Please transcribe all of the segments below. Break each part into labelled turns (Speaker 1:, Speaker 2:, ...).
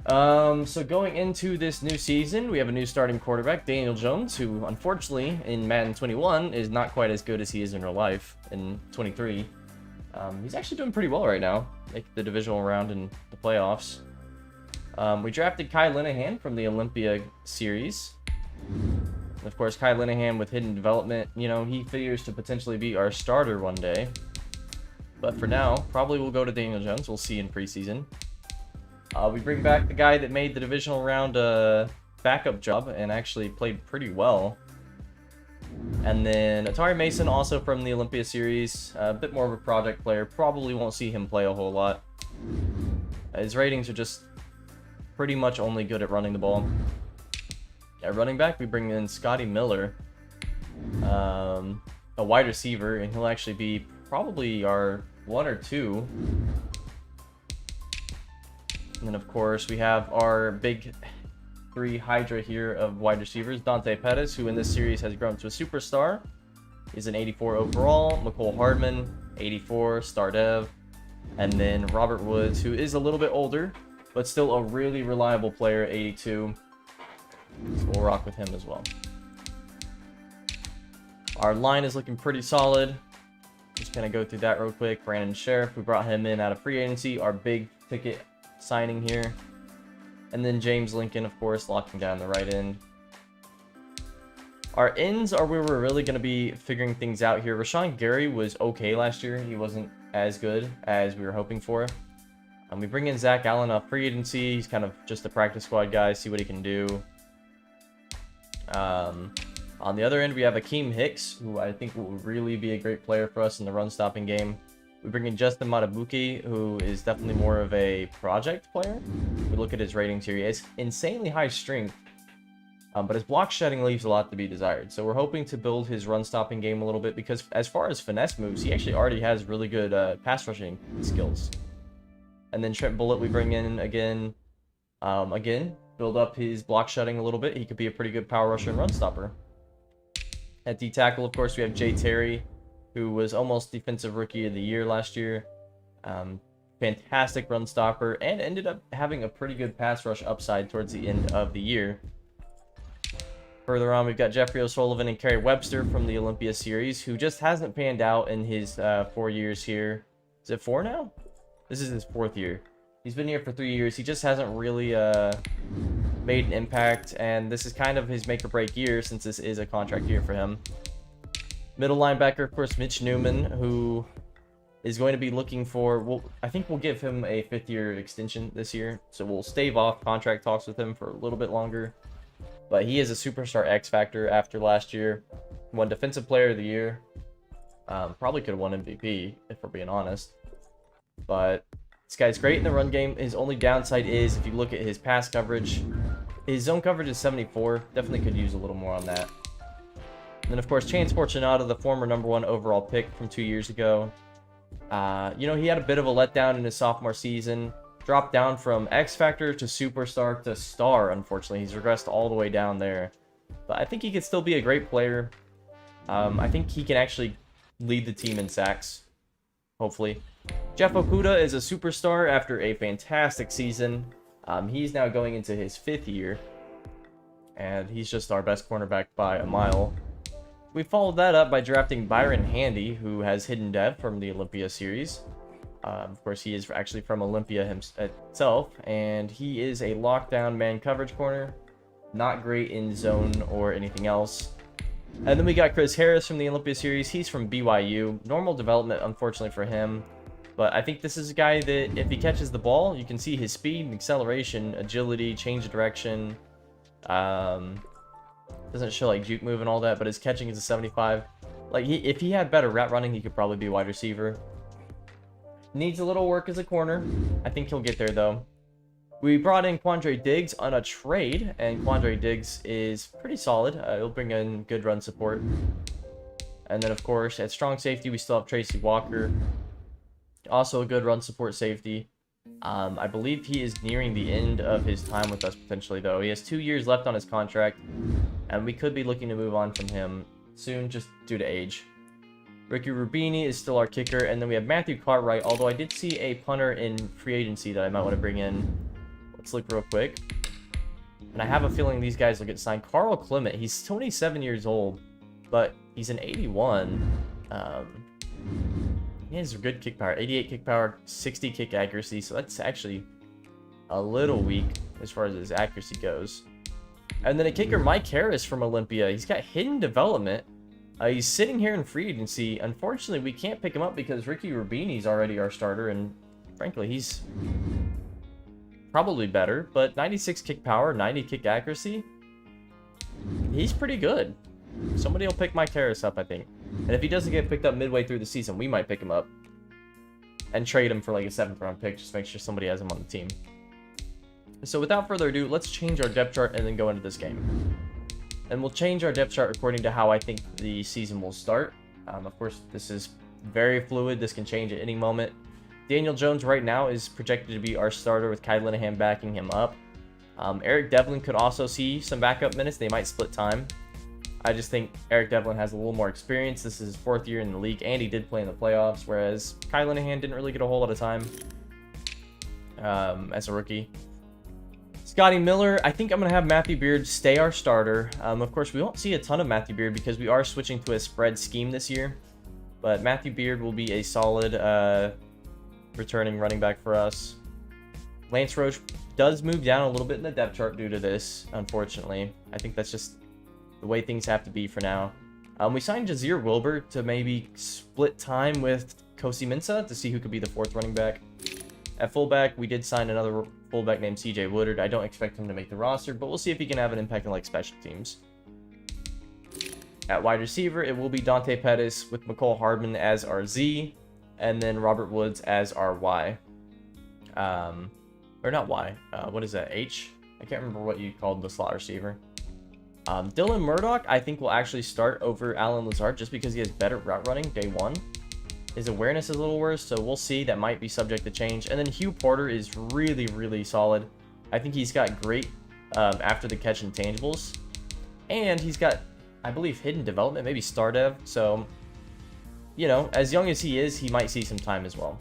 Speaker 1: So going into this new season, we have a new starting quarterback, Daniel Jones, who unfortunately in Madden 21 is not quite as good as he is in real life in 23. He's actually doing pretty well right now, making the divisional round in the playoffs. We drafted Kai Linehan from the Olympia series. And of course, Kai Linehan with hidden development, you know, he figures to potentially be our starter one day. But for now, probably we'll go to Daniel Jones. We'll see in preseason. We bring back the guy that made the divisional round backup job and actually played pretty well. And then Atari Mason, also from the Olympia series, a bit more of a project player. Probably won't see him play a whole lot. His ratings are just pretty much only good at running the ball. At running back, we bring in Scotty Miller, a wide receiver, and he'll actually be probably our 1 or 2. And then, of course, we have our big 3 Hydra here of wide receivers. Dante Pettis, who in this series has grown to a superstar, is an 84 overall. McCole Hardman, 84, star dev. And then Robert Woods, who is a little bit older, but still a really reliable player, 82. So we'll rock with him as well. Our line is looking pretty solid. Just gonna go through that real quick. Brandon Sheriff, we brought him in out of free agency, our big ticket signing here. And then James Lincoln, of course, locking down the right end. Our ends are where we're really going to be figuring things out here. Rashawn Gary was okay last year. He wasn't as good as we were hoping for. We bring in Zach Allen off free agency. He's kind of just a practice squad guy, see what he can do. On the other end, we have Akeem Hicks, who I think will really be a great player for us in the run-stopping game. We bring in Justin Matabuki, who is definitely more of a project player. We look at his ratings here. He has insanely high strength, but his block shedding leaves a lot to be desired. So we're hoping to build his run-stopping game a little bit, because as far as finesse moves, he actually already has really good pass rushing skills. And then Trent Bullitt we bring in again. Build up his block shedding a little bit. He could be a pretty good power rusher and run stopper. At D-tackle, of course, we have Jay Terry, who was almost Defensive Rookie of the Year last year. Fantastic run stopper, and ended up having a pretty good pass rush upside towards the end of the year. Further on, we've got Jeffrey O'Sullivan and Kerry Webster from the Olympia series, who just hasn't panned out in his 4 years here. Is it 4 now? This is his 4th year. He's been here for 3 years. He just hasn't really made an impact, and this is kind of his make or break year, since this is a contract year for him. Middle linebacker, of course, Mitch Newman, who is going to be looking for, I think we'll give him a 5th-year extension this year, so we'll stave off contract talks with him for a little bit longer. But he is a superstar X factor after last year. Won Defensive Player of the Year. Probably could have won MVP, if we're being honest. But this guy's great in the run game. His only downside is, if you look at his pass coverage, his zone coverage is 74. Definitely could use a little more on that. And then, of course, Chance Fortunato, the former #1 overall pick from 2 years ago. You know, he had a bit of a letdown in his sophomore season. Dropped down from X Factor to Superstar to Star, unfortunately. He's regressed all the way down there. But I think he could still be a great player. I think he can actually lead the team in sacks, hopefully. Jeff Okuda is a superstar after a fantastic season. He's now going into his 5th year. And he's just our best cornerback by a mile. We followed that up by drafting Byron Handy, who has hidden dev from the Olympia series. Of course, he is actually from Olympia itself, and he is a lockdown man coverage corner. Not great in zone or anything else. And then we got Chris Harris from the Olympia series. He's from BYU. Normal development, unfortunately, for him. But I think this is a guy that, if he catches the ball, you can see his speed and acceleration, agility, change of direction. Doesn't show like juke move and all that, but his catching is a 75. Like, if he had better route running, he could probably be a wide receiver. Needs a little work as a corner. I think he'll get there, though. We brought in Quandre Diggs on a trade, and Quandre Diggs is pretty solid. He'll bring in good run support. And then, of course, at strong safety, we still have Tracy Walker. Also a good run support safety. I believe he is nearing the end of his time with us, potentially, though. He has 2 years left on his contract, and we could be looking to move on from him soon, just due to age. Ricky Rubini is still our kicker, and then we have Matthew Cartwright, although I did see a punter in free agency that I might want to bring in. Let's look real quick. And I have a feeling these guys will get signed. Carl Clement, he's 27 years old, but he's an 81. He has good kick power, 88 kick power, 60 kick accuracy, so that's actually a little weak as far as his accuracy goes. And then a kicker, Mike Harris from Olympia. He's got hidden development. He's sitting here in free agency. Unfortunately, we can't pick him up because Ricky Rubini's already our starter, and frankly, he's probably better. But 96 kick power, 90 kick accuracy, he's pretty good. Somebody will pick Mike Harris up, I think. And if he doesn't get picked up midway through the season, we might pick him up and trade him for like a 7th round pick, just to make sure somebody has him on the team. So without further ado, let's change our depth chart and then go into this game. And we'll change our depth chart according to how I think the season will start. Of course, this is very fluid. This can change at any moment. Daniel Jones right now is projected to be our starter with Kai Linehan backing him up. Eric Devlin could also see some backup minutes. They might split time. I just think Eric Devlin has a little more experience. This is his 4th year in the league, and he did play in the playoffs, whereas Kai Linehan didn't really get a whole lot of time as a rookie. Scotty Miller, I think I'm going to have Matthew Beard stay our starter. Of course, we won't see a ton of Matthew Beard because we are switching to a spread scheme this year. But Matthew Beard will be a solid returning running back for us. Lance Roche does move down a little bit in the depth chart due to this, unfortunately. I think that's just the way things have to be for now. We signed Jazir Wilbur to maybe split time with Kosi Mensah to see who could be the 4th running back. At fullback, we did sign another fullback named CJ Woodard. I don't expect him to make the roster, but we'll see if he can have an impact on like special teams. At wide receiver, it will be Dante Pettis with McCole Hardman as our Z, and then Robert Woods as our Y. Or not Y. What is that? H? I can't remember what you called the slot receiver. Dylan Murdoch, I think, will actually start over Alan Lazard just because he has better route running day 1. His awareness is a little worse, so we'll see. That might be subject to change. And then Hugh Porter is really, really solid. I think he's got great after the catch intangibles. And he's got, I believe, hidden development, maybe star dev. So, you know, as young as he is, he might see some time as well.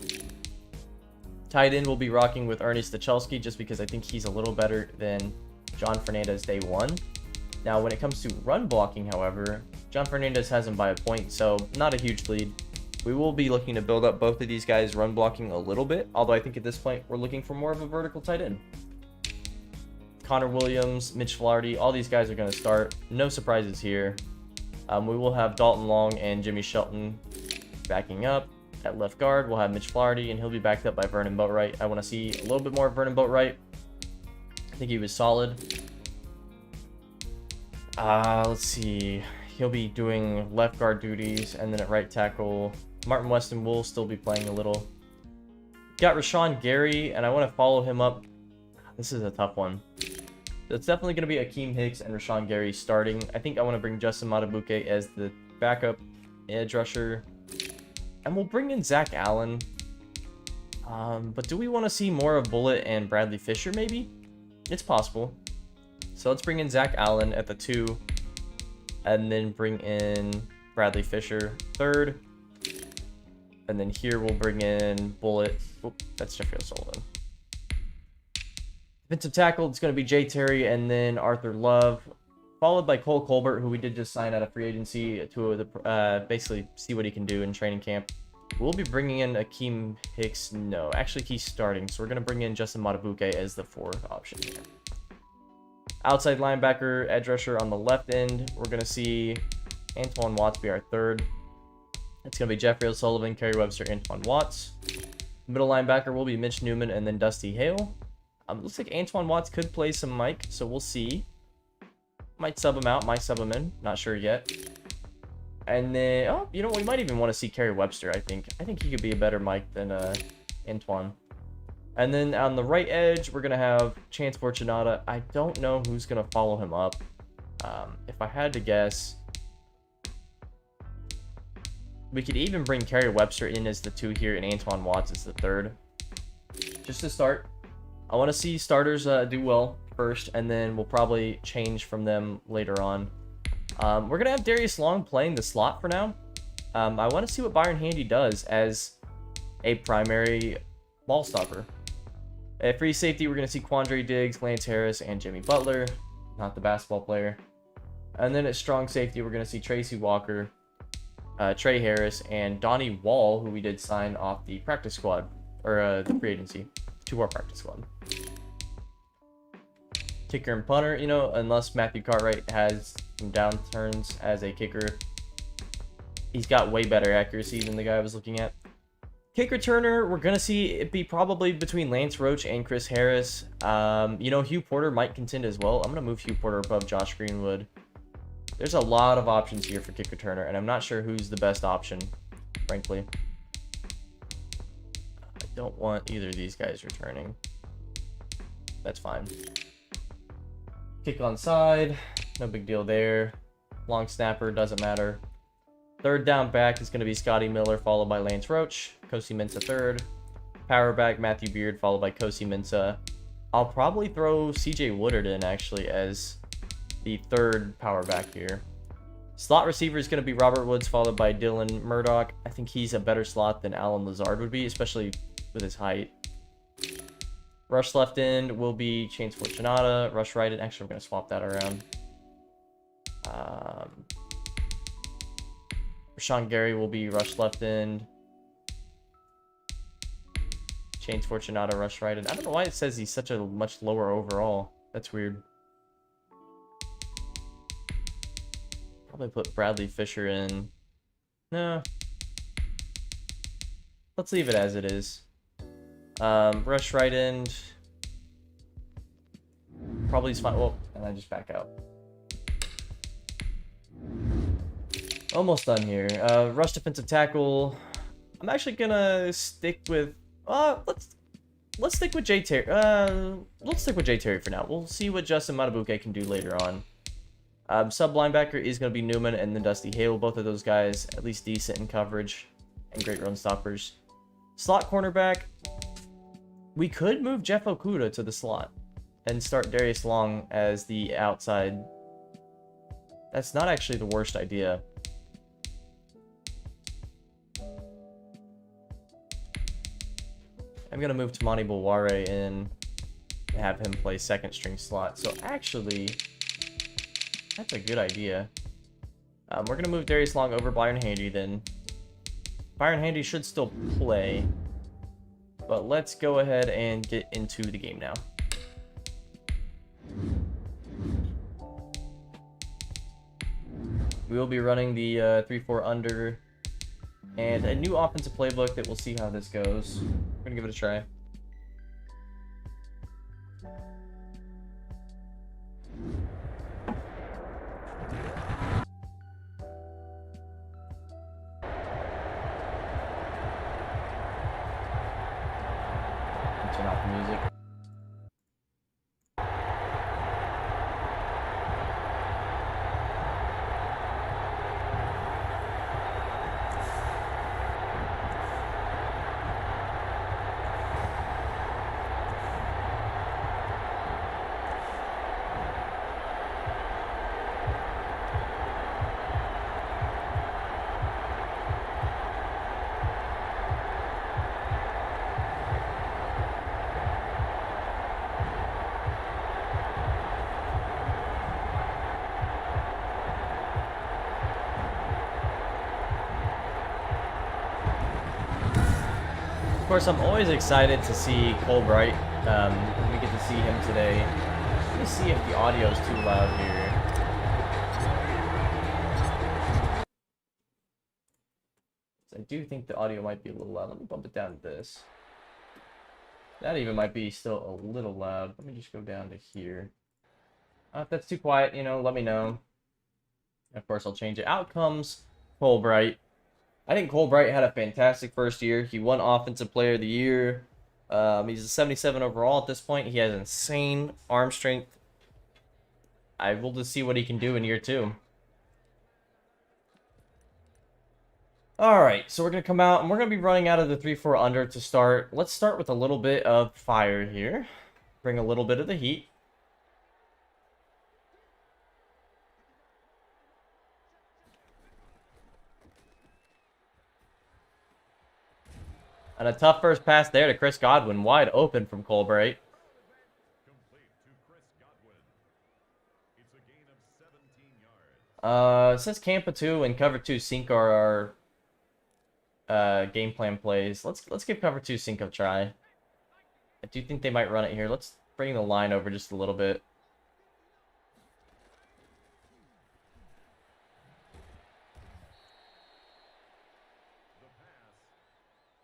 Speaker 1: Tight end will be rocking with Ernie Stachelsky just because I think he's a little better than John Fernandez day 1. Now, when it comes to run blocking, however, John Fernandez has him by a point, so not a huge lead. We will be looking to build up both of these guys run blocking a little bit, although I think at this point we're looking for more of a vertical tight end. Connor Williams, Mitch Flaherty, all these guys are going to start. No surprises here. We will have Dalton Long and Jimmy Shelton backing up. At left guard, we'll have Mitch Flaherty, and he'll be backed up by Vernon Boatwright. I want to see a little bit more of Vernon Boatwright. I think he was solid. Let's see. He'll be doing left guard duties, and then at right tackle, Martin Weston will still be playing a little. Got Rashawn Gary, and I want to follow him up. This is a tough one. It's definitely going to be Akeem Hicks and Rashawn Gary starting. I think I want to bring Justin Matabuke as the backup edge rusher. And we'll bring in Zach Allen. But do we want to see more of Bullitt and Bradley Fisher, maybe? It's possible. So let's bring in Zach Allen at the 2. And then bring in Bradley Fisher 3rd. And then here we'll bring in Bullitt. Oop, that's Jeffrey O'Sullivan. Defensive tackle, it's going to be Jay Terry and then Arthur Love. Followed by Cole Colbert, who we did just sign out of free agency to basically see what he can do in training camp. We'll be bringing in Akeem Hicks. No, actually he's starting. So we're going to bring in Justin Matabuke as the 4th option here. Outside linebacker, edge rusher on the left end. We're going to see Antoine Watts be our 3rd. It's going to be Jeffrey O'Sullivan, Kerry Webster, Antoine Watts. Middle linebacker will be Mitch Newman and then Dusty Hale. Looks like Antoine Watts could play some Mike, so we'll see. Might sub him out, might sub him in. Not sure yet. And then, oh, you know, we might even want to see Kerry Webster, I think. I think he could be a better Mike than Antoine. And then on the right edge, we're going to have Chance Fortunata. I don't know who's going to follow him up. If I had to guess, we could even bring Kerry Webster in as the 2 here and Antoine Watts as the 3rd. Just to start. I want to see starters do well first, and then we'll probably change from them later on. We're going to have Darius Long playing the slot for now. I want to see what Byron Handy does as a primary ball stopper. At free safety, we're going to see Quandre Diggs, Lance Harris, and Jimmy Butler. Not the basketball player. And then at strong safety, we're going to see Tracy Walker, Trey Harris, and Donnie Wall, who we did sign off the practice squad, or the free agency, to our practice squad. Kicker and punter, you know, unless Matthew Cartwright has some downturns as a kicker, he's got way better accuracy than the guy I was looking at. Kick returner, we're going to see it be probably between Lance Roach and Chris Harris. You know, Hugh Porter might contend as well. I'm going to move Hugh Porter above Josh Greenwood. There's a lot of options here for kick returner, and I'm not sure who's the best option, frankly. I don't want either of these guys returning. That's fine. Kick on side, no big deal there. Long snapper, doesn't matter. Third down back is going to be Scotty Miller, followed by Lance Roach. Kosi Mensah third. Power back, Matthew Beard, followed by Kosi Mensah. I'll probably throw CJ Woodard in, actually, as the third power back here. Slot receiver is going to be Robert Woods, followed by Dylan Murdoch. I think he's a better slot than Alan Lazard would be, especially with his height. Rush left end will be Chains Fortunata. Rush right end. Actually, we're going to swap that around. Rashawn Gary will be rush left end. Chains Fortunata, rush right end. I don't know why it says he's such a much lower overall. That's weird. Probably put Bradley Fisher in. No. Let's leave it as it is. Rush right end. Probably is fine. Whoa, and I just back out. Almost done here. Rush defensive tackle. I'm actually gonna stick with. Let's stick with Jay Terry. Let's stick with Jay Terry for now. We'll see what Justin Matabuke can do later on. Sub linebacker is gonna be Newman and then Dusty Hale. Both of those guys at least decent in coverage and great run stoppers. Slot cornerback. We could move Jeff Okuda to the slot and start Darius Long as the outside. That's not actually the worst idea. I'm going to move Tamani Bulware in and have him play second string slot. So actually, that's a good idea. We're going to move Darius Long over Byron Handy then. Byron Handy should still play. But let's go ahead and get into the game now. We will be running the 3-4 under and a new offensive playbook that we'll see how this goes. We're going to give it a try. Turn off the music. Of course, I'm always excited to see Cole Bright. We get to see him today. Let me see if the audio is too loud here. I do think the audio might be a little loud. Let me bump it down to this. That even might be still a little loud. Let me just go down to here. If that's too quiet, you know, let me know. Of course, I'll change it. Out comes Cole Bright. I think Cole Bright had a fantastic first year. He won Offensive Player of the Year. He's a 77 overall at this point. He has insane arm strength. I will just see what he can do in year 2. Alright, so we're going to come out and we're going to be running out of the 3-4 under to start. Let's start with a little bit of fire here. Bring a little bit of the heat. And a tough first pass there to Chris Godwin. Wide open from Colbright. Since Campa 2 and Cover 2 Sync are our game plan plays, let's give Cover 2 Sync a try. I do think they might run it here. Let's bring the line over just a little bit.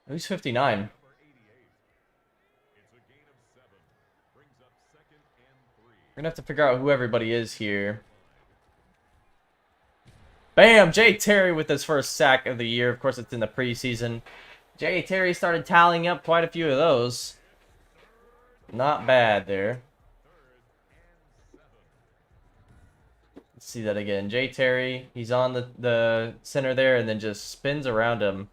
Speaker 1: Who's 59? We're gonna have to figure out who everybody is here. Bam! Jay Terry with his first sack of the year. Of course, it's in the preseason. Jay Terry started tallying up quite a few of those. Not bad there. Let's see that again. Jay Terry, he's on the center there and then just spins around him.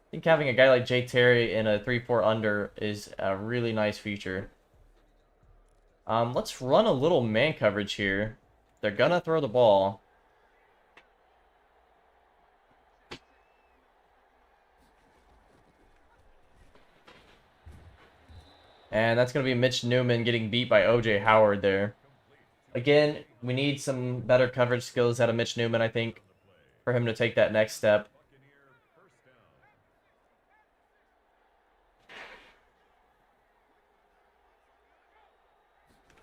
Speaker 1: I think having a guy like Jay Terry in a 3-4 under is a really nice feature. Let's run a little man coverage here. They're gonna throw the ball. And that's going to be Mitch Newman getting beat by O.J. Howard there. Again, we need some better coverage skills out of Mitch Newman, I think, for him to take that next step.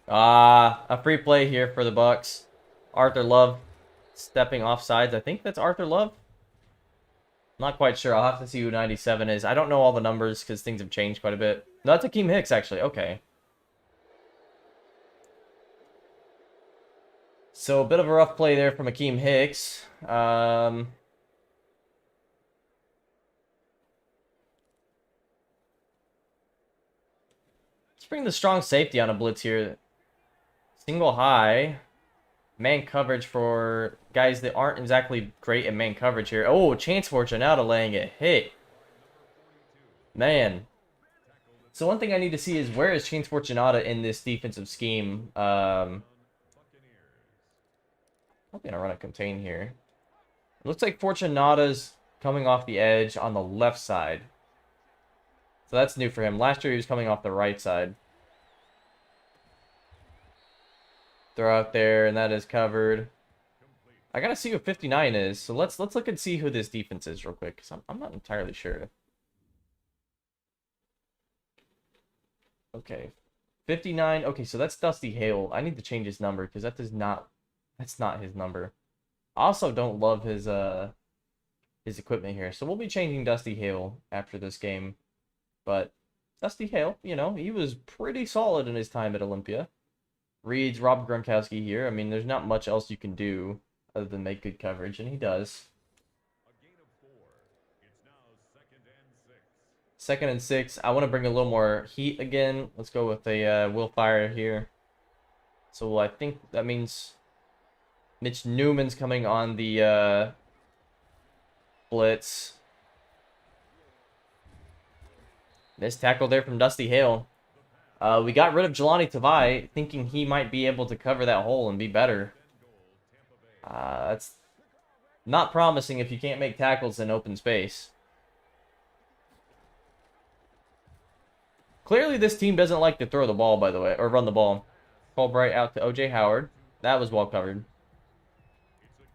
Speaker 1: A free play here for the Bucs. Arthur Love stepping off sides. I think that's Arthur Love. Not quite sure. I'll have to see who 97 is. I don't know all the numbers because things have changed quite a bit. No, that's Akeem Hicks, actually. Okay. So, a bit of a rough play there from Akeem Hicks. Let's bring the strong safety on a blitz here. Single high. Man coverage for guys that aren't exactly great at man coverage here. Oh, Chance Fortunato laying a hit. Man. So one thing I need to see is where is Chance Fortunato in this defensive scheme? I'm going to run a contain here. It looks like Fortunato's coming off the edge on the left side. So that's new for him. Last year he was coming off the right side. Throw out there, and that is covered. I gotta see who 59 is. So let's look and see who this defense is real quick, because I'm not entirely sure. Okay, 59. Okay, so that's Dusty Hale. I need to change his number because that's not his number. I also don't love his equipment here, so we'll be changing Dusty Hale after this game. But Dusty Hale, you know, he was pretty solid in his time at Olympia. Reads Rob Gronkowski here. I mean, there's not much else you can do other than make good coverage, and he does. Second and 6. I want to bring a little more heat again. Let's go with a Will Fire here. So I think that means Mitch Newman's coming on the blitz. Missed tackle there from Dusty Hale. We got rid of Jelani Tavai, thinking he might be able to cover that hole and be better. That's not promising if you can't make tackles in open space. Clearly, this team doesn't like to throw the ball, by the way, or run the ball. Colbright out to O.J. Howard. That was well covered.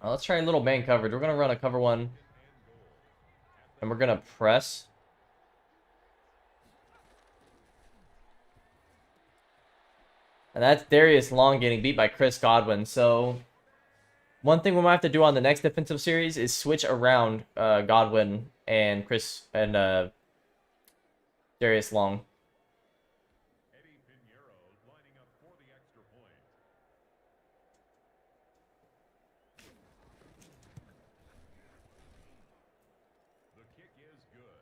Speaker 1: Let's try a little man coverage. We're going to run a cover one. And we're going to press. And that's Darius Long getting beat by Chris Godwin. So, one thing we might have to do on the next defensive series is switch around Godwin and Darius Long.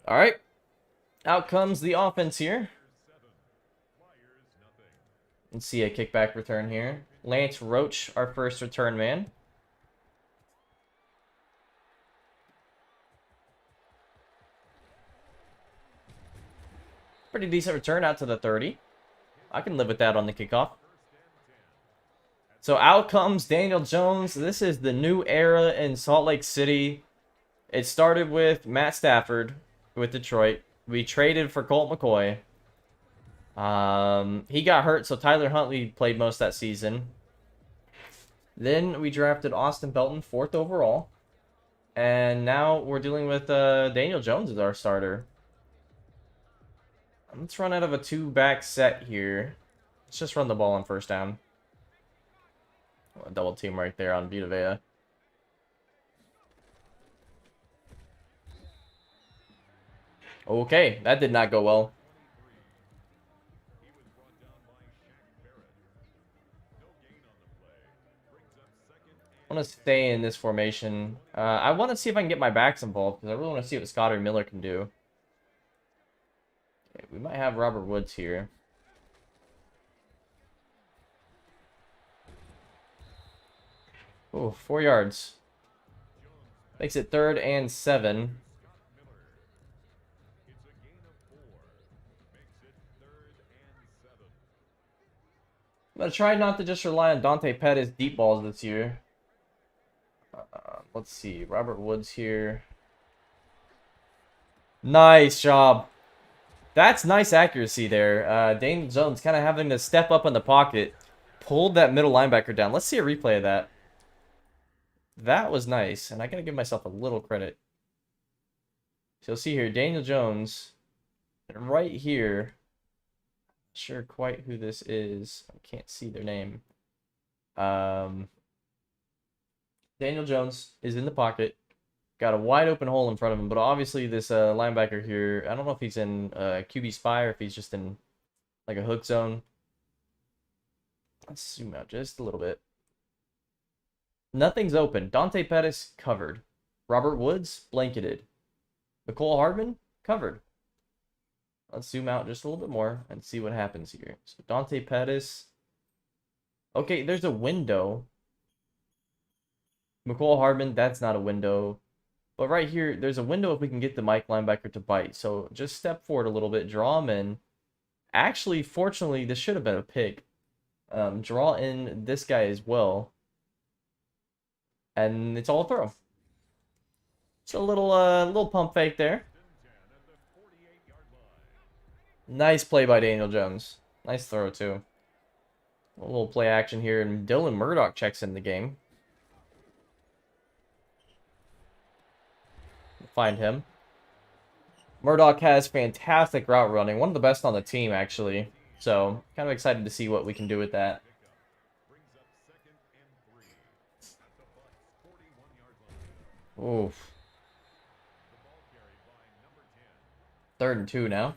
Speaker 1: All right. Out comes the offense here. Let's see a kickback return here. Lance Roach, our first return man. Pretty decent return out to the 30. I can live with that on the kickoff. So out comes Daniel Jones. This is the new era in Salt Lake City. It started with Matt Stafford with Detroit. We traded for Colt McCoy. He got hurt, so Tyler Huntley played most that season. Then we drafted Austin Belton, 4th overall. And now we're dealing with Daniel Jones as our starter. Let's run out of a 2-back set here. Let's just run the ball on first down. Oh, a double team right there on Vita Vea. Okay, that did not go well. I want to stay in this formation. I want to see if I can get my backs involved, because I really want to see what Scott or Miller can do. Okay, we might have Robert Woods here. Oh, 4 yards. Makes it 3rd and 7. I'm going to try not to just rely on Dante Pettis deep balls this year. Let's see. Robert Woods here. Nice job. That's nice accuracy there. Daniel Jones kind of having to step up in the pocket. Pulled that middle linebacker down. Let's see a replay of that. That was nice. And I got to give myself a little credit. So you'll see here, Daniel Jones. And right here. Not sure quite who this is. I can't see their name. Daniel Jones is in the pocket. Got a wide open hole in front of him, but obviously this linebacker here, I don't know if he's in QB spy or if he's just in like a hook zone. Let's zoom out just a little bit. Nothing's open. Dante Pettis covered. Robert Woods blanketed. Mecole Hardman covered. Let's zoom out just a little bit more and see what happens here. So Dante Pettis. Okay, there's a window. Mecole Hardman, that's not a window. But right here, there's a window if we can get the Mike linebacker to bite. So just step forward a little bit, draw him in. Actually, fortunately, this should have been a pick. Draw in this guy as well. And it's all a throw. It's a little pump fake there. Nice play by Daniel Jones. Nice throw, too. A little play action here, and Dylan Murdoch checks in the game. Find him. Murdoch has fantastic route running. One of the best on the team, actually. So, kind of excited to see what we can do with that. Oof. 3rd and 2 now.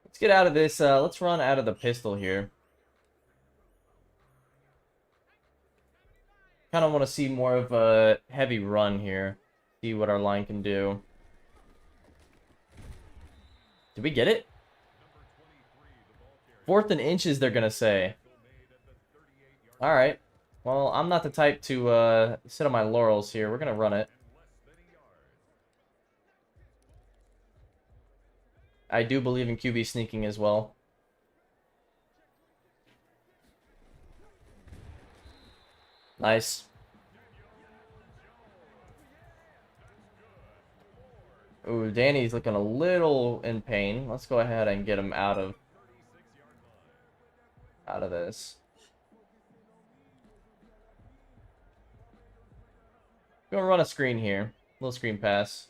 Speaker 1: Let's get out of this. Let's run out of the pistol here. Kind of want to see more of a heavy run here. See what our line can do. Did we get it? 4th and inches, they're going to say. Alright. Well, I'm not the type to sit on my laurels here. We're going to run it. I do believe in QB sneaking as well. Nice. Ooh, Danny's looking a little in pain. Let's go ahead and get him out of this. Gonna run a screen here. Little screen pass.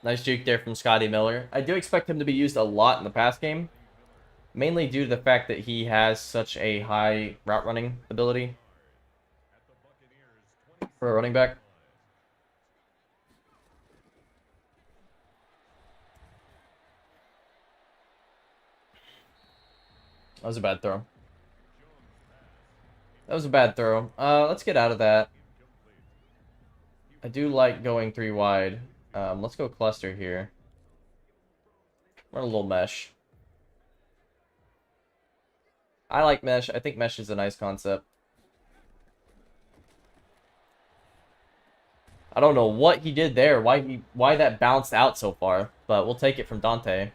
Speaker 1: Nice juke there from Scotty Miller. I do expect him to be used a lot in the pass game. Mainly due to the fact that he has such a high route running ability for a running back. That was a bad throw. That was a bad throw. Let's get out of that. I do like going 3 wide. Let's go cluster here. Run a little mesh. I like mesh. I think mesh is a nice concept. I don't know what he did there. Why that bounced out so far, but we'll take it from Dante.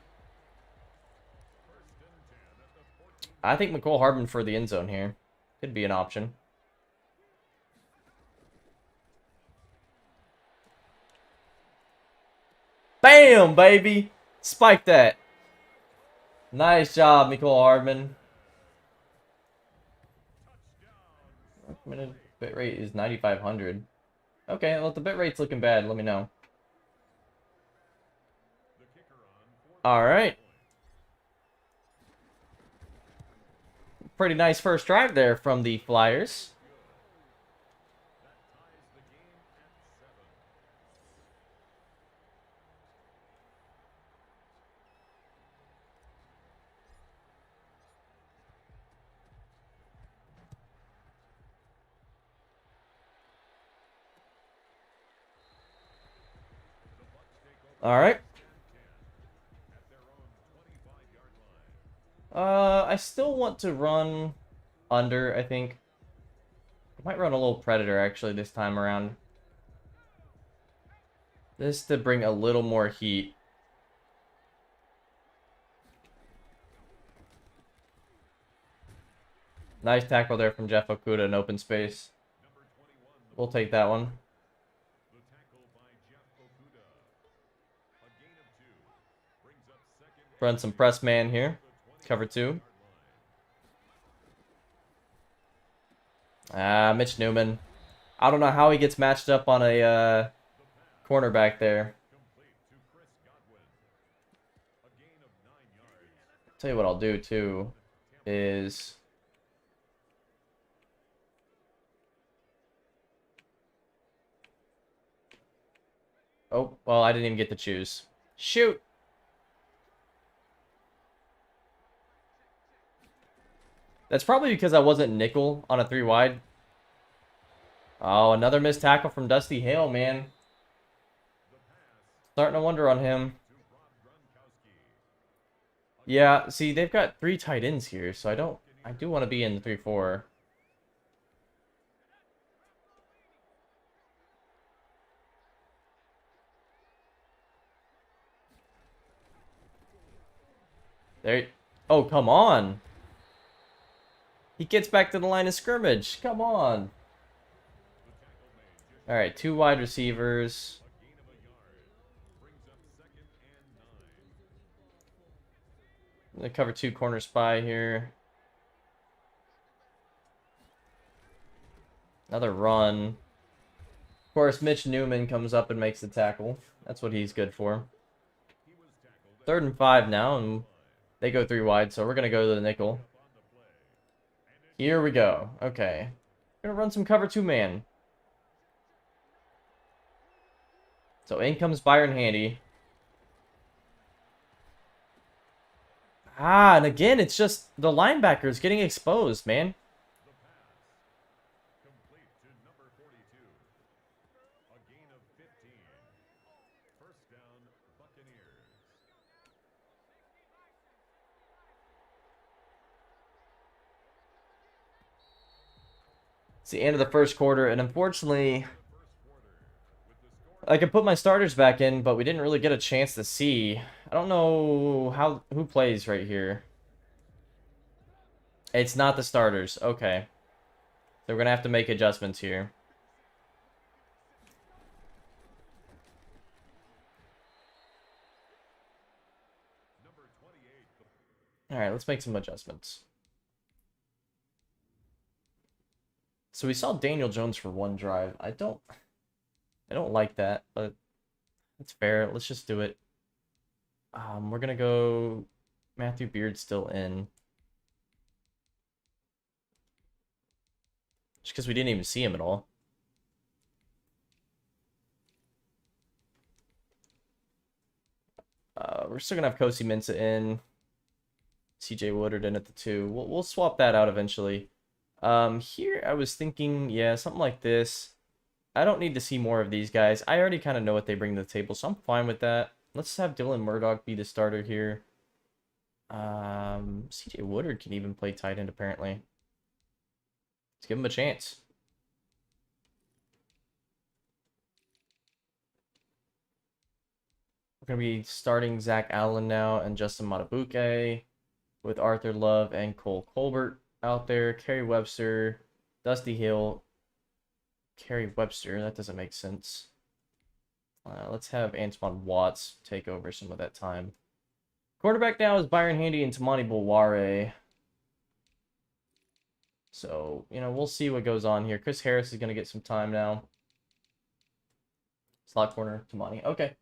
Speaker 1: I think McCole Hardman for the end zone here. Could be an option. Bam, baby! Spike that. Nice job, McCole Hardman. Minute bit rate is 9,500. Okay, well, if the bit rate's looking bad, let me know. Alright. Pretty nice first drive there from the Flyers. Alright. I still want to run under, I think. I might run a little Predator, actually, this time around. Just to bring a little more heat. Nice tackle there from Jeff Okuda in open space. We'll take that one. Run some press man here. Cover 2. Mitch Newman. I don't know how he gets matched up on a cornerback there. Tell you what I'll do too is oh, well, I didn't even get to choose. Shoot. That's probably because I wasn't nickel on a 3 wide. Oh, another missed tackle from Dusty Hale, man. Starting to wonder on him. Yeah, see, they've got 3 tight ends here, so I do want to be in the 3-4. There. Oh, come on. He gets back to the line of scrimmage. Come on. All right, 2 wide receivers. I'm going to cover 2 corner spy here. Another run. Of course, Mitch Newman comes up and makes the tackle. That's what he's good for. 3rd and 5 now, and they go 3 wide, so we're going to go to the nickel. Here we go. Okay. Gonna run some cover 2 man. So in comes Byron Handy. And again, it's just the linebackers getting exposed, man. It's the end of the first quarter, and unfortunately, I could put my starters back in, but we didn't really get a chance to see. I don't know who plays right here. It's not the starters. Okay. So we're going to have to make adjustments here. All right, let's make some adjustments. So we saw Daniel Jones for 1 drive. I don't like that, but that's fair. Let's just do it. We're gonna go Matthew Beard still in. Just because we didn't even see him at all. We're still gonna have Kosi Mensah in. CJ Woodard in at the 2. We'll swap that out eventually. Here I was thinking, yeah, something like this. I don't need to see more of these guys. I already kind of know what they bring to the table, so I'm fine with that. Let's have Dylan Murdoch be the starter here. CJ Woodard can even play tight end, apparently. Let's give him a chance. We're going to be starting Zach Allen now and Justin Matabuke with Arthur Love and Cole Colbert out there. Kerry Webster, Dusty Hill. Kerry Webster, that doesn't make sense. Let's have Antoine Watts take over some of that time. Quarterback now is Byron Handy and Tamani Bulware. So, you know, we'll see what goes on here. Chris Harris is going to get some time now. Slot corner, Tamani. Okay.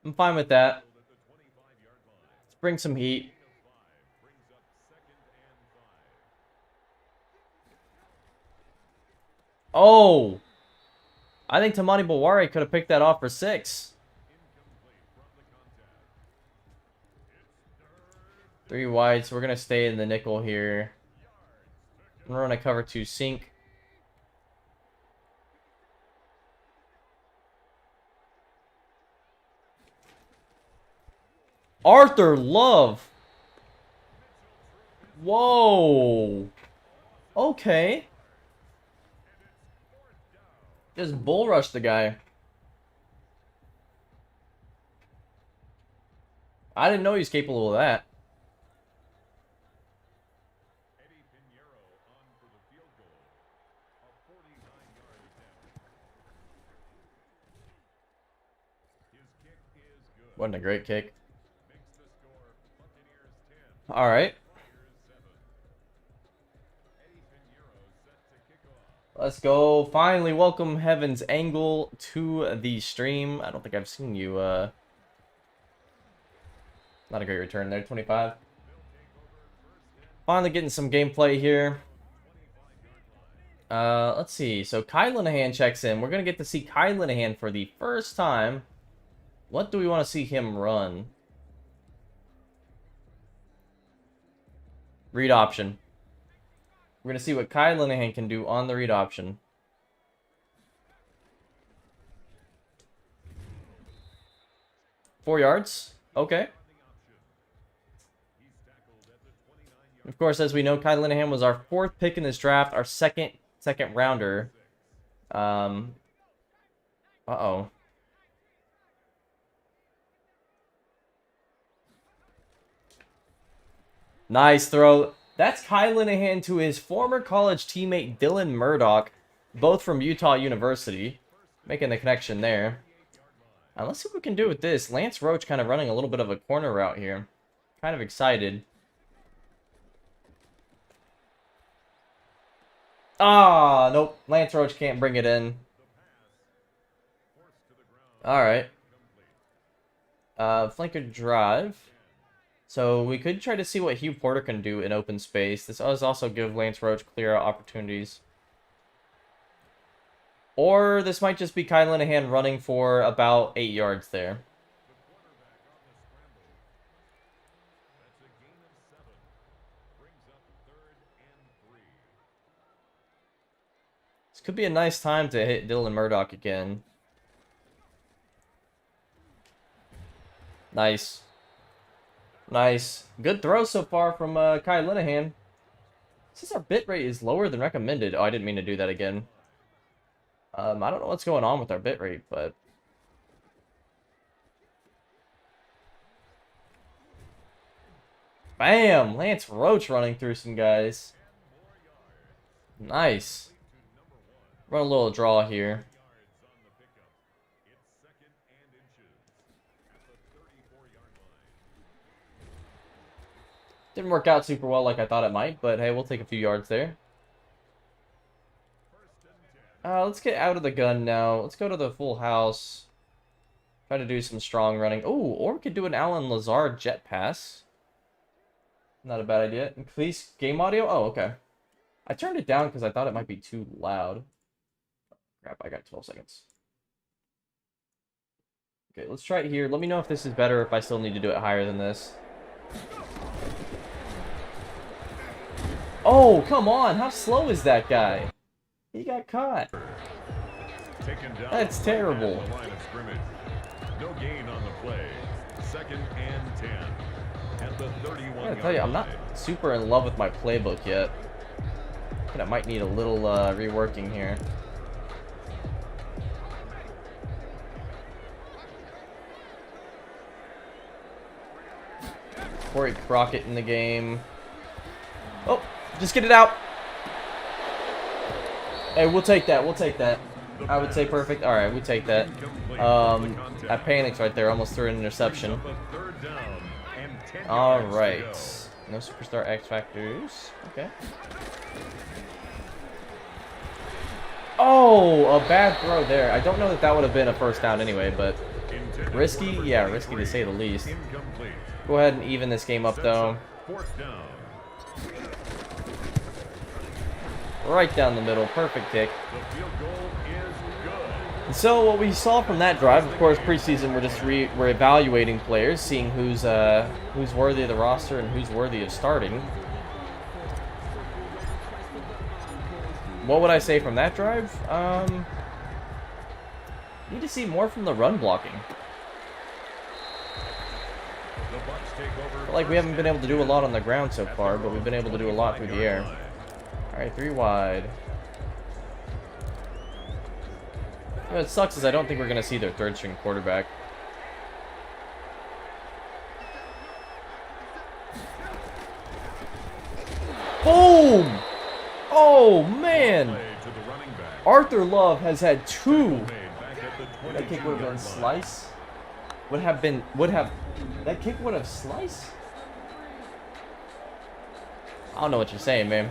Speaker 1: I'm fine with that. Let's bring some heat. Oh! I think Tamani Bulware could have picked that off for 6. 3 wide, so we're going to stay in the nickel here. We're going to cover 2 sink. Arthur Love. Whoa. Okay. Just bull rush the guy. I didn't know he was capable of that. Wasn't a great kick. All right. Let's go. Finally, welcome Heaven's Angle to the stream. I don't think I've seen you. Not a great return there, 25. Finally getting some gameplay here. Let's see. So Kai Linehan checks in. We're going to get to see Kai Linehan for the first time. What do we want to see him run? Read option. We're going to see what Kai Linehan can do on the read option. Four yards. Okay. Of course, as we know, Kai Linehan was our 4th pick in this draft, our second rounder. Uh-oh. Nice throw. That's Kai Linehan to his former college teammate Dylan Murdoch, both from Utah University. Making the connection there. Now let's see what we can do with this. Lance Roach kind of running a little bit of a corner route here. Kind of excited. Ah, nope. Lance Roach can't bring it in. Alright. Flanker drive. So we could try to see what Hugh Porter can do in open space. This does also give Lance Roach clear out opportunities. Or this might just be Kai Linehan running for about 8 yards there. This could be a nice time to hit Dylan Murdoch again. Nice. Nice. Good throw so far from Kai Linehan. Since our bitrate is lower than recommended. Oh, I didn't mean to do that again. I don't know what's going on with our bitrate, but... Bam! Lance Roach running through some guys. Nice. Run a little draw here. Didn't work out super well like I thought it might, but hey, we'll take a few yards there. Let's get out of the gun now. Let's go to the full house. Try to do some strong running. Oh, or we could do an Alan Lazard jet pass. Not a bad idea. Increase game audio? Oh, okay. I turned it down because I thought it might be too loud. Crap, I got 12 seconds. Okay, let's try it here. Let me know if this is better, if I still need to do it higher than this. Oh, come on. How slow is that guy? He got caught. That's terrible.
Speaker 2: No gain on the play. 2nd and 10. At the 31.
Speaker 1: I gotta tell you, I'm not super in love with my playbook yet. I think I might need a little reworking here. Corey Crockett in the game. Oh, just get it out. Hey, we'll take that. We'll take that. I would say perfect. All right, we take that. I panicked right there. Almost threw an interception. All right. No superstar X Factors. Okay. Oh, a bad throw there. I don't know that that would have been a first down anyway, but risky. Yeah, risky to say the least. Go ahead and even this game up, though. Right down the middle. Perfect kick. And so what we saw from that drive, of course, preseason, we're evaluating players, seeing who's worthy of the roster and who's worthy of starting. What would I say from that drive? Need to see more from the run blocking. I feel like we haven't been able to do a lot on the ground so far, but we've been able to do a lot through the air. Alright, 3 wide. What sucks is I don't think we're going to see their third string quarterback. Boom! Oh, man! Arthur Love has had 2. That kick would have been slice. That kick would have sliced? I don't know what you're saying, man.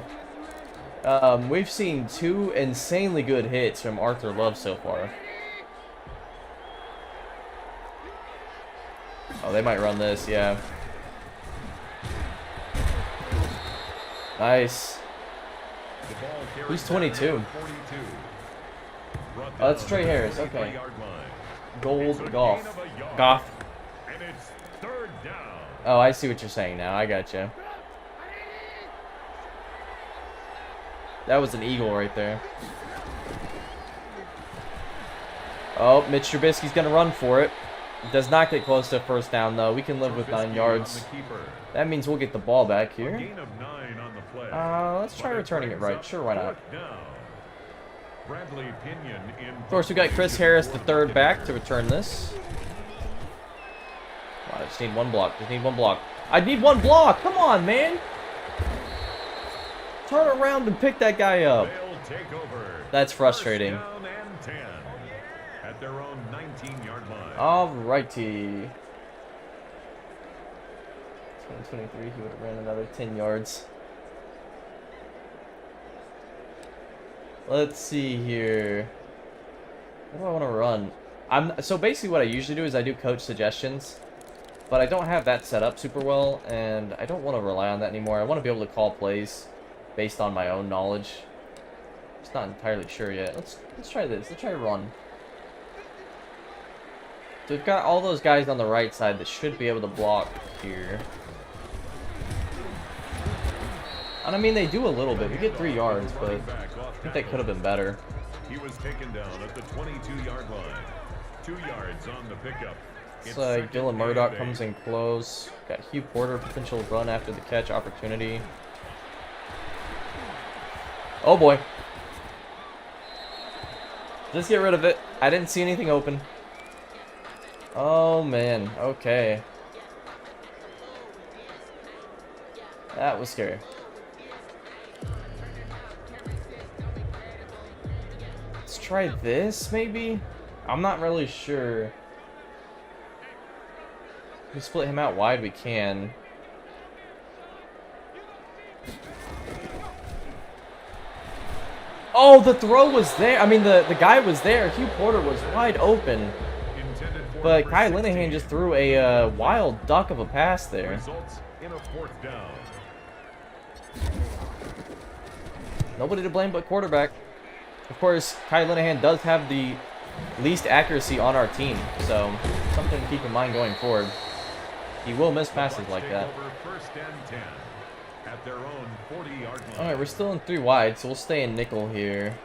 Speaker 1: We've seen 2 insanely good hits from Arthur Love so far. Oh, they might run this, yeah. Nice. Who's 22? Oh, that's Trey Harris, okay. Gold Goff. Goff. Oh, I see what you're saying now. I gotcha. That was an eagle right there. Oh, Mitch Trubisky's going to run for it. Does not get close to a first down, though. We can live with 9 yards. That means we'll get the ball back here. Let's try returning it right. Sure, why not? Of course, we got Chris Harris, the third back, to return this. I just need 1 block. Just need 1 block. I need 1 block. Come on, man. Turn around and pick that guy up. That's frustrating. Alrighty. 2023, he would have ran another 10 yards. Let's see here. What do I want to run? So basically what I usually do is I do coach suggestions. But I don't have that set up super well, and I don't want to rely on that anymore. I want to be able to call plays based on my own knowledge. Just not entirely sure yet. Let's try this. Let's try run. So we've got all those guys on the right side that should be able to block here. And I mean, they do a little bit. We get 3 yards, but I think they could have been better.
Speaker 2: He was taken down at the 22-yard line. 2 yards on the pickup.
Speaker 1: It's like Dylan Murdoch comes in close. Got Hugh Porter, potential run after the catch opportunity. Oh boy. Just get rid of it. I didn't see anything open. Oh man, okay. That was scary. Let's try this, maybe? I'm not really sure. If we split him out wide, we can. Oh, the throw was there. I mean, the guy was there. Hugh Porter was wide open. But Kai Linehan just threw a wild duck of a pass there. Nobody to blame but quarterback. Of course, Kai Linehan does have the least accuracy on our team, so something to keep in mind going forward. He will miss passes like that. Alright, we're still in 3 wide, so we'll stay in nickel here.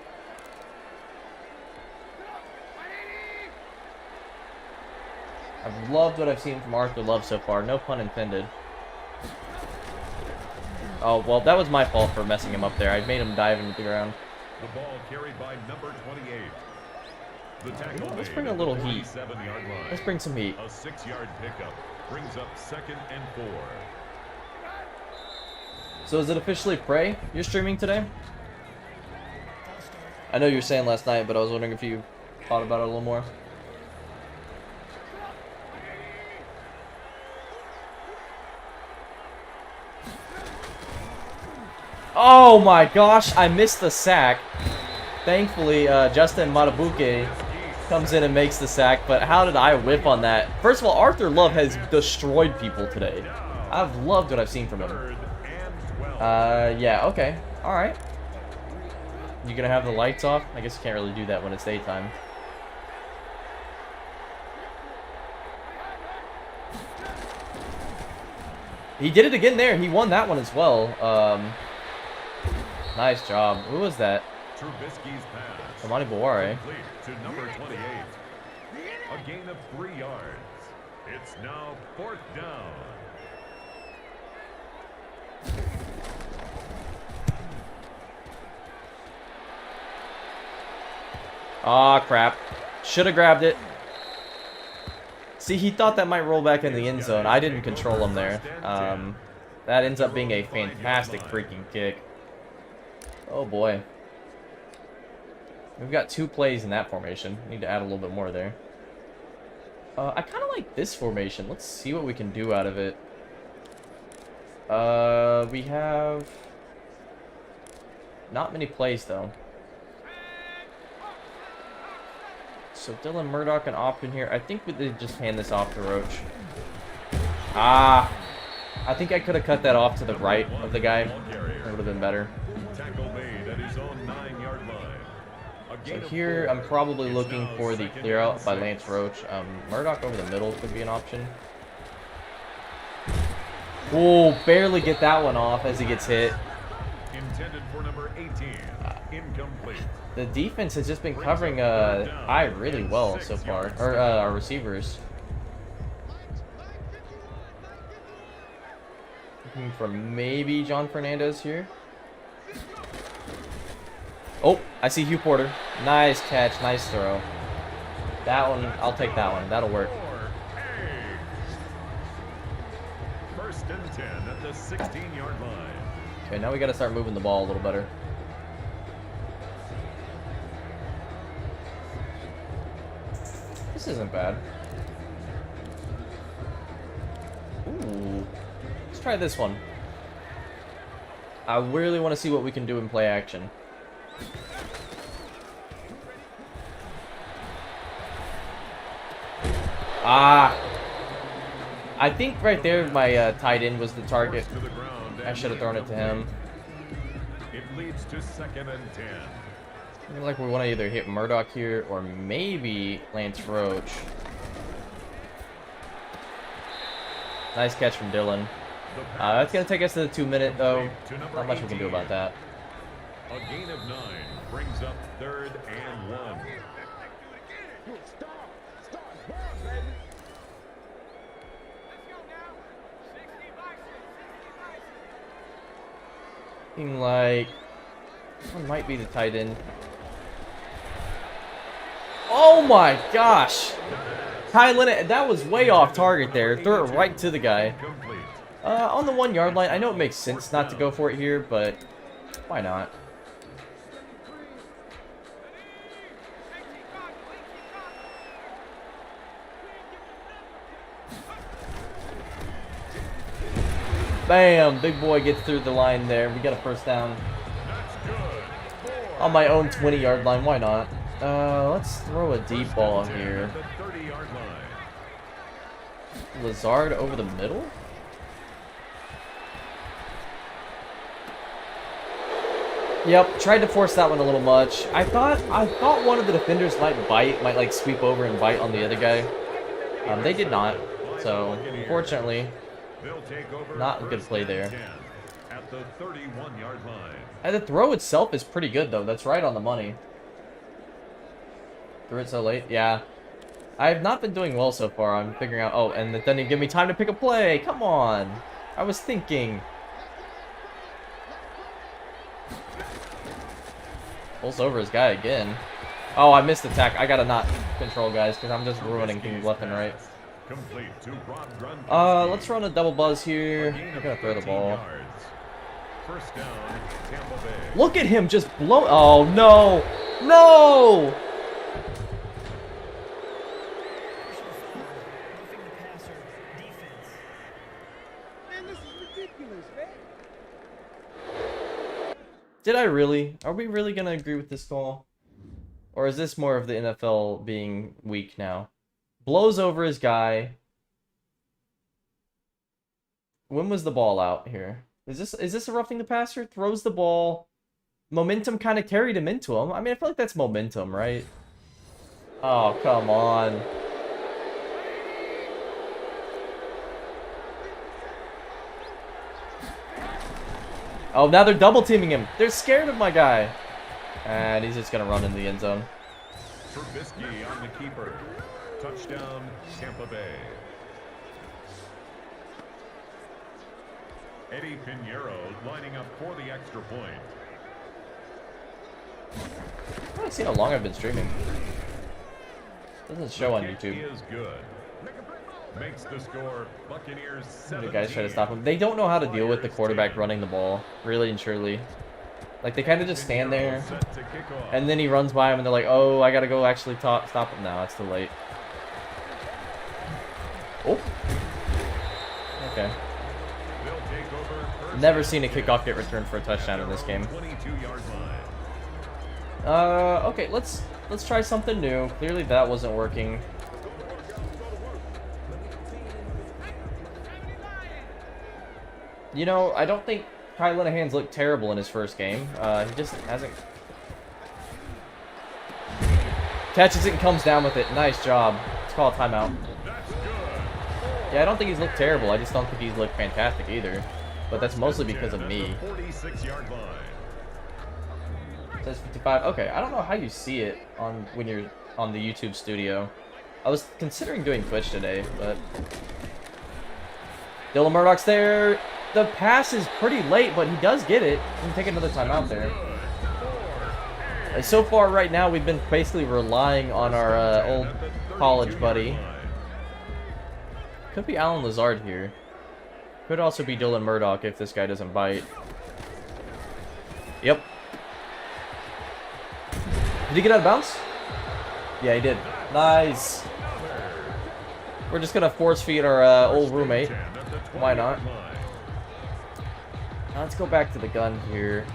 Speaker 1: I've loved what I've seen from Arthur Love so far, no pun intended. Oh, well, that was my fault for messing him up there. I made him dive into the ground.
Speaker 2: The ball carried by number 28. The tackle
Speaker 1: let's bring a little heat. Let's bring some heat.
Speaker 2: A 6-yard pickup brings up 2nd and 4.
Speaker 1: So is it officially Prey you're streaming today? I know you were saying last night, but I was wondering if you thought about it a little more. Oh my gosh, I missed the sack. Thankfully, Justin Matabuke comes in and makes the sack, but how did I whip on that? First of all, Arthur Love has destroyed people today. I've loved what I've seen from him. Yeah, okay. Alright. You gonna have the lights off? I guess you can't really do that when it's daytime. He did it again there. He won that one as well. Nice job. Who was that?
Speaker 2: Trubisky's pass.
Speaker 1: Amani Baware.
Speaker 2: Complete to number 28. A gain of 3 yards. It's now 4th down.
Speaker 1: Aw, crap. Should have grabbed it. See, he thought that might roll back in the end zone. I didn't control him there. That ends up being a fantastic freaking kick. Oh, boy. We've got 2 plays in that formation. Need to add a little bit more there. I kind of like this formation. Let's see what we can do out of it. We have not many plays, though. So Dylan Murdoch an option here. I think we did just hand this off to Roach. Ah. I think I could have cut that off to the right of the guy. It would have been better. So here, I'm probably looking for the clear out by Lance Roach. Murdoch over the middle could be an option. Oh, barely get that one off as he gets hit.
Speaker 2: Intended for number 18. Incomplete.
Speaker 1: The defense has just been covering I really well so far. Or our receivers. Looking for maybe John Fernandez here. Oh, I see Hugh Porter. Nice catch, nice throw. That one, I'll take that one. That'll work.
Speaker 2: 1st and 10 at the 16-yard line.
Speaker 1: Okay, now we got to start moving the ball a little better. This isn't bad. Ooh. Let's try this one. I really want to see what we can do in play action. Ah. I think right there my tight end was the target. I should have thrown it to him.
Speaker 2: It leads to 2nd and 10.
Speaker 1: I feel like we want to either hit Murdoch here or maybe Lance Roach. Nice catch from Dylan. That's going to take us to the 2-minute, though. Not much we can do about that.
Speaker 2: A gain of 9 brings up 3rd and 1.
Speaker 1: Looking like one might be the tight end. Oh my gosh! Kai Linehan, that was way off target there. Threw it right to the guy. On the 1-yard line, I know it makes sense not to go for it here, but why not? Bam! Big boy gets through the line there. We got a 1st down. On my own 20-yard line, why not? Let's throw a deep ball here. Lazard over the middle? Yep, tried to force that one a little much. I thought one of the defenders might like sweep over and bite on the other guy. They did not. So, unfortunately, not a good play there.
Speaker 2: At the 31-yard line.
Speaker 1: And the throw itself is pretty good, though. That's right on the money. Threw it so late? Yeah. I have not been doing well so far. I'm figuring out... Oh, and it didn't give me time to pick a play. Come on. I was thinking. Pulls over his guy again. Oh, I missed the tackle. I gotta not control guys because I'm just ruining things left and right.
Speaker 2: Complete to
Speaker 1: Let's run a double buzz here. I'm gonna throw the ball.
Speaker 2: First down, Tampa Bay.
Speaker 1: Look at him just blow. Oh, no. No. Did I really? Are we really going to agree with this call? Or is this more of the NFL being weak now? Blows over his guy. When was the ball out here? Is this a roughing the passer? Throws the ball. Momentum kind of carried him into him. I mean, I feel like that's momentum, right? Oh, come on. Oh, now they're double teaming him. They're scared of my guy. And he's just going to run into the end zone.
Speaker 2: Trubisky on the keeper. Touchdown, Tampa Bay. Eddie Pinheiro lining up for the extra point.
Speaker 1: I want to see how long I've been streaming. Doesn't show on YouTube.
Speaker 2: Is good. Makes the score Buccaneers 17.
Speaker 1: The guys try to stop him. They don't know how to deal with the quarterback running the ball, really and truly. Like, they kind of just stand there, and then he runs by him, and they're like, oh, I gotta go actually stop him now. It's too late. Oh. Okay. Never seen a kickoff get returned for a touchdown in this game. Okay, let's try something new. Clearly that wasn't working. You know, I don't think Kai Linehan's looked terrible in his first game. He just hasn't... Catches it and comes down with it. Nice job. Let's call a timeout. Yeah, I don't think he's looked terrible. I just don't think he's looked fantastic either. But that's mostly because of me. It says 55. Okay, I don't know how you see it on when you're on the YouTube studio. I was considering doing Twitch today, but... Dylan Murdoch's there. The pass is pretty late, but he does get it. We can take another timeout there. So far, right now, we've been basically relying on our old college buddy. Could be Alan Lazard here. Could also be Dylan Murdoch if this guy doesn't bite. Yep. Did he get out of bounds? Yeah, he did. Nice. We're just gonna force feed our old roommate. Why not? Now let's go back to the gun here.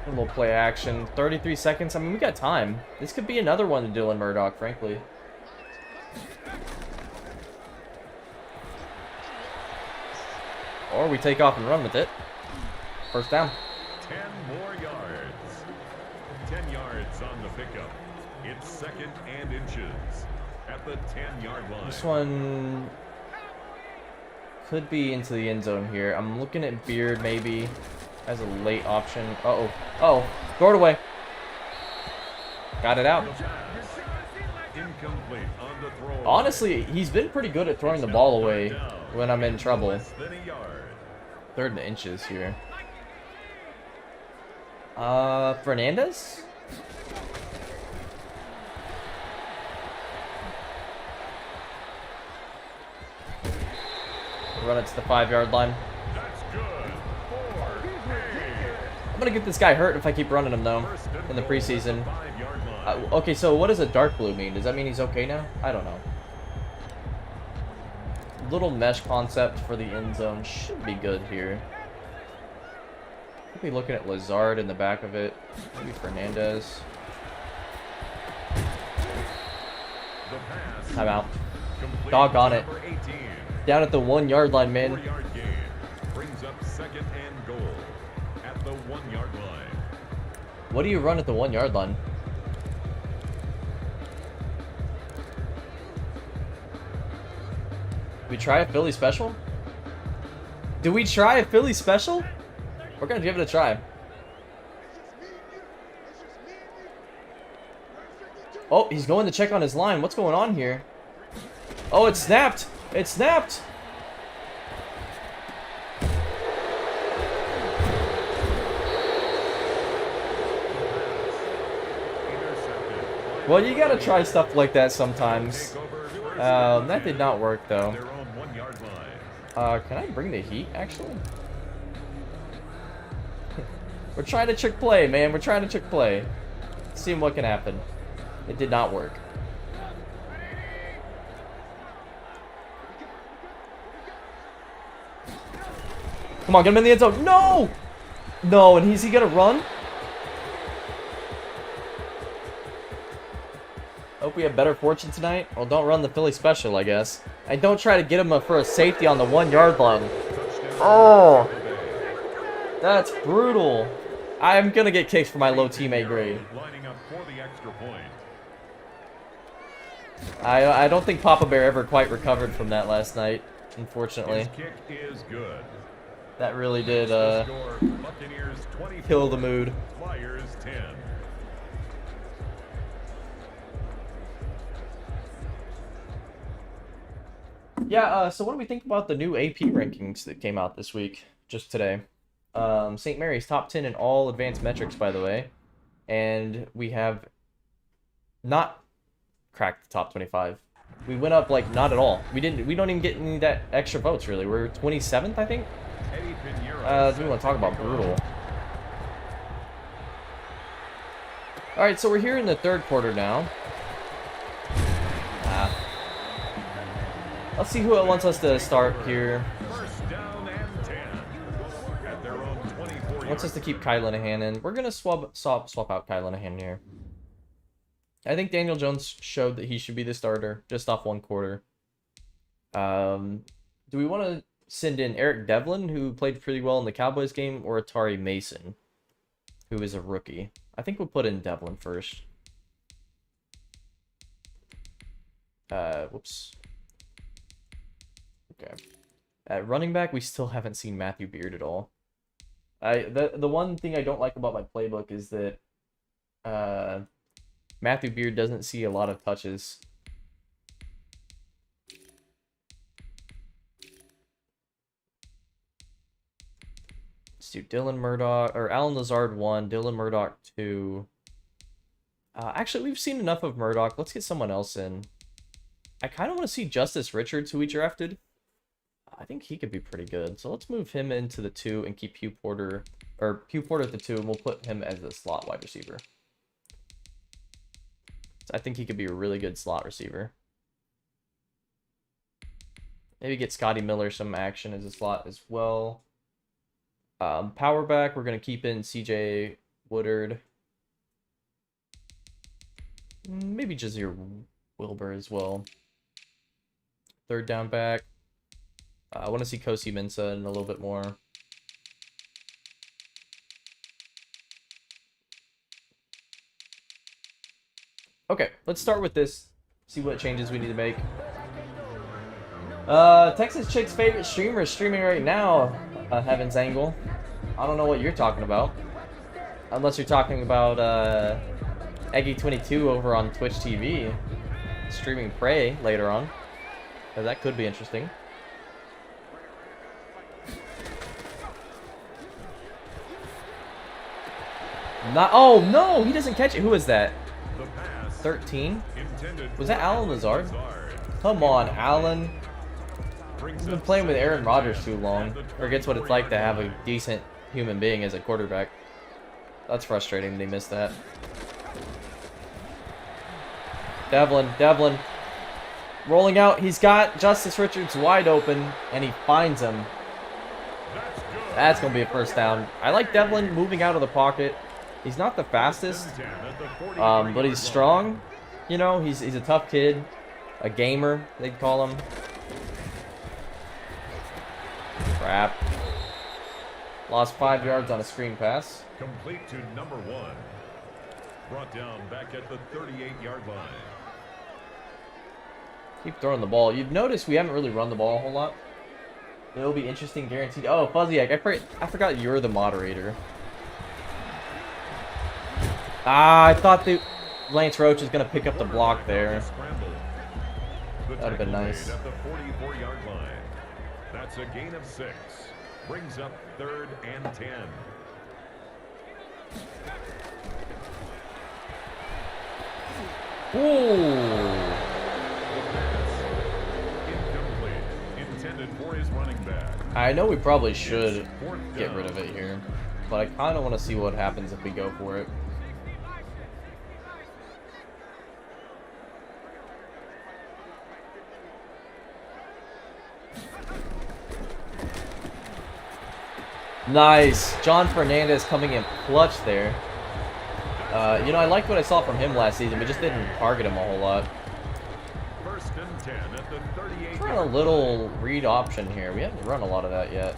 Speaker 1: A little play action. 33 seconds. I mean, we got time. This could be another one to Dylan Murdoch, frankly. Or we take off and run with it. First down.
Speaker 2: 10 more yards. 10 yards on the pickup. It's second and inches at the 10-yard line.
Speaker 1: This one could be into the end zone here. I'm looking at Beard maybe as a late option. Uh-oh. Oh, throw it away. Got it out.
Speaker 2: Incomplete on the throw.
Speaker 1: Honestly, he's been pretty good at throwing the ball away when I'm in trouble. Third and inches here. Fernandez? Run it to the 5-yard line. I'm gonna get this guy hurt if I keep running him though in the preseason. Okay, so what does a dark blue mean? Does that mean he's okay now? I don't know. Little mesh concept for the end zone should be good here. Could be looking at Lazard in the back of it. Maybe Fernandez. Timeout. Doggone it. Down at the 1-yard line, man.
Speaker 2: Brings up second and goal at the 1-yard line.
Speaker 1: What do you run at the 1-yard line? We try a Philly special? Do we try a Philly special? We're gonna give it a try. Oh, he's going to check on his line. What's going on here? Oh, it snapped. It snapped. Well, you gotta try stuff like that sometimes. That did not work though. Can I bring the heat, actually? We're trying to trick play, man. We're trying to trick play. Seeing what can happen. It did not work. Come on, get him in the end zone. No! No, and is he gonna run? Hope we have better fortune tonight. Well, don't run the Philly special, I guess. And don't try to get him for a safety on the 1-yard line. Oh! That's brutal. I'm gonna get kicked for my low teammate grade. I don't think Papa Bear ever quite recovered from that last night, unfortunately.
Speaker 2: His kick is good.
Speaker 1: That really did kill the mood.
Speaker 2: Flyers 10.
Speaker 1: Yeah, so what do we think about the new AP rankings that came out this week, just today? St. Mary's top 10 in all advanced metrics, by the way. And we have not cracked the top 25. We went up, like, not at all. We don't even get any of that extra votes, really. We're 27th, I think? Do we want to talk about brutal? Alright, so we're here in the third quarter now. Let's see who wants us to start here.
Speaker 2: First down and 10. At their own 24.
Speaker 1: Wants us to keep Kai Linehan in. We're gonna swap out Kai Linehan here. I think Daniel Jones showed that he should be the starter just off one quarter. Do we want to send in Eric Devlin, who played pretty well in the Cowboys game, or Atari Mason, who is a rookie? I think we'll put in Devlin first. Whoops. Okay. At running back, we still haven't seen Matthew Beard at all. The one thing I don't like about my playbook is that Matthew Beard doesn't see a lot of touches. Let's do Dylan Murdoch, or Alan Lazard 1, Dylan Murdoch 2. Actually, we've seen enough of Murdoch. Let's get someone else in. I kind of want to see Justice Richards, who we drafted. I think he could be pretty good. So let's move him into the 2 and keep Hugh Porter at the 2, and we'll put him as a slot wide receiver. So I think he could be a really good slot receiver. Maybe get Scotty Miller some action as a slot as well. Power back, we're going to keep in CJ Woodard. Maybe Jazir Wilbur as well. Third down back. I want to see Kosi Mensah in a little bit more. Okay, let's start with this. See what changes we need to make. Texas Chick's favorite streamer is streaming right now, Heaven's Angle. I don't know what you're talking about. Unless you're talking about Eggy22 over on Twitch TV. Streaming Prey later on. That could be interesting. Oh no, he doesn't catch it. Who is that? 13? Was that Alan Lazard? Come on, Alan. He's been playing with Aaron Rodgers too long. Forgets what it's like to have a decent human being as a quarterback. That's frustrating. They missed that. Devlin. Rolling out. He's got Justice Richards wide open, and he finds him. That's going to be a first down. I like Devlin moving out of the pocket. He's not the fastest, but he's strong. You know, he's a tough kid. A gamer, they'd call him. Crap. Lost 5 yards on a screen pass.
Speaker 2: Complete to number 1. Brought down back at the 38-yard line.
Speaker 1: Keep throwing the ball. You've noticed we haven't really run the ball a whole lot. It'll be interesting, guaranteed. Oh, Fuzzihead, I forgot you're the moderator. I thought that Lance Roach was going to pick up the block there. That would have been nice.
Speaker 2: At the 44-yard line. That's a gain of 6. Brings up 3rd and 10.
Speaker 1: Ooh.
Speaker 2: Incomplete. Intended for his running back.
Speaker 1: I know we probably should get rid of it here, but I kind of want to see what happens if we go for it. Nice. John Fernandez coming in clutch there. You know, I liked what I saw from him last season, but just didn't target him a whole lot.
Speaker 2: First and 10 at the 38.
Speaker 1: Trying a little read option here. We haven't run a lot of that yet.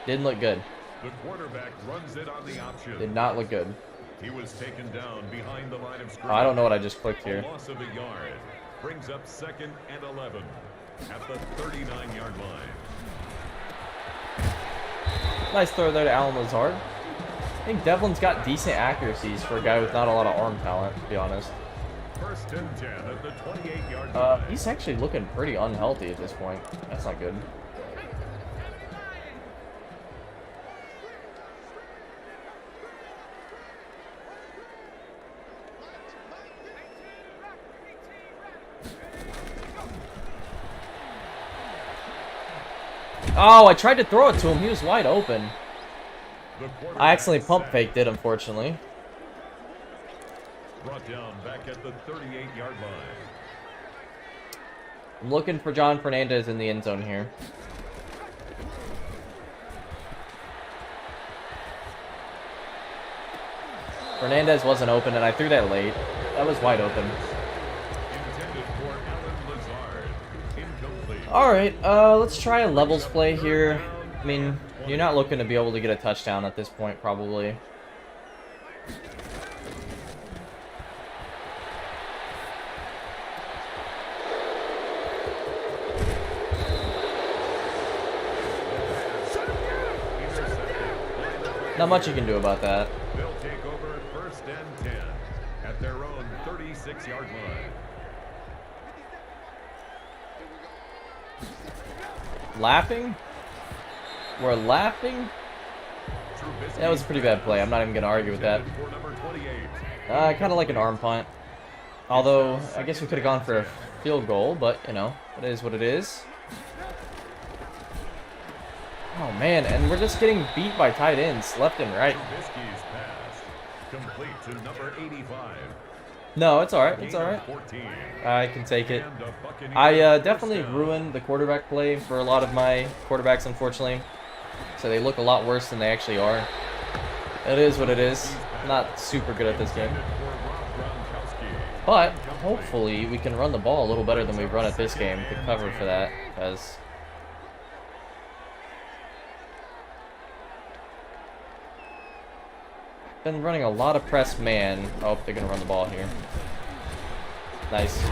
Speaker 1: Didn't look good.
Speaker 2: The quarterback runs it on the option.
Speaker 1: Did not look good.
Speaker 2: He was taken down behind the line of scrimmage.
Speaker 1: Oh, I don't know what I just clicked here.
Speaker 2: A loss of a yard brings up 2nd and 11 at the 39-yard line.
Speaker 1: Nice throw there to Alan Lazard. I think Devlin's got decent accuracies for a guy with not a lot of arm talent, to be honest.
Speaker 2: First and 10 at the 28-yard line.
Speaker 1: He's actually looking pretty unhealthy at this point. That's not good. Oh, I tried to throw it to him. He was wide open. I accidentally pump faked it, unfortunately.
Speaker 2: Brought down back at the 38-yard line.
Speaker 1: I'm looking for John Fernandez in the end zone here. Fernandez wasn't open, and I threw that late. That was wide open.
Speaker 2: Intended for Alan Lazard. Incomplete.
Speaker 1: Alright, let's try a levels play here. I mean, you're not looking to be able to get a touchdown at this point, probably. Not much you can do about that.
Speaker 2: They'll take over first and 10 at their own 36-yard line.
Speaker 1: Laughing? We're laughing? That was a pretty bad play. I'm not even going to argue with that. I kind of like an arm punt. Although, I guess we could have gone for a field goal, but, you know, it is what it is. Oh, man, and we're just getting beat by tight ends left and right.
Speaker 2: Trubisky's pass complete to number 85.
Speaker 1: No, it's all right. It's all right. I can take it. I definitely ruined the quarterback play for a lot of my quarterbacks, unfortunately. So they look a lot worse than they actually are. It is what it is. I'm not super good at this game. But hopefully we can run the ball a little better than we've run at this game to cover for that, because been running a lot of press man. Oh, they're gonna run the ball here. Nice.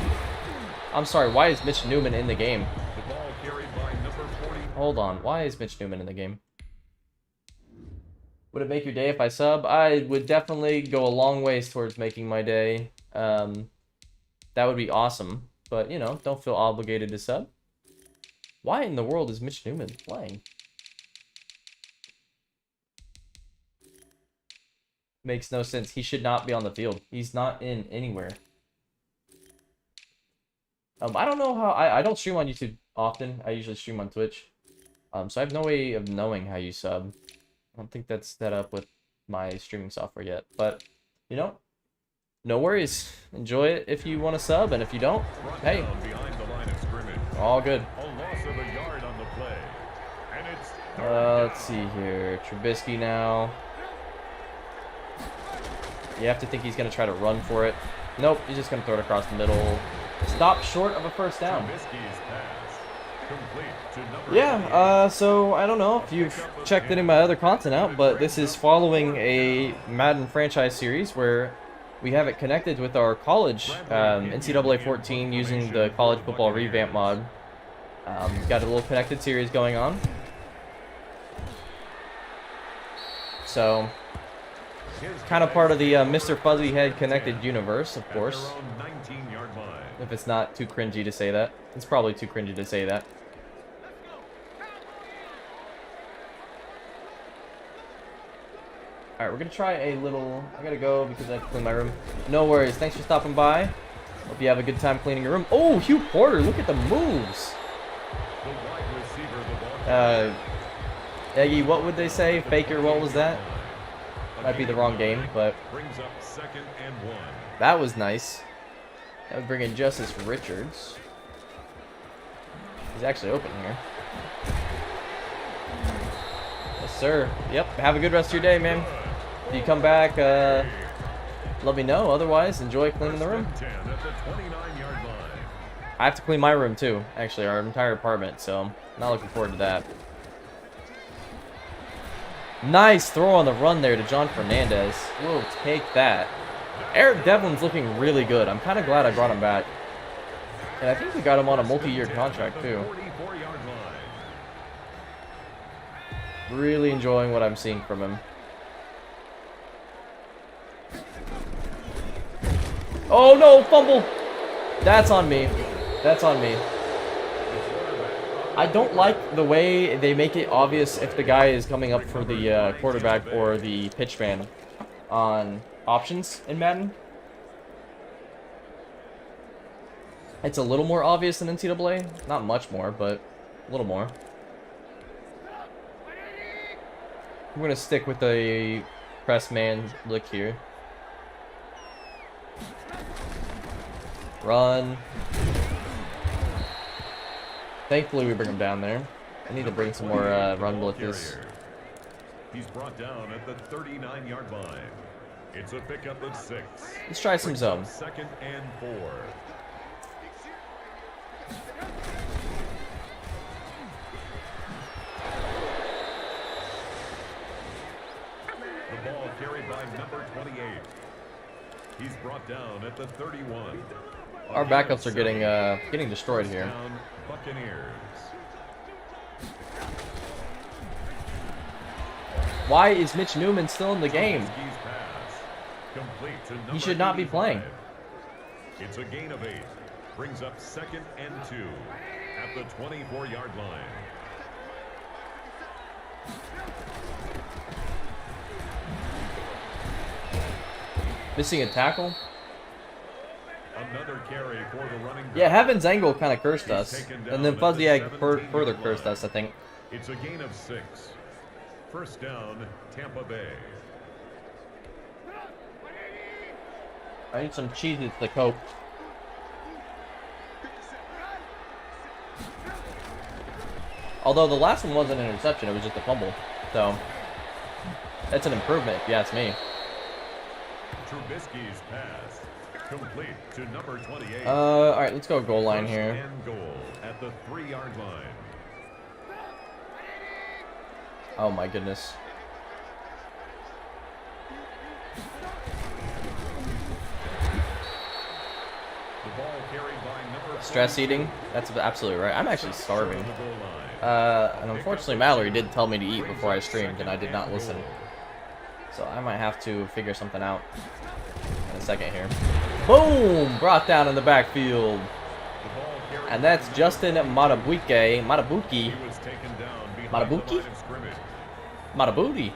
Speaker 1: I'm sorry, why is Mitch Newman in the game?
Speaker 2: The ball carried by number 40.
Speaker 1: Hold on, why is Mitch Newman in the game? Would it make your day if I sub? I would definitely go a long ways towards making my day. That would be awesome. But, you know, don't feel obligated to sub. Why in the world is Mitch Newman playing? Makes no sense. He should not be on the field. He's not in anywhere. I don't know how... I don't stream on YouTube often. I usually stream on Twitch. So I have no way of knowing how you sub. I don't think that's set up with my streaming software yet. But, you know, no worries. Enjoy it if you want to sub, and if you don't, hey, all good. Let's see here. Trubisky now. You have to think he's going to try to run for it. Nope, he's just going to throw it across the middle. Stop short of a first down. Yeah, so I don't know if you've checked any of my other content out, but this is following a Madden franchise series where we have it connected with our college NCAA 14 using the college football revamp mod. Got a little connected series going on. So, kind of part of the MrFuzzihead connected universe, of course. If it's not too cringy to say that. It's probably too cringy to say that. Alright, we're gonna try a little... I gotta go because I have to clean my room. No worries. Thanks for stopping by. Hope you have a good time cleaning your room. Oh, Hugh Porter, look at the moves. Eggy, what would they say? Faker, what was that? Might be the wrong game, but that was nice. That would bring in Justice Richards. He's actually open here. Yes, sir. Yep, have a good rest of your day, man. If you come back, let me know. Otherwise, enjoy cleaning the room. I have to clean my room too, actually, our entire apartment, so I'm not looking forward to that. Nice throw on the run there to John Fernandez. We'll take that. Eric Devlin's looking really good. I'm kind of glad I brought him back. And I think we got him on a multi-year contract too. Really enjoying what I'm seeing from him. Oh no, fumble! That's on me. That's on me. I don't like the way they make it obvious if the guy is coming up for the quarterback or the pitchman on options in Madden. It's a little more obvious than NCAA. Not much more, but a little more. I'm going to stick with the press man look here. Run. Thankfully, we bring him down there. I need to bring some more run blitzes.
Speaker 2: He's brought down at the 39-yard line. It's a pickup of 6.
Speaker 1: Let's try some zone.
Speaker 2: 2nd and 4. The ball carried by number 28. He's brought down at the 31.
Speaker 1: Our backups are getting destroyed here.
Speaker 2: Buccaneers.
Speaker 1: Why is Mitch Newman still in the game? He should not be playing.
Speaker 2: It's a gain of 8. Brings up 2nd and 2 at the 24-yard line.
Speaker 1: Missing a tackle.
Speaker 2: Another carry for the running back.
Speaker 1: Yeah, Heaven's angle kind of cursed us, and then FuzziheAd further cursed us, I think.
Speaker 2: It's a gain of 6. First down, Tampa Bay.
Speaker 1: I need some cheeses to cope. Although the last one wasn't an interception, it was just a fumble. So, that's an improvement, if you ask me.
Speaker 2: Trubisky's pass. Complete to number 28.
Speaker 1: Alright, let's go goal line here.
Speaker 2: And goal at the 3-yard line.
Speaker 1: Oh my goodness.
Speaker 2: The ball carried by number
Speaker 1: Stress eating? That's absolutely right. I'm actually starving. And unfortunately Mallory did tell me to eat before I streamed, and I did not listen. So I might have to figure something out in a second here. Boom! Brought down in the backfield. And that's Justin Matabuki. Matabuki. Matabuki? Matabuki.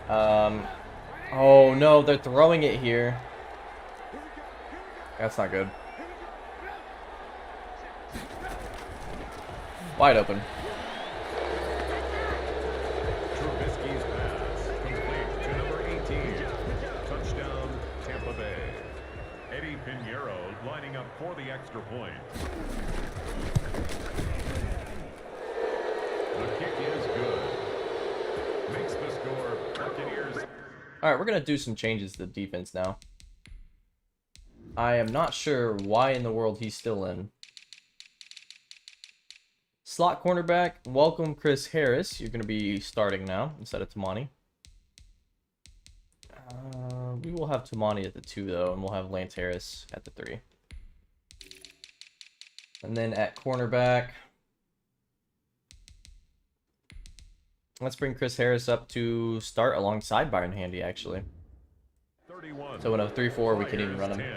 Speaker 1: Oh no, they're throwing it here. That's not good. Wide open.
Speaker 2: Trubisky's pass complete to number 18. Touchdown, Tampa Bay. Eddie Pinheiro lining up for the extra point. The kick is good. Makes the score Buccaneers.
Speaker 1: Alright, we're going to do some changes to the defense now. I am not sure why in the world he's still in. Slot cornerback, welcome Chris Harris. You're going to be starting now instead of Tamani. We will have Tamani at the 2 though, and we'll have Lance Harris at the 3. And then at cornerback, let's bring Chris Harris up to start alongside Byron Handy, actually.
Speaker 2: 31.
Speaker 1: So in a 3-4, we can even run him.
Speaker 2: 10.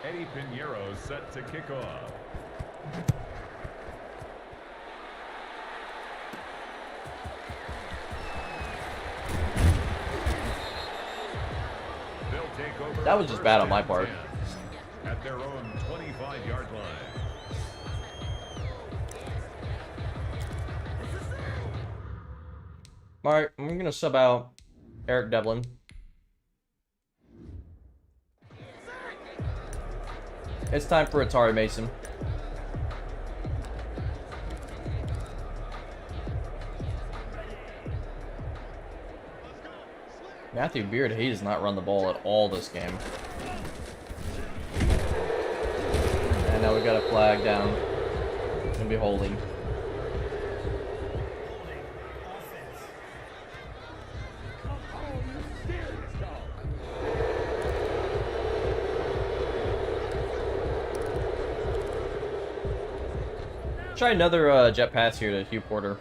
Speaker 2: Eddie Pinheiro set to kick off.
Speaker 1: That was just bad on my part.
Speaker 2: At their own 25-yard line.
Speaker 1: Alright, I'm gonna sub out Eric Devlin. It's time for Atari Mason. Matthew Beard, he does not run the ball at all this game. And now we got a flag down. It's gonna be holding. Try another jet pass here to Hugh Porter.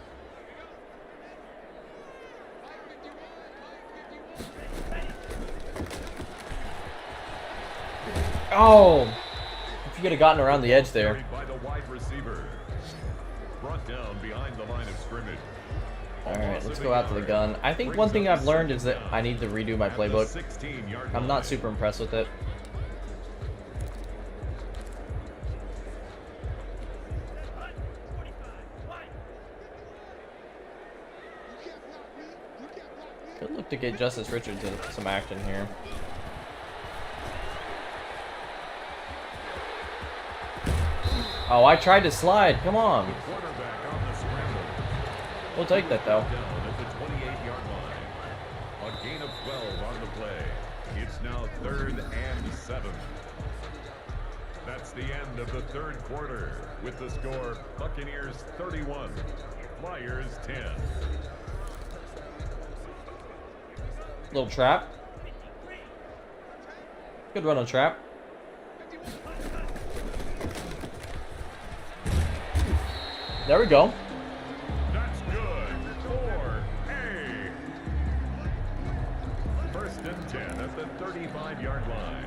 Speaker 1: Oh! If you could have gotten around the edge there.
Speaker 2: By the wide receiver. Brought down behind the line of scrimmage.
Speaker 1: Alright, let's go out to the gun. I think one thing I've learned is that I need to redo my playbook. I'm not super impressed with it. Could look to get Justice Richards into some action here. Oh, I tried to slide. Come on. We'll take that, though.
Speaker 2: Down at the 28-yard line. A gain of 12 on the play. It's now 3rd and 7. That's the end of the third quarter with the score Buccaneers 31, Flyers 10.
Speaker 1: Little trap. Good run on trap. There we go.
Speaker 2: That's good for A. 1st and 10 at the 35-yard line.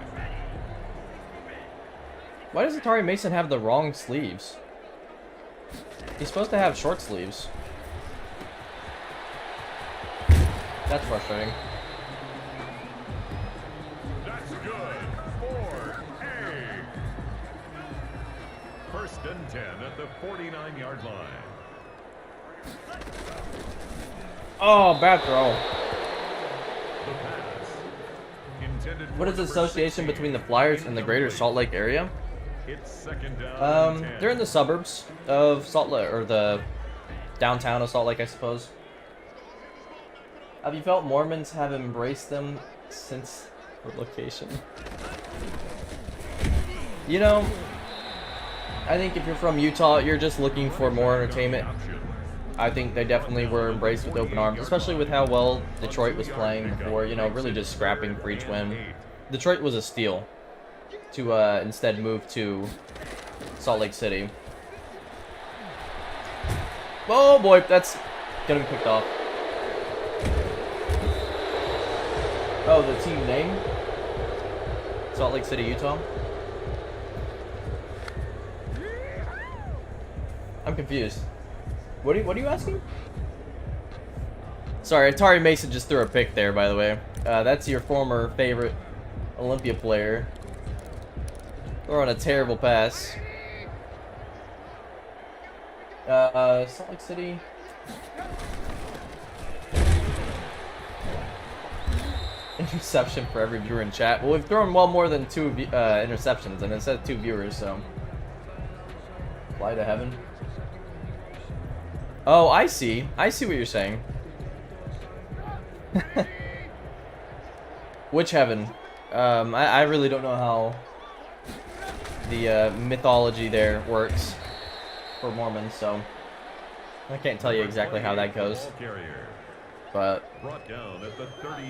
Speaker 1: Why does Atari Mason have the wrong sleeves? He's supposed to have short sleeves. That's frustrating.
Speaker 2: That's good for A. 1st and 10 at the 49-yard line.
Speaker 1: Oh, bad throw.
Speaker 2: The pass. Intended
Speaker 1: What is the association between the Flyers and the greater Salt Lake area?
Speaker 2: It's 2nd down. and 10.
Speaker 1: They're in the suburbs of Salt Lake, or the downtown of Salt Lake, I suppose. Have you felt Mormons have embraced them since the location? You know, I think if you're from Utah, you're just looking for more entertainment. I think they definitely were embraced with open arms, especially with how well Detroit was playing before, you know, really just scrapping for each win. Detroit was a steal to instead move to Salt Lake City. Oh boy, that's gonna be picked off. Oh, the team name? Salt Lake City, Utah? I'm confused. What are you asking? Sorry, Atari Mason just threw a pick there, by the way. That's your former favorite Olympia player. Throwing a terrible pass. Salt Lake City. Interception for every viewer in chat. Well, we've thrown well more than 2 interceptions, and it said 2 viewers, so. Fly to heaven. Oh, I see. I see what you're saying. Which heaven? I really don't know how the mythology there works for Mormons, so I can't tell you exactly how that goes. But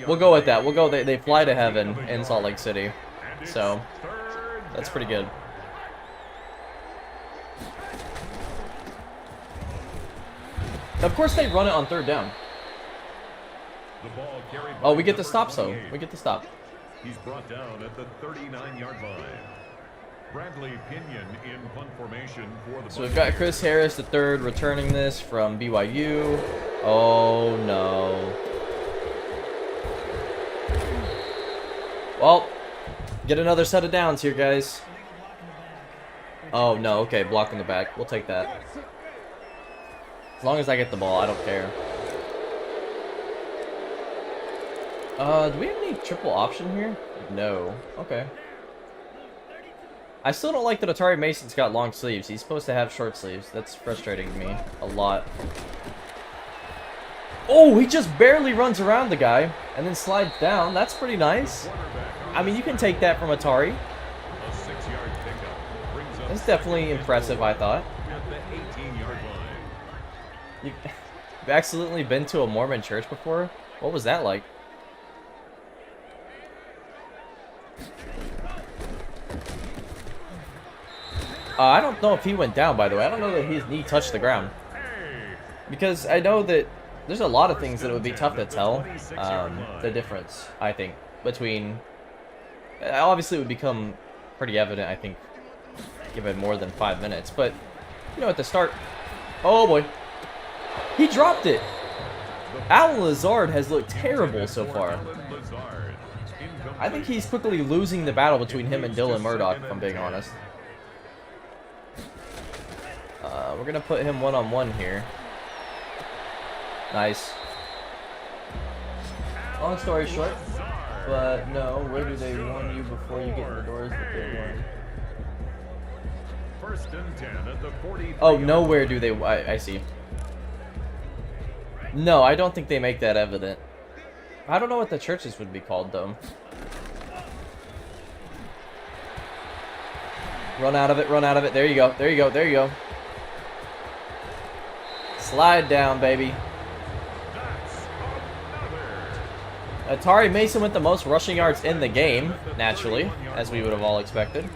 Speaker 1: we'll go with that. We'll go. They fly to heaven in Salt Lake City, so that's pretty good. Of course, they run it on 3rd down. Oh, we get the stop, so we get the stop.
Speaker 2: He's brought down at the 39-yard line. Bradley Pinion in punt formation for the.
Speaker 1: So we've got Chris Harris, the 3rd, returning this from BYU. Oh no. Well, Get another set of downs here, guys. Oh, no. Okay, block in the back. We'll take that. As long as I get the ball, I don't care. Do we have any triple option here? No. Okay. I still don't like that Atari Mason's got long sleeves. He's supposed to have short sleeves. That's frustrating me a lot. Oh, he just barely runs around the guy and then slides down. That's pretty nice. I mean, you can take that from Atari. That's definitely impressive, I thought. You've accidentally been to a Mormon church before? What was that like? I don't know if he went down, by the way. I don't know that his knee touched the ground. Because I know that there's a lot of things that it would be tough to tell the difference, I think, between... Obviously, it would become pretty evident, I think, given more than 5 minutes. But, you know, at the start... Oh, boy. He dropped it. Alan Lazard has looked terrible so far. I think he's quickly losing the battle between him and Dylan Murdoch, if I'm being honest. We're going to put him one-on-one here. Nice. Long story short, but no, where do they warn you before you get in the doors that they warn?
Speaker 2: First and 10 at the 40.
Speaker 1: Oh, nowhere do they... I see. No, I don't think they make that evident. I don't know what the churches would be called, though. Run out of it, run out of it. There you go, there you go, there you go. Slide down, baby. Atari Mason with the most rushing yards in the game, naturally, as we would have all expected.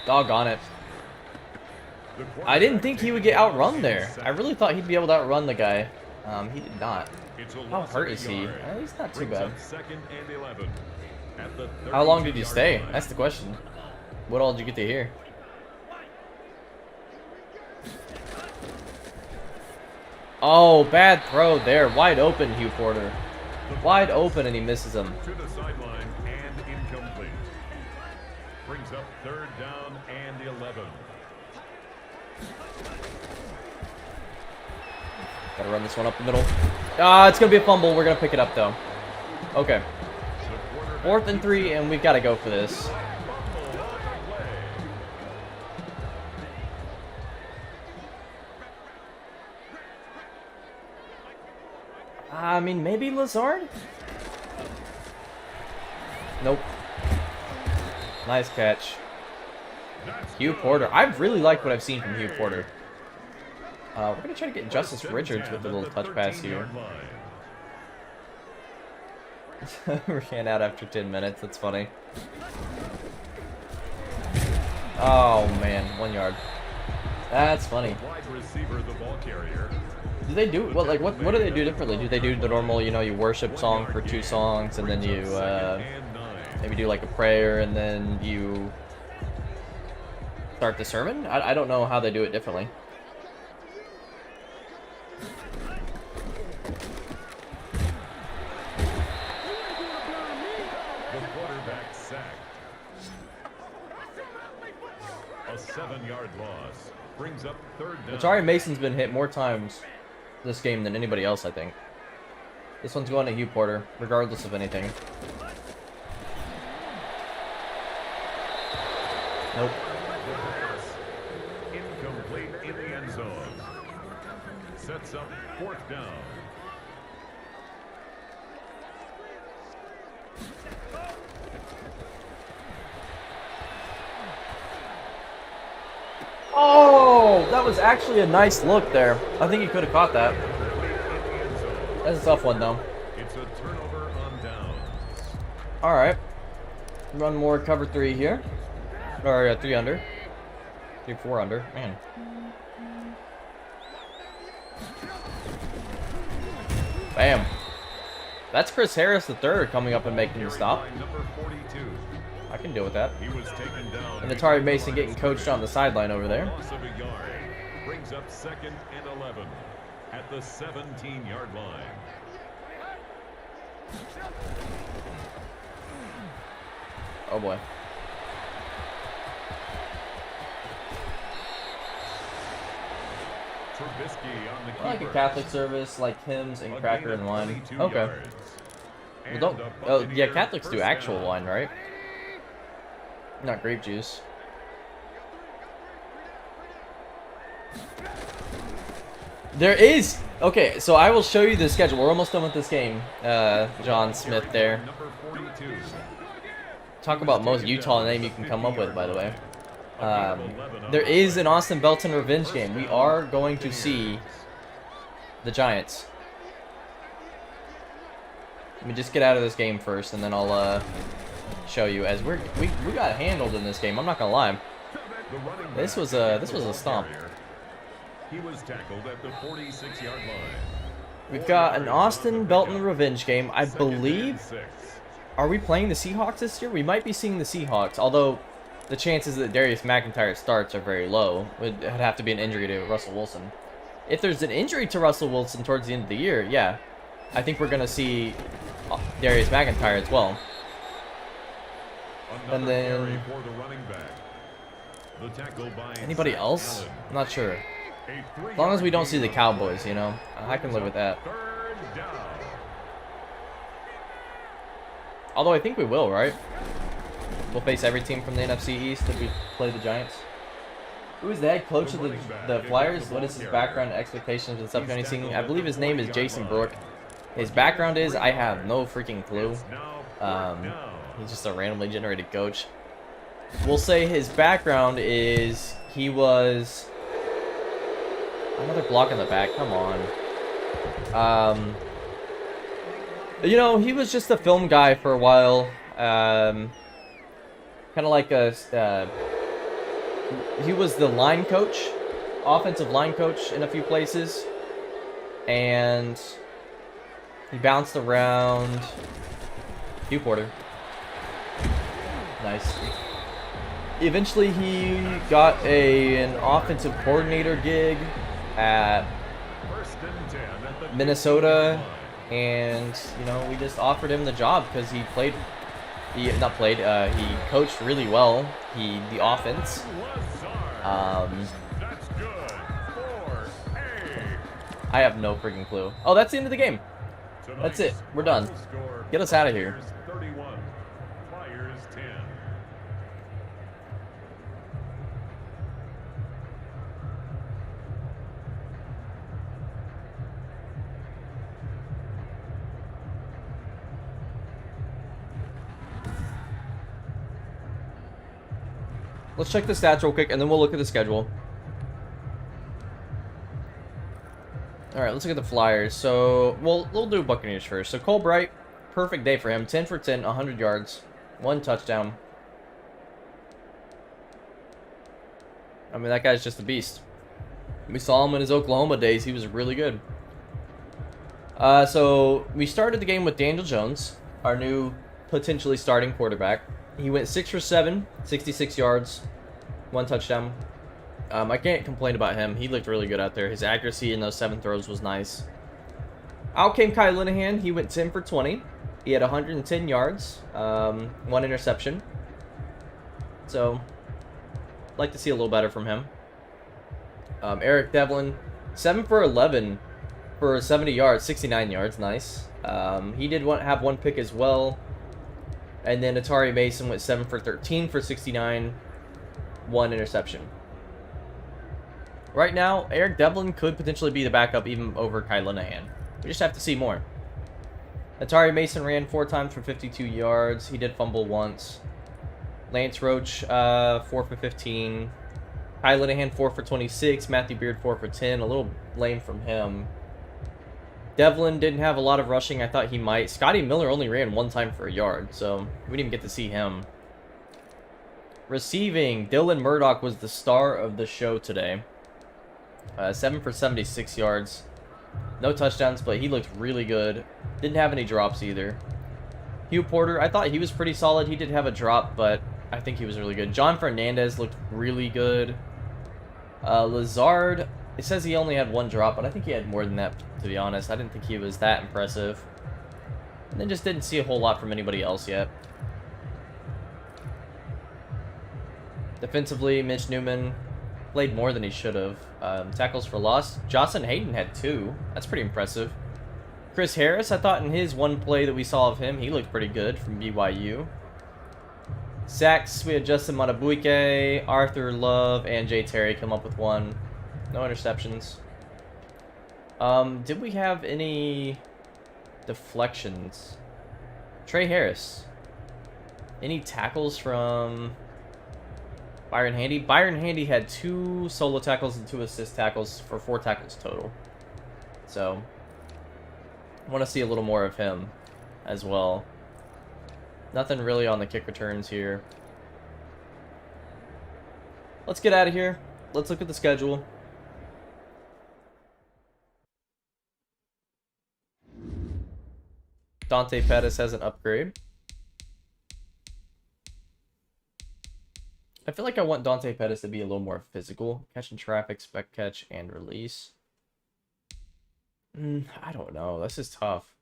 Speaker 1: Doggone it. I didn't think he would get outrun there. I really thought he'd be able to outrun the guy. He did not. How hurt is he? He's not too bad. How long did you stay? That's the question. What all did you get to hear? Oh, bad throw there. Wide open, Hugh Porter. Wide open, and he misses him.
Speaker 2: To the sideline and incomplete. Brings up third down and 11.
Speaker 1: Gotta run this one up the middle. Ah, it's gonna be a fumble. We're gonna pick it up though. Okay. 4th and 3, and we've got to go for this. I mean, maybe Lazard? Nope. Nice catch. Hugh Porter. I really like what I've seen from Hugh Porter. We're going to try to get Justice Richards with the little touch pass here. Ran out after 10 minutes. That's funny. Oh, man. 1 yard. That's funny. Do they do... Well, like, what do they do differently? Do they do the normal, you know, you worship song for 2 songs, and then you maybe do, like, a prayer, and then you start the sermon? I don't know how they do it differently.
Speaker 2: A 7-yard loss brings up third down.
Speaker 1: Atari Mason's been hit more times this game than anybody else, I think. This one's going to Hugh Porter, regardless of anything. Nope.
Speaker 2: Incomplete in the end zone. Sets up 4th down.
Speaker 1: Oh, that was actually a nice look there. I think he could have caught that. That's a tough one, though.
Speaker 2: It's a turnover on downs.
Speaker 1: All right. Run more cover 3 here. Or 3 under. 3-4 under. Man. Bam. That's Chris Harris III coming up and making the stop.
Speaker 2: Number 42.
Speaker 1: I can can deal with that.
Speaker 2: He was taken down.
Speaker 1: And Atari Mason getting coached on the sideline over there.
Speaker 2: Loss of a yard brings up 2nd and 11 at the 17-yard line.
Speaker 1: Oh boy.
Speaker 2: Trubisky on the
Speaker 1: I like a Catholic service, like hymns and cracker and wine. Okay.
Speaker 2: Yards.
Speaker 1: Well, don't. Oh, yeah, Catholics do actual wine, right? Not grape juice. There is. Okay, so I will show you the schedule. We're almost done with this game. John Smith there. Talk about most Utah name you can come up with, by the way. There is an Austin Belton revenge game. We are going to see the Giants. Let me just get out of this game first, and then I'll show you. As we got handled in this game. I'm not gonna lie. This was a stomp.
Speaker 2: He was tackled at the 46-yard line.
Speaker 1: We've got an Austin Belton revenge game. I believe. Are we playing the Seahawks this year? We might be seeing the Seahawks, although the chances that Darius McIntyre starts are very low. It would have to be an injury to Russell Wilson. If there's an injury to Russell Wilson towards the end of the year, yeah, I think we're going to see Darius McIntyre as well. And then anybody else? I'm not sure. As long as we don't see the Cowboys, you know, I can live with that. Although I think we will, right? We'll face every team from the NFC East if we play the Giants. Who is the head coach of the Flyers? What is his background, expectations, and stuff? Anything? I believe his name is Jason Brook. His background is, I have no freaking clue. He's just a randomly generated coach. We'll say his background is he was another block in the back. Come on. You know, he was just a film guy for a while. Kind of like a. He was the line coach, offensive line coach in a few places, and he bounced around. Hugh Porter. Nice. Eventually, he got an offensive coordinator gig at Minnesota, and you know, we just offered him the job because he played. He coached really well. The offense. I have no freaking clue. Oh, that's the end of the game. That's it. We're done. Get us out of here. Let's check the stats real quick, and then we'll look at the schedule. Alright, let's look at the Flyers. So, we'll do Buccaneers first. So, Cole Bright, perfect day for him. 10 for 10, 100 yards, 1 touchdown. I mean, that guy's just a beast. We saw him in his Oklahoma days. He was really good. So, we started the game with Daniel Jones, our new potentially starting quarterback. He went 6 for 7, 66 yards, 1 touchdown. I can't complain about him. He looked really good out there. His accuracy in those 7 throws was nice. Out came Kai Linehan. He went 10 for 20. He had 110 yards, 1 interception. So, like to see a little better from him. Eric Devlin, 7 for 11 for 70 yards, 69 yards. Nice. He did have 1 pick as well. And then Atari Mason went 7 for 13 for 69, 1 interception. Right now, Eric Devlin could potentially be the backup even over Kai Linehan. We just have to see more. Atari Mason ran 4 times for 52 yards. He did fumble once. Lance Roach, 4 for 15. Kai Linehan, 4 for 26. Matthew Beard, 4 for 10. A little lame from him. Devlin didn't have a lot of rushing. I thought he might. Scotty Miller only ran 1 time for a yard, so we didn't even get to see him. Receiving, Dylan Murdoch was the star of the show today. 7 for 76 yards. No touchdowns, but he looked really good. Didn't have any drops either. Hugh Porter, I thought he was pretty solid. He did have a drop, but I think he was really good. John Fernandez looked really good. Lazard, it says he only had 1 drop, but I think he had more than that, to be honest. I didn't think he was that impressive. And then just didn't see a whole lot from anybody else yet. Defensively, Mitch Newman played more than he should have. Tackles for loss. Jocelyn Hayden had 2. That's pretty impressive. Chris Harris, I thought in his 1 play that we saw of him, he looked pretty good from BYU. Sacks, we had Justin Matabuike, Arthur Love, and Jay Terry come up with 1. No interceptions. Did we have any deflections? Trey Harris. Any tackles from Byron Handy? Byron Handy had 2 solo tackles and 2 assist tackles for 4 tackles total. So, I want to see a little more of him as well. Nothing really on the kick returns here. Let's get out of here. Let's look at the schedule. Dante Pettis has an upgrade. I feel like I want Dante Pettis to be a little more physical. Catch in traffic, spec catch, and release. I don't know. This is tough.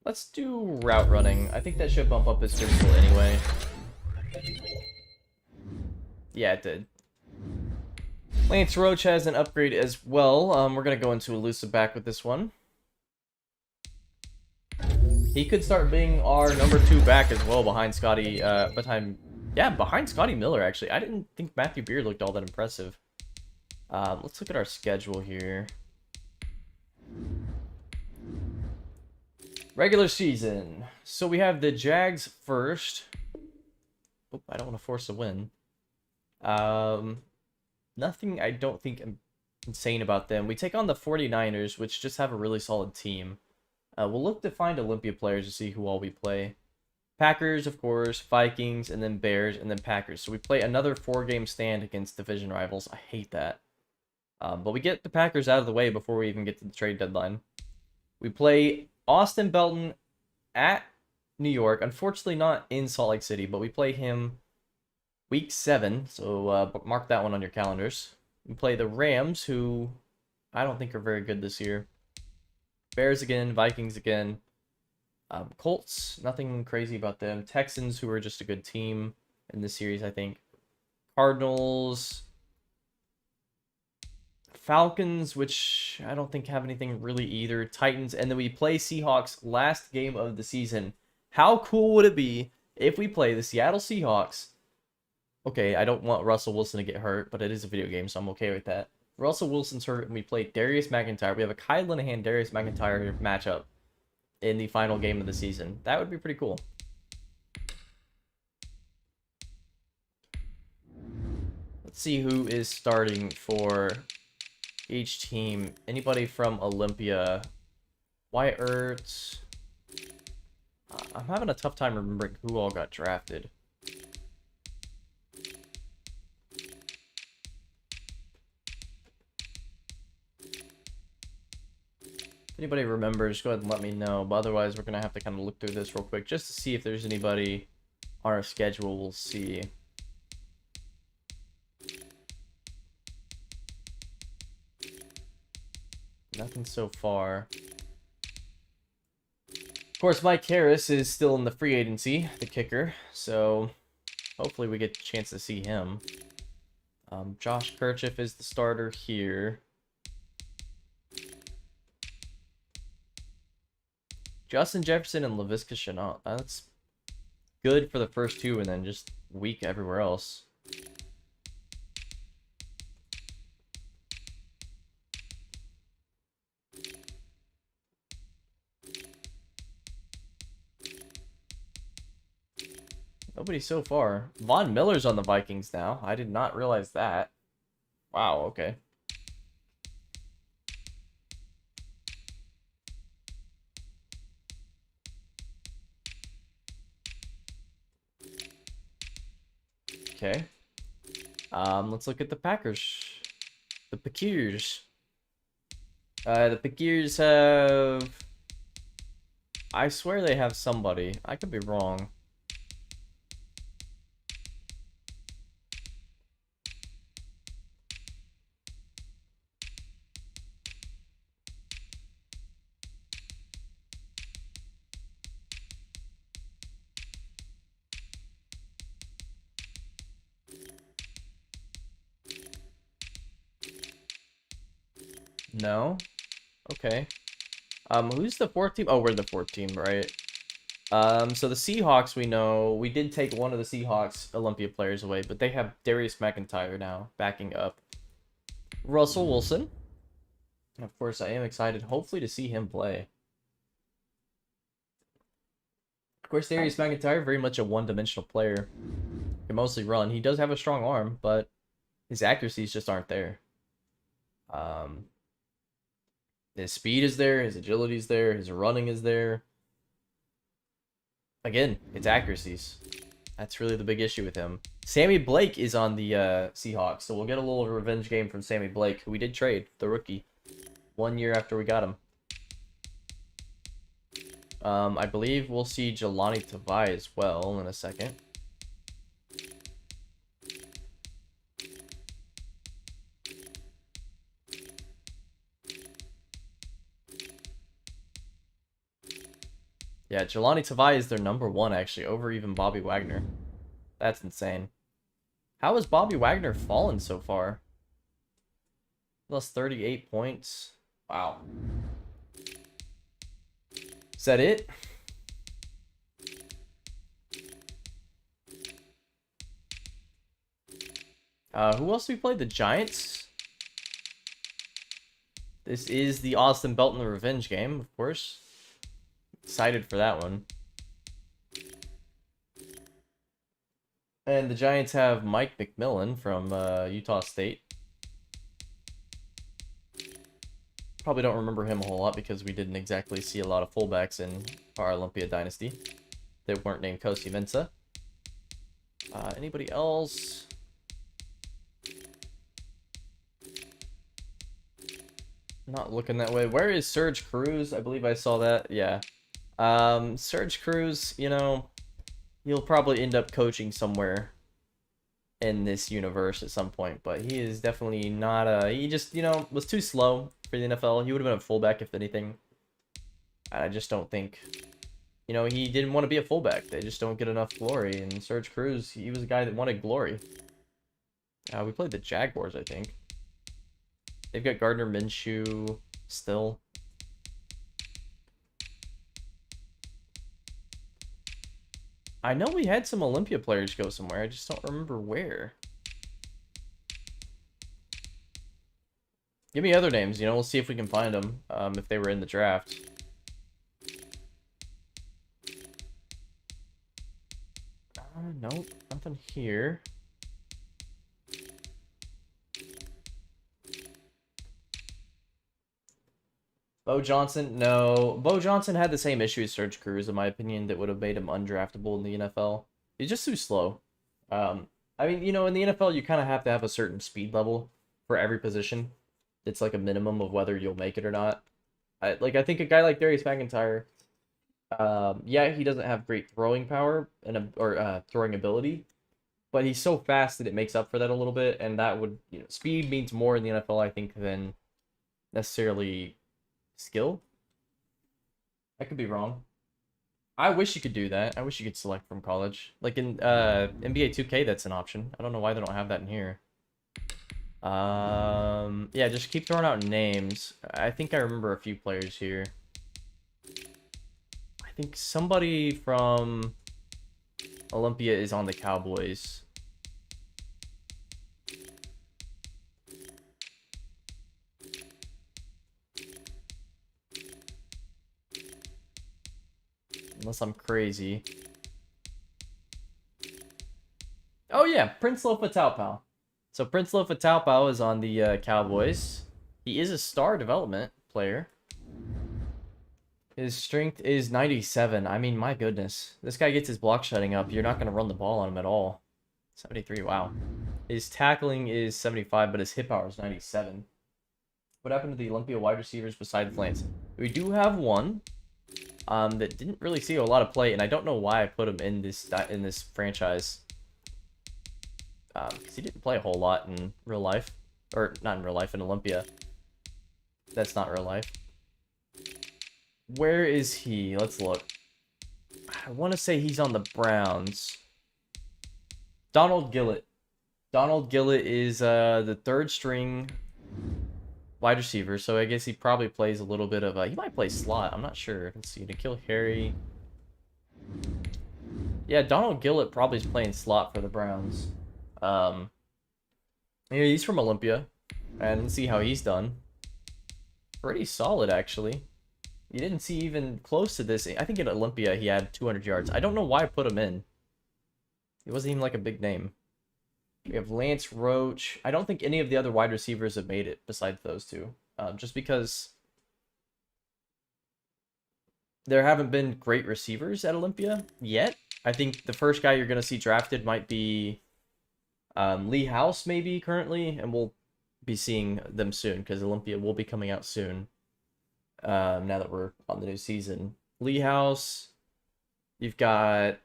Speaker 1: Let's do route running. I think that should bump up his physical anyway. Yeah, it did. Lance Roach has an upgrade as well. We're going to go into elusive back with this one. He could start being our number 2 back as well behind Scotty, behind Scotty Miller, actually. I didn't think Matthew Beard looked all that impressive. Let's look at our schedule here. Regular season. So we have the Jags first. Oh, I don't want to force a win. Nothing I don't think insane about them. We take on the 49ers, which just have a really solid team. We'll look to find Olympia players to see who all we play. Packers, of course, Vikings, and then Bears, and then Packers. So we play another 4-game stand against division rivals. I hate that. But we get the Packers out of the way before we even get to the trade deadline. We play Austin Belton at New York. Unfortunately, not in Salt Lake City, but we play him week 7. So mark that one on your calendars. We play the Rams, who I don't think are very good this year. Bears again, Vikings again. Colts, nothing crazy about them. Texans, who are just a good team in this series, I think. Cardinals. Falcons, which I don't think have anything really either. Titans, and then we play Seahawks last game of the season. How cool would it be if we play the Seattle Seahawks? Okay, I don't want Russell Wilson to get hurt, but it is a video game, so I'm okay with that. Russell Wilson's hurt, and we play Darius MacIntyre. We have a Kai Linehan, Darius MacIntyre matchup in the final game of the season. That would be pretty cool. Let's see who is starting for each team. Anybody from Olympia? Wyatt Ertz. I'm having a tough time remembering who all got drafted. If anybody remembers, go ahead and let me know. But otherwise, we're going to have to kind of look through this real quick just to see if there's anybody on our schedule. We'll see. Nothing so far. Of course, Mike Harris is still in the free agency, the kicker. So hopefully we get a chance to see him. Josh Kerchief is the starter here. Justin Jefferson and Laviska Shenault. That's good for the first 2 and then just weak everywhere else. Nobody so far. Von Miller's on the Vikings now. I did not realize that. Wow, okay. Okay. Let's look at the Packers. The Buccaneers. The Buccaneers have I swear they have somebody. I could be wrong. No? Okay. Who's the fourth team? Oh, we're the fourth team, right? So the Seahawks, we know, we did take one of the Seahawks Olympia players away, but they have Darius McIntyre now, backing up Russell Wilson. And of course, I am excited, hopefully, to see him play. Of course, Darius McIntyre, very much a one-dimensional player. Can mostly run. He does have a strong arm, but his accuracies just aren't there. His speed is there, his agility is there, his running is there. Again, it's accuracies. That's really the big issue with him. Sammy Blake is on the Seahawks, so we'll get a little revenge game from Sammy Blake, who we did trade, the rookie, 1 year after we got him. I believe we'll see Jelani Tavai as well in a second. Yeah, Jelani Tavai is their #1, actually, over even Bobby Wagner. That's insane. How has Bobby Wagner fallen so far? Plus 38 points. Wow. Is that it? Who else do we play? The Giants? This is the Austin Belton revenge game, of course. Excited for that one. And the Giants have Mike McMillan from Utah State. Probably don't remember him a whole lot because we didn't exactly see a lot of fullbacks in our Olympia dynasty that weren't named Kosi Mensah. Anybody else? Not looking that way. Where is Serge Cruz? I believe I saw that. Yeah. Serge Cruz, you know, he'll probably end up coaching somewhere in this universe at some point, but he is definitely not he just, you know, was too slow for the NFL. He would have been a fullback if anything. I just don't think, you know, he didn't want to be a fullback. They just don't get enough glory, and Serge Cruz, he was a guy that wanted glory. We played the Jaguars, I think. They've got Gardner Minshew still. I know we had some Olympia players go somewhere. I just don't remember where. Give me other names, you know, we'll see if we can find them, if they were in the draft. Nope, nothing here. Bo Johnson, no. Bo Johnson had the same issue as Serge Cruz, in my opinion, that would have made him undraftable in the NFL. He's just too slow. I mean, you know, in the NFL, you kind of have to have a certain speed level for every position. It's like a minimum of whether you'll make it or not. I think a guy like Darius McIntyre, yeah, he doesn't have great throwing power or throwing ability, but he's so fast that it makes up for that a little bit, and that would, you know, speed means more in the NFL, I think, than necessarily skill. I could be wrong. I wish you could do that. I wish you could select from college. Like in NBA 2K, that's an option. I don't know why they don't have that in here. Yeah, just keep throwing out names. I think I remember a few players here. I think somebody from Olympia is on the Cowboys. Unless I'm crazy. Oh yeah, Prince Lofa Taupau. So Prince Lofa Taupau is on the Cowboys. He is a star development player. His strength is 97. I mean, my goodness. This guy gets his block shutting up. You're not going to run the ball on him at all. 73, wow. His tackling is 75, but his hit power is 97. What happened to the Olympia wide receivers besides Lance? We do have one. that didn't really see a lot of play, and I don't know why I put him in this franchise. Because he didn't play a whole lot in real life, or not in real life, in Olympia. That's not real life. Where is he? Let's look. I want to say he's on the Browns. Donald Gillett. Donald Gillett is the third string wide receiver, so I guess he probably plays a little bit of he might play slot. I'm not sure. Let's see. N'Keal Harry. Yeah, Donald Gillett probably is playing slot for the Browns. Yeah, he's from Olympia, and let's see how he's done. Pretty solid, actually. You didn't see even close to this. I think in Olympia he had 200 yards. I don't know why I put him in. He wasn't even like a big name. We have Lance Roach. I don't think any of the other wide receivers have made it besides those two. Just because there haven't been great receivers at Olympia yet. I think the first guy you're going to see drafted might be Lee House, maybe, currently. And we'll be seeing them soon because Olympia will be coming out soon. Now that we're on the new season. Lee House. You've got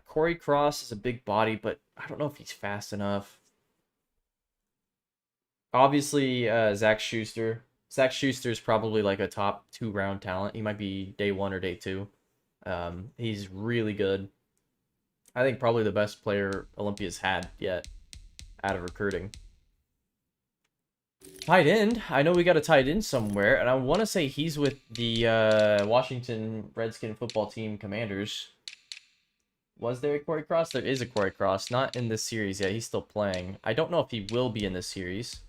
Speaker 1: Corey Cross is a big body, but I don't know if he's fast enough. Obviously, Zach Schuster. Zach Schuster is probably like a top 2 round talent. He might be day 1 or day 2. He's really good. I think probably the best player Olympia's had yet out of recruiting. Tight end. I know we got a tight end somewhere, and I want to say he's with the Washington Redskin football team Commanders. Was there a Corey Cross? There is a Corey Cross. Not in this series yet. He's still playing. I don't know if he will be in this series.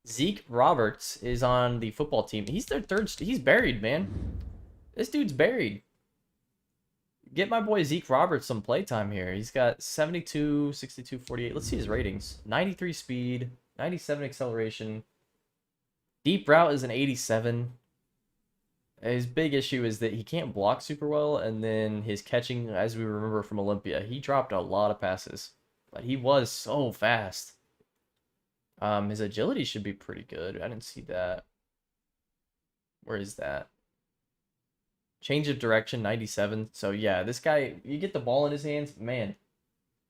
Speaker 1: Zeke Roberts is on the football team. He's their third. He's buried, man. This dude's buried. Get my boy Zeke Roberts some playtime here. He's got 72, 62, 48. Let's see his ratings. 93 speed, 97 acceleration. Deep route is an 87. His big issue is that he can't block super well, and then his catching, as we remember from Olympia, he dropped a lot of passes. But he was so fast. His agility should be pretty good. I didn't see that. Where is that? Change of direction, 97. So yeah, this guy, you get the ball in his hands, man.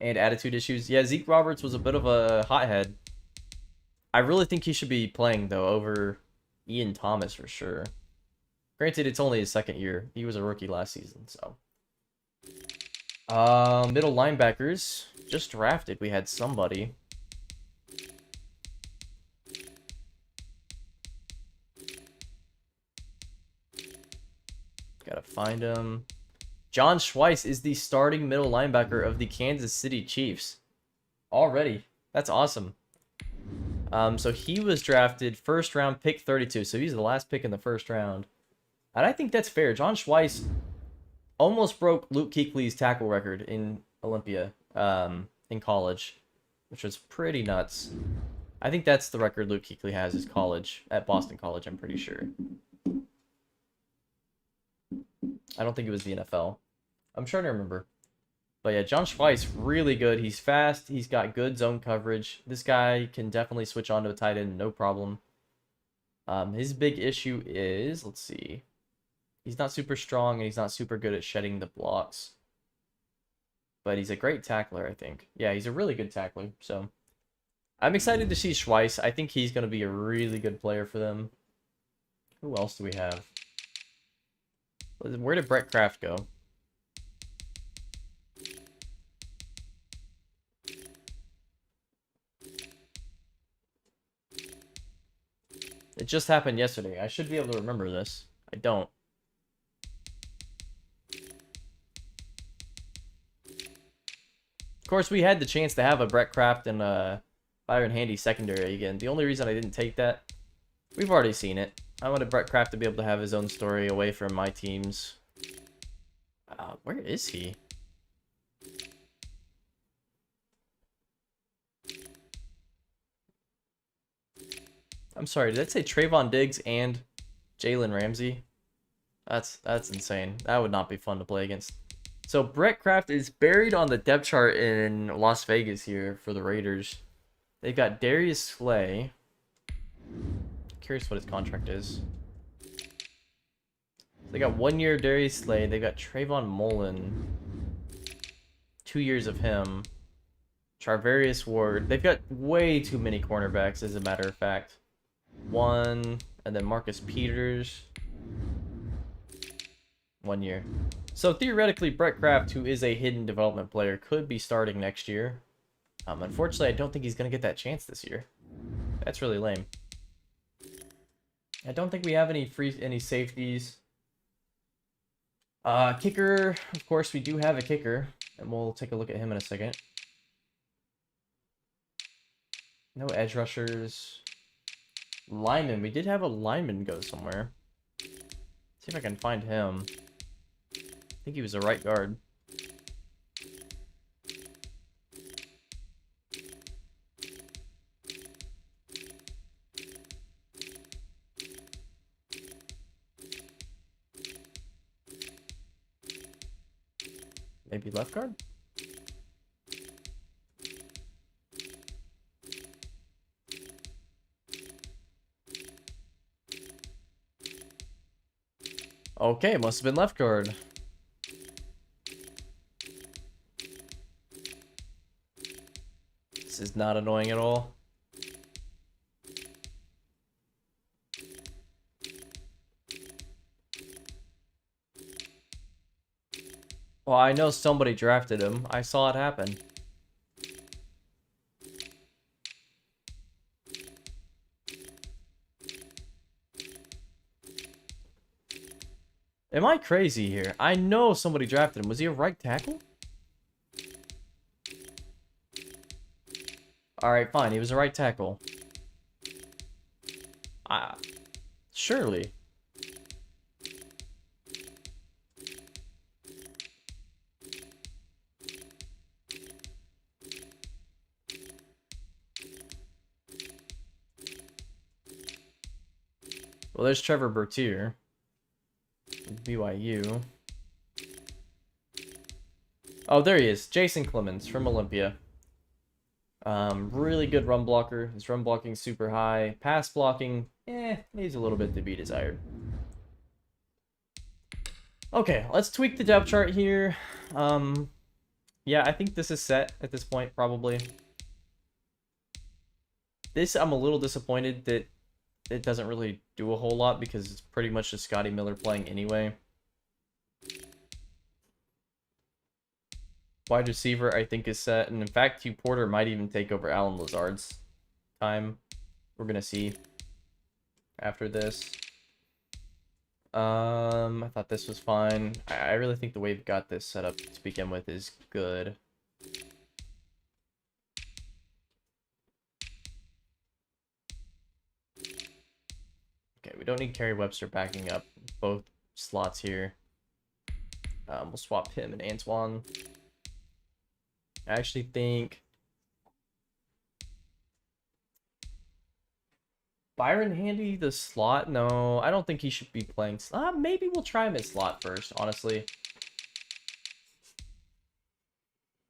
Speaker 1: And attitude issues. Yeah, Zeke Roberts was a bit of a hothead. I really think he should be playing, though, over Ian Thomas for sure. Granted, it's only his second year. He was a rookie last season, so. Middle linebackers. Just drafted. We had somebody. Gotta find him. John Schweiss is the starting middle linebacker of the Kansas City Chiefs. Already. That's awesome. So he was drafted first round, pick 32. So he's the last pick in the first round. And I think that's fair. John Schweiss almost broke Luke Kuechly's tackle record in Olympia, in college, which was pretty nuts. I think that's the record Luke Kuechly has is college, at Boston College, I'm pretty sure. I don't think it was the NFL. I'm trying to remember. But yeah, John Schweiss, really good. He's fast. He's got good zone coverage. This guy can definitely switch on to a tight end, no problem. His big issue is, let's see. He's not super strong, and he's not super good at shedding the blocks. But he's a great tackler, I think. Yeah, he's a really good tackler. So I'm excited to see Schweiss. I think he's going to be a really good player for them. Who else do we have? Where did Brett Kraft go? It just happened yesterday. I should be able to remember this. I don't. Of course, we had the chance to have a Brett Kraft and Byron Handy secondary again. The only reason I didn't take that, we've already seen it. I wanted Brett Kraft to be able to have his own story away from my teams. Where is he? I'm sorry, did that say Trayvon Diggs and Jalen Ramsey? That's insane. That would not be fun to play against. So Brett Kraft is buried on the depth chart in Las Vegas here for the Raiders. They've got Darius Slay. Curious what his contract is. They got 1 year of Darius Slade. They got Trayvon Mullen. 2 years of him. Charvarius Ward. They've got way too many cornerbacks, as a matter of fact. 1, and then Marcus Peters. 1 year. So theoretically, Brett Kraft, who is a hidden development player, could be starting next year. Unfortunately, I don't think he's going to get that chance this year. That's really lame. I don't think we have any safeties. Kicker, of course, we do have a kicker, and we'll take a look at him in a second. No edge rushers. Lineman, we did have a lineman go somewhere. See if I can find him. I think he was a right guard. Maybe left guard? Okay, must have been left guard. This is not annoying at all. Well, I know somebody drafted him. I saw it happen. Am I crazy here? I know somebody drafted him. Was he a right tackle? Alright, fine. He was a right tackle. Surely. Well, there's Trevor Bertier. BYU. Oh, there he is. Jason Clemens from Olympia. Really good run blocker. His run blocking super high. Pass blocking, needs a little bit to be desired. Okay, let's tweak the depth chart here. Yeah, I think this is set at this point, probably. This, I'm a little disappointed that it doesn't really do a whole lot because it's pretty much just Scotty Miller playing anyway. Wide receiver, I think, is set. And in fact, Hugh Porter might even take over Alan Lazard's time. We're going to see after this. I thought this was fine. I really think the way we've got this set up to begin with is good. Okay, we don't need Kerry Webster backing up both slots here. We'll swap him and Antoine. I actually think Byron Handy the slot. No, I don't think he should be playing slot. Maybe we'll try him at slot first, honestly.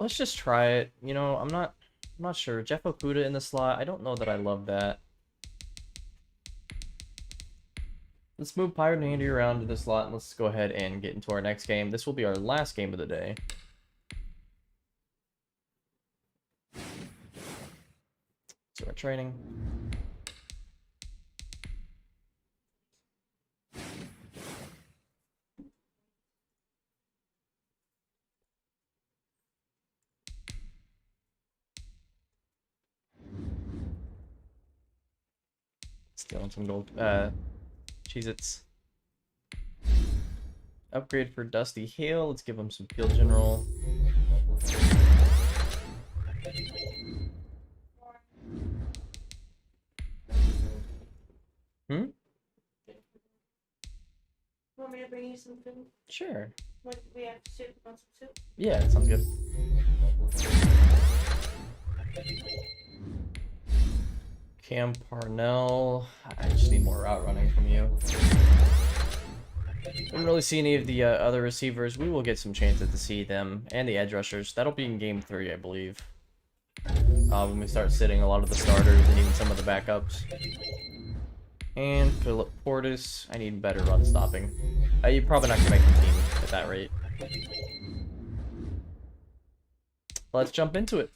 Speaker 1: Let's just try it. You know, I'm not sure. Jeff Okuda in the slot. I don't know that I love that. Let's move Byron Handy around to the slot and let's go ahead and get into our next game. This will be our last game of the day. So our training. Stealing some gold. Cheez-Its. Upgrade for Dusty Hale. Let's give him some field general.
Speaker 3: Want me to bring you some food?
Speaker 1: Sure.
Speaker 3: What, we have soup? Want some soup?
Speaker 1: Yeah, it sounds good. Cam Parnell. I just need more route running from you. Didn't really see any of the other receivers. We will get some chances to see them and the edge rushers. That'll be in game 3, I believe. When we start sitting a lot of the starters and even some of the backups. And Philip Portis. I need better run stopping. You're probably not gonna make the team at that rate. Let's jump into it.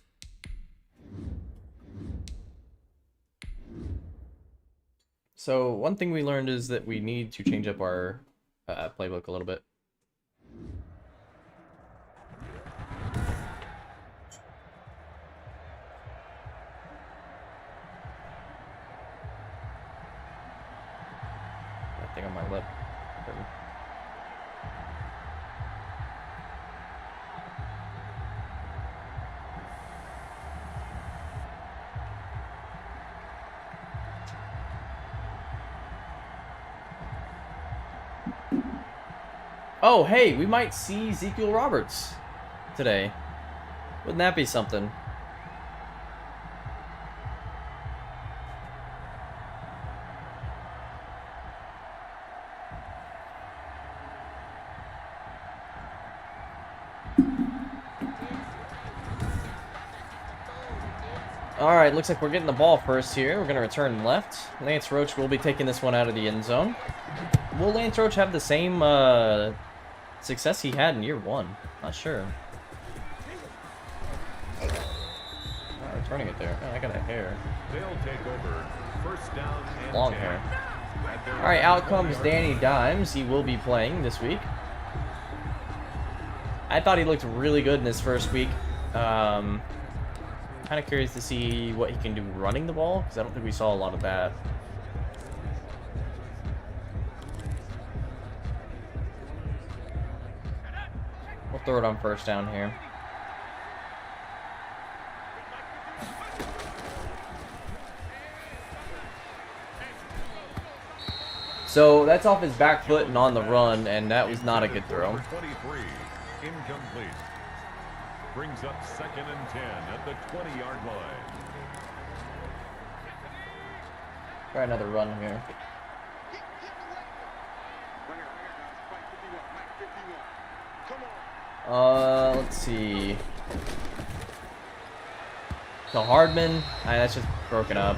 Speaker 1: So one thing we learned is that we need to change up our playbook a little bit. I think on my lip. Oh, hey, we might see Ezekiel Roberts today. Wouldn't that be something? Alright, looks like we're getting the ball first here. We're going to return left. Lance Roach will be taking this one out of the end zone. Will Lance Roach have the same success he had in year one? Not sure. Not returning it there. Oh, I got a hair.
Speaker 2: They'll take over. First down and
Speaker 1: Long
Speaker 2: 10.
Speaker 1: hair. Alright, out comes Danny Dimes. He will be playing this week. I thought he looked really good in his first week. Kind of curious to see what he can do running the ball, because I don't think we saw a lot of that. We'll throw it on first down here. So that's off his back foot and on the run, and that was not a good throw.
Speaker 2: 23, incomplete. Brings up 2nd and 10 at the 20-yard line.
Speaker 1: Try another run here. Let's see. So Hardman, that's just broken up.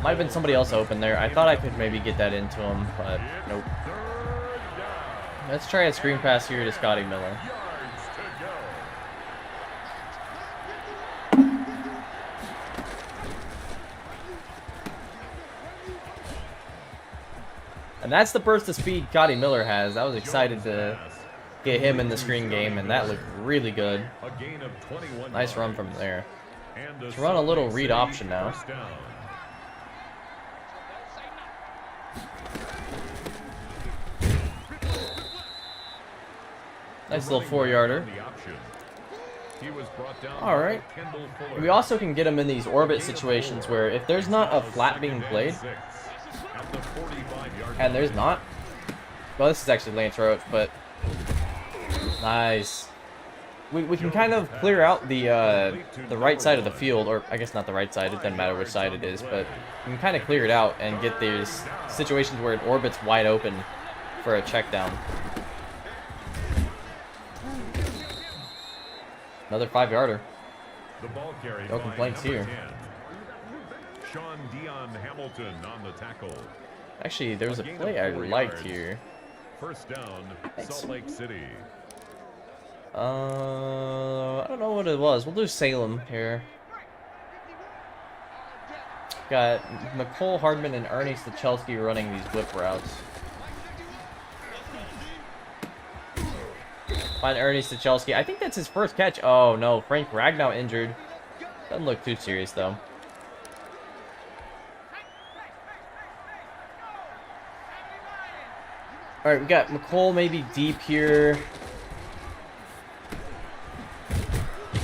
Speaker 1: Might have been somebody else open there. I thought I could maybe get that into him, but nope. Let's try a screen pass here to Scotty Miller. And that's the burst of speed Scotty Miller has. I was excited to get him in the screen game, and that looked really good. Nice run from there. Let's run a little read option now. Nice little 4-yarder. Alright. We also can get him in these orbit situations where if there's not a flat being played, and there's not, well, this is actually Lance Roach, but nice. We can kind of clear out the right side of the field, or I guess not the right side, it doesn't matter which side it is, but we can kind of clear it out and get these situations where it orbits wide open for a check down. Another 5-yarder. No complaints here.
Speaker 2: Sean Dion Hamilton on the tackle.
Speaker 1: Actually, there was a play I liked here.
Speaker 2: First down, Salt Lake City.
Speaker 1: I don't know what it was. We'll do Salem here. Got McCole, Hardman, and Ernie Stachelski running these whip routes. Find Ernie Stachelski. I think that's his first catch. Oh no, Frank Ragnow injured. Doesn't look too serious though. Alright, we got McCole maybe deep here.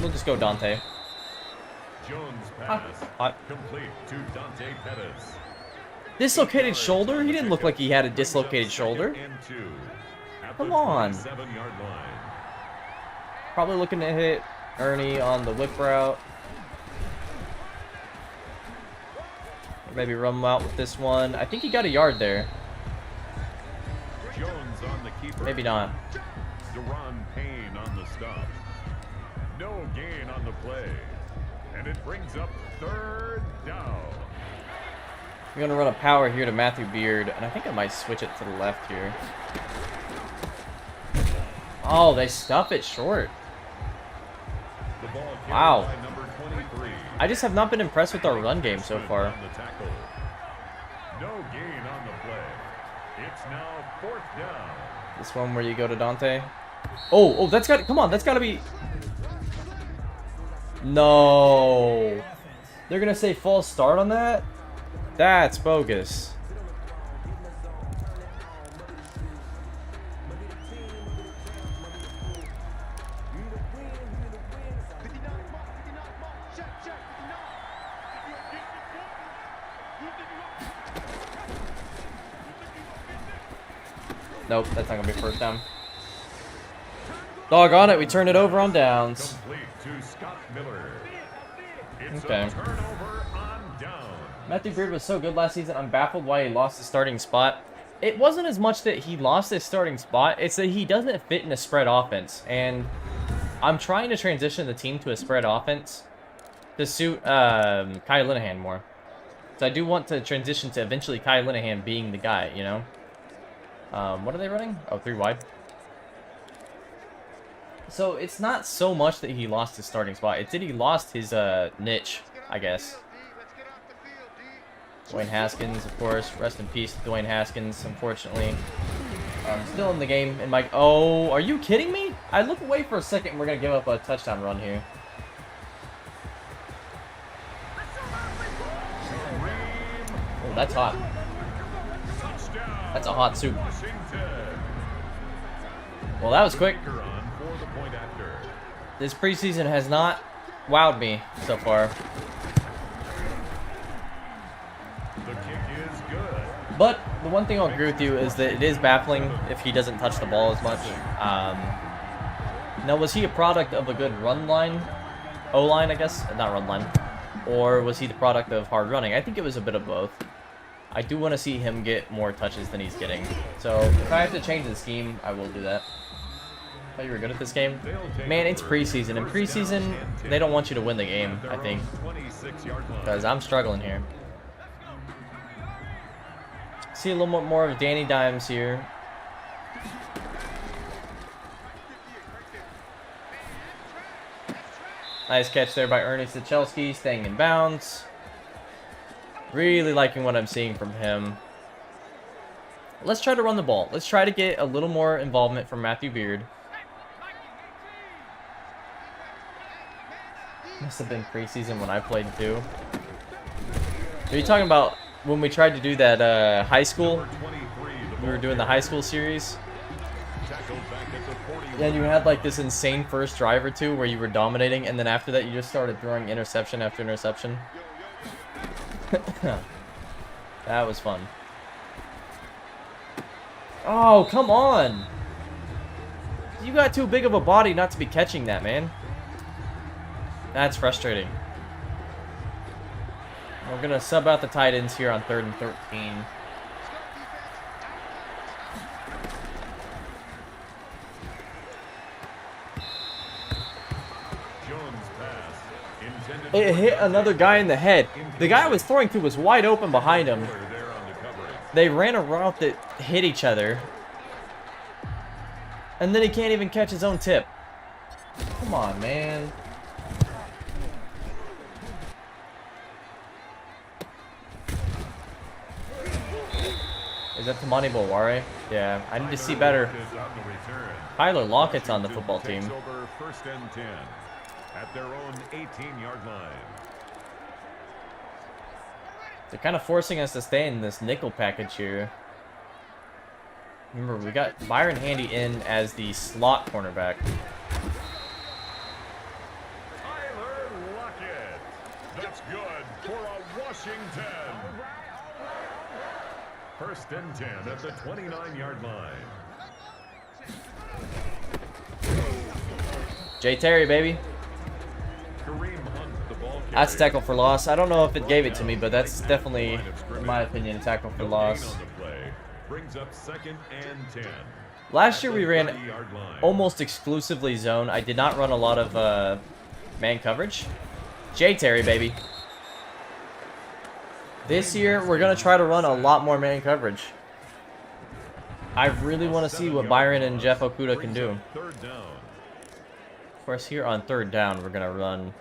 Speaker 1: We'll just go Dante.
Speaker 2: Jones pass complete to Dante Pettis.
Speaker 1: Dislocated shoulder? He didn't look like he had a dislocated shoulder. Come on. Probably looking to hit Ernie on the whip route. Maybe run him out with this one. I think he got a yard there.
Speaker 2: Jones on the keeper.
Speaker 1: Maybe not.
Speaker 2: Deron Payne on the stop. No gain on the play. And it brings up 3rd down.
Speaker 1: We're going to run a power here to Matthew Beard, and I think I might switch it to the left here. Oh, they stuff it short. Wow. I just have not been impressed with our run game so far.
Speaker 2: No gain on the play. It's now 4th down.
Speaker 1: This one where you go to Dante. Oh, that's got. Come on, that's got to be. No. They're gonna say false start on that. That's bogus. Nope, that's not gonna be first down. Doggone it, we turned it over on downs. Okay. Matthew Beard was so good last season, I'm baffled why he lost his starting spot. It wasn't as much that he lost his starting spot, it's that he doesn't fit in a spread offense. And I'm trying to transition the team to a spread offense to suit Kai Linehan more. So I do want to transition to eventually Kai Linehan being the guy, you know? What are they running? Oh, 3 wide. So it's not so much that he lost his starting spot. It's that he lost his niche, I guess. Dwayne Haskins, of course. Rest in peace, Dwayne Haskins, unfortunately. Still in the game. And Mike, oh, are you kidding me? I look away for a second and we're going to give up a touchdown run here. Oh, that's hot. That's a hot soup. Well, that was quick. This preseason has not wowed me so far. But the one thing I'll agree with you is that it is baffling if he doesn't touch the ball as much. Now, was he a product of a good run line? O-line, I guess? Not run line. Or was he the product of hard running? I think it was a bit of both. I do want to see him get more touches than he's getting. So, if I have to change the scheme, I will do that. I thought you were good at this game. Man, it's preseason. In preseason, they don't want you to win the game, I think. Because I'm struggling here. See a little bit more of Danny Dimes here. Nice catch there by Ernie Sichelski, staying in bounds. Really liking what I'm seeing from him. Let's try to run the ball. Let's try to get a little more involvement from Matthew Beard. Must have been preseason when I played too. Are you talking about when we tried to do that high school? We were doing the high school series. Yeah, you had like this insane first drive or two where you were dominating, and then after that you just started throwing interception after interception. That was fun. Oh, come on! You got too big of a body not to be catching that, man. That's frustrating. We're gonna sub out the tight ends here on 3rd and 13. It hit another guy in the head. The guy I was throwing to was wide open behind him. They ran a route that hit each other. And then he can't even catch his own tip. Come on, man. Is that Tamani Bolware? Yeah, I need to see better. Tyler Lockett's on the football team.
Speaker 2: First and 10 at their own 18-yard line.
Speaker 1: They're kind of forcing us to stay in this nickel package here. Remember, we got Byron Handy in as the slot cornerback.
Speaker 2: Tyler Lockett. That's good for a Washington. First and 10 at the 29-yard line.
Speaker 1: Jay Terry, baby. That's tackle for loss. I don't know if it gave it to me, but that's definitely, in my opinion, a tackle for loss.
Speaker 2: Brings up 2nd and 10.
Speaker 1: Last year we ran almost exclusively zone. I did not run a lot of man coverage. Jay Terry, baby. This year, we're going to try to run a lot more man coverage. I really want to see what Byron and Jeff Okuda can do.
Speaker 2: Third down.
Speaker 1: Of course, here on third down, we're going to run...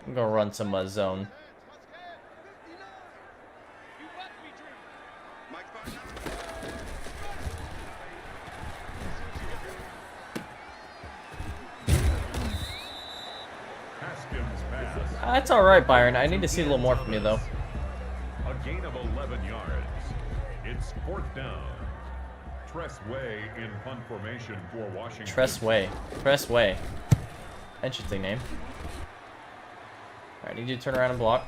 Speaker 1: I'm going to run some zone.
Speaker 2: Haskins pass.
Speaker 1: That's alright, Byron. I need to see a little more from you, though.
Speaker 2: A gain of 11 yards. It's fourth down. Tress Way in punt formation for Washington.
Speaker 1: Tress Way. Tress Way. Interesting name. Alright, need you to turn around and block.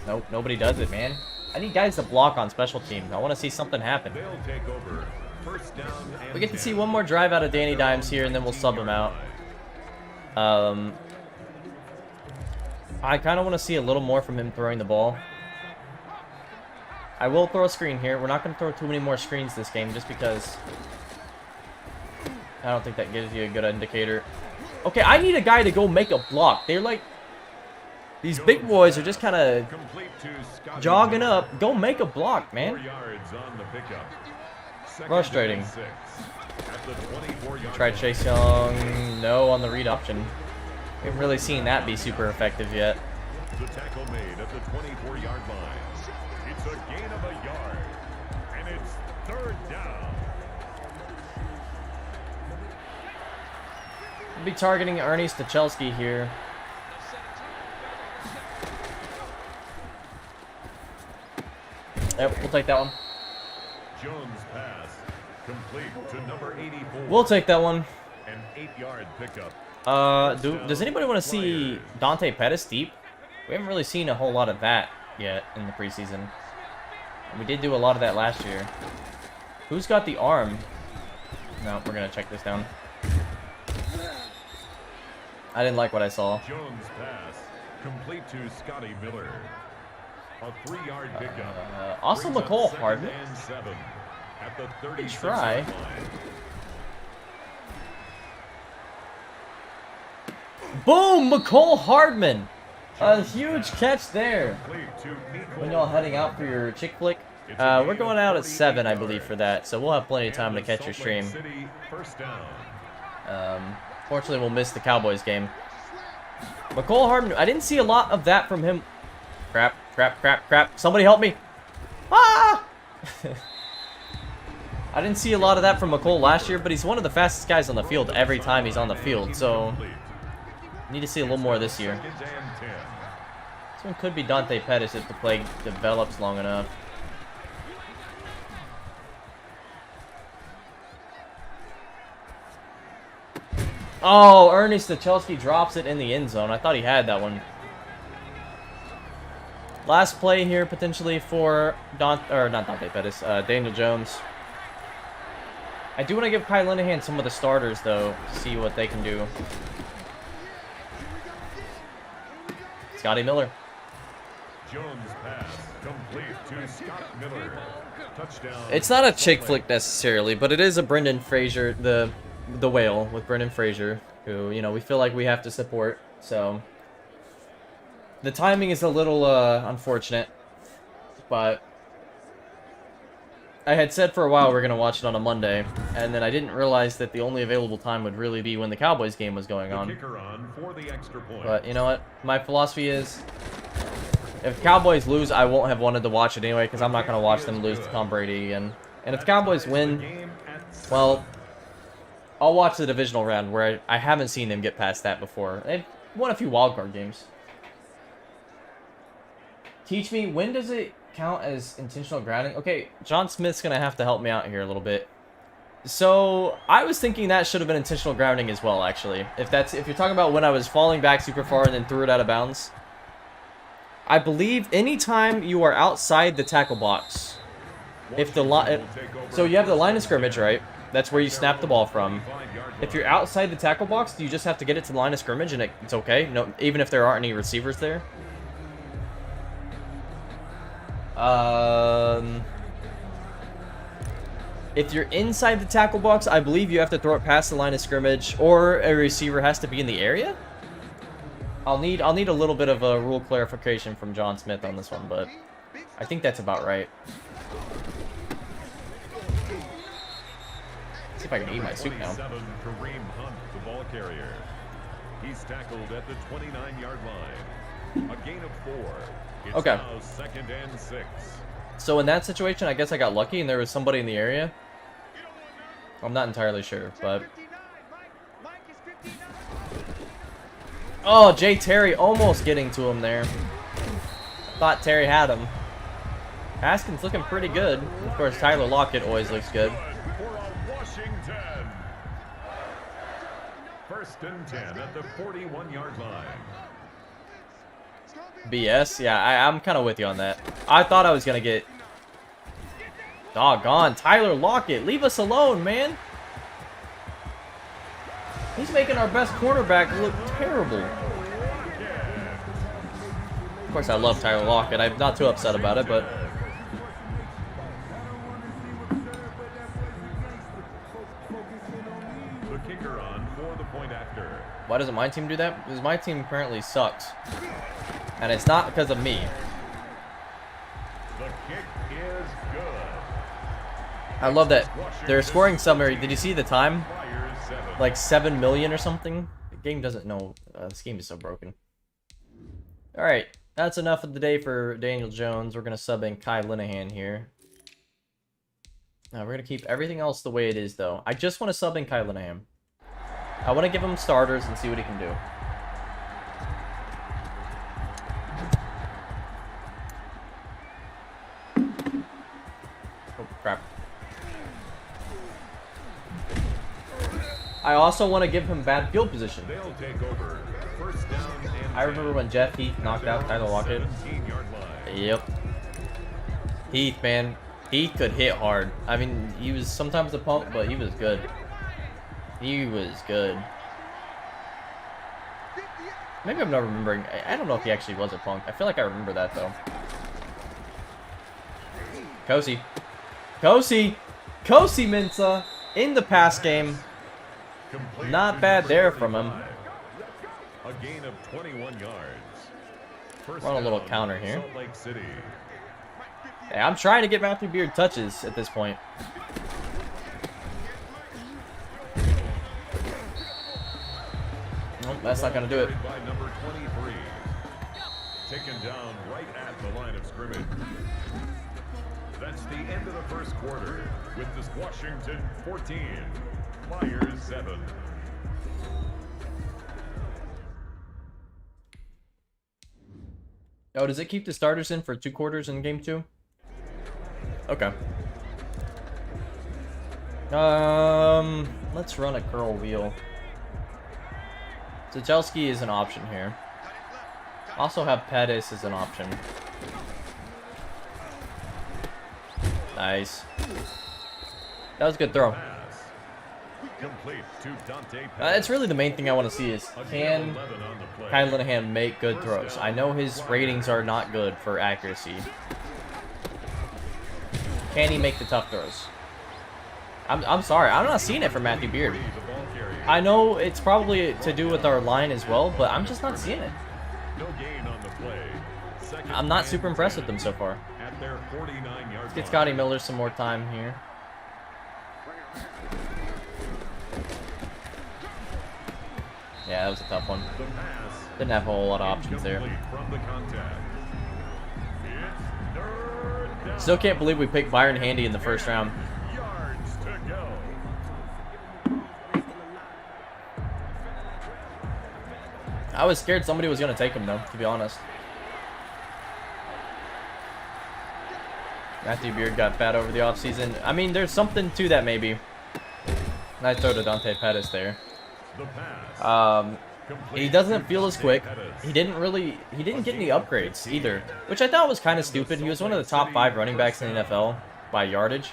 Speaker 1: Nope, nobody does it, man. I need guys to block on special teams. I want to see something happen.
Speaker 2: They'll take over. First down and
Speaker 1: We get to
Speaker 2: 10.
Speaker 1: see one more drive out of Danny Dimes here, and then we'll sub him out. I kind of want to see a little more from him throwing the ball. I will throw a screen here. We're not going to throw too many more screens this game, just because I don't think that gives you a good indicator. Okay, I need a guy to go make a block. They're like... These big boys are just kind of
Speaker 2: Complete to Scotty
Speaker 1: jogging
Speaker 2: Miller.
Speaker 1: up. Go make a block,
Speaker 2: 4
Speaker 1: man.
Speaker 2: yards on the pickup. Second
Speaker 1: Frustrating.
Speaker 2: and 6 at the 24-yard
Speaker 1: Try
Speaker 2: line.
Speaker 1: Chase Young. No on the read option. We haven't really seen that be super effective yet.
Speaker 2: The tackle made at the 24-yard line. It's a gain of a yard. And it's third down.
Speaker 1: We'll be targeting Ernie Stachelski here. Yep, we'll take that one.
Speaker 2: Jones pass. Complete to number 84.
Speaker 1: We'll take that one.
Speaker 2: An 8-yard pickup.
Speaker 1: Does anybody want to see Dante Pettis deep? We haven't really seen a whole lot of that yet in the preseason. We did do a lot of that last year. Who's got the arm? No, we're gonna check this down. I didn't like what I saw.
Speaker 2: Jones pass. Complete to Scotty Miller. A 3-yard pickup.
Speaker 1: Also
Speaker 2: Brings up
Speaker 1: McCole
Speaker 2: second
Speaker 1: Hardman.
Speaker 2: and 7 at the 36
Speaker 1: try.
Speaker 2: yard line.
Speaker 1: Boom! McCole Hardman! A huge catch there.
Speaker 2: Complete to Nicole
Speaker 1: When y'all heading out for your chick flick.
Speaker 2: It's a
Speaker 1: We're
Speaker 2: gain
Speaker 1: going
Speaker 2: of
Speaker 1: out at 7, I
Speaker 2: 48
Speaker 1: believe, for
Speaker 2: yards.
Speaker 1: that. So we'll have plenty of time to
Speaker 2: And
Speaker 1: catch your
Speaker 2: the Salt Lake
Speaker 1: stream.
Speaker 2: City first down.
Speaker 1: Fortunately, we'll miss the Cowboys game. McCole Hardman, I didn't see a lot of that from him. Crap, crap, crap, crap. Somebody help me. Ah! I didn't see a lot of that from McCole last year, but he's one of the fastest guys on the field every time he's on the field. So, need to see a little more this year.
Speaker 2: Second and 10.
Speaker 1: This one could be Dante Pettis if the play develops long enough. Oh, Ernest Stachelski drops it in the end zone. I thought he had that one. Last play here potentially for not Dante Pettis, Daniel Jones. I do want to give Kai Linehan some of the starters though, to see what they can do. Scotty Miller.
Speaker 2: Jones pass. Complete to Scott Miller. Touchdown.
Speaker 1: It's not a chick flick necessarily, but it is a Brendan Fraser, the whale with Brendan Fraser, who, you know, we feel like we have to support. So the timing is a little unfortunate, but I had said for a while we're gonna watch it on a Monday, and then I didn't realize that the only available time would really be when the Cowboys game was going
Speaker 2: The
Speaker 1: on.
Speaker 2: kicker on for the extra point.
Speaker 1: But you know what? My philosophy is, if the Cowboys lose, I won't have wanted to watch it anyway, because I'm not gonna watch them lose to Tom Brady again. And if the Cowboys win,
Speaker 2: Game at 7.
Speaker 1: well, I'll watch the divisional round where I haven't seen them get past that before. They've won a few wildcard games. Teach me, when does it count as intentional grounding? Okay, John Smith's going to have to help me out here a little bit. So, I was thinking that should have been intentional grounding as well, actually. If you're talking about when I was falling back super far and then threw it out of bounds. I believe anytime you are outside the tackle box, if the line, so you have the line of scrimmage, right? That's where you snap the ball from. If you're outside the tackle box, do you just have to get it to the line of scrimmage and it's okay? No, even if there aren't any receivers there. If you're inside the tackle box, I believe you have to throw it past the line of scrimmage, or a receiver has to be in the area. I'll need a little bit of a rule clarification from John Smith on this one, but I think that's about right. Let's see if I can eat my soup now.
Speaker 2: Kareem Hunt, the ball carrier. He's tackled at the 29-yard line. A gain of 4. It's
Speaker 1: okay.
Speaker 2: Now 2nd and 6.
Speaker 1: So in that situation, I guess I got lucky and there was somebody in the area. I'm not entirely sure, but... Oh, Jay Terry almost getting to him there. Thought Terry had him. Haskins looking pretty good. Of course, Tyler Lockett always looks good.
Speaker 2: For a Washington. 1st and 10 at the 41-yard line.
Speaker 1: BS? Yeah, I'm kind of with you on that. I thought I was going to get... Doggone. Tyler Lockett. Leave us alone, man. He's making our best cornerback look terrible. Of course, I love Tyler Lockett. I'm not too upset about it, but...
Speaker 2: The kicker on for the point after.
Speaker 1: Why doesn't my team do that? Because my team apparently sucks. And it's not because of me.
Speaker 2: The kick is good.
Speaker 1: I love that they're scoring summary. Did you see the time?
Speaker 2: Fires 7.
Speaker 1: Like 7 million or something? The game doesn't know. This game is so broken. Alright, that's enough of the day for Daniel Jones. We're going to sub in Kai Linehan here. Now, we're going to keep everything else the way it is, though. I just want to sub in Kai Linehan. I want to give him starters and see what he can do. Oh, crap. I also want to give him bad field position.
Speaker 2: They'll take over. 1st down and
Speaker 1: I remember when Jeff Heath knocked out Tyler Lockett.
Speaker 2: 17-yard line.
Speaker 1: Yep. Heath, man. Heath could hit hard. I mean, he was sometimes a punk, but he was good. He was good. Maybe I'm not remembering. I don't know if he actually was a punk. I feel like I remember that, though. Kosi. Kosi! Kosi Mensah in the pass game.
Speaker 2: Complete
Speaker 1: Not bad there from him.
Speaker 2: A gain of 21 yards. First
Speaker 1: Run a little
Speaker 2: down,
Speaker 1: counter here.
Speaker 2: Salt Lake City.
Speaker 1: Hey, I'm trying to get Matthew Beard touches at this point. Nope, that's not going to do it.
Speaker 2: By number 23. Taken down right at the line of scrimmage. That's the end of the 1st quarter with this Washington 14, Flyers 7.
Speaker 1: Oh, does it keep the starters in for 2 quarters in game 2? Okay. Let's run a curl wheel. Zajelski is an option here. Also have Pettis as an option. Nice. That was a good throw.
Speaker 2: Pass. Complete to Dante Pettis.
Speaker 1: That's really the main thing I want to see is, can Kai Linehan make good throws? I know his ratings are not good for accuracy. Can he make the tough throws? I'm sorry, I'm not seeing it from Matthew Beard. I know it's probably to do with our line as well, but I'm just not seeing it.
Speaker 2: No gain on the play.
Speaker 1: I'm not super impressed with them so far.
Speaker 2: At their 49-yard
Speaker 1: Let's get Scotty Miller some more time here. Yeah, that was a tough one.
Speaker 2: The pass
Speaker 1: Didn't have a whole lot of options there.
Speaker 2: incomplete from the contact. It's 3rd down.
Speaker 1: Still can't believe we picked Byron Handy in the 1st round.
Speaker 2: Yards to go.
Speaker 1: I was scared somebody was going to take him, though, to be honest. Matthew Beard got fat over the offseason. I mean, there's something to that, maybe. Nice throw to Dante Pettis there.
Speaker 2: The pass.
Speaker 1: He doesn't feel as quick. He didn't get any upgrades either, which I thought was kind of stupid. He was one of the top 5 running backs in the NFL by yardage,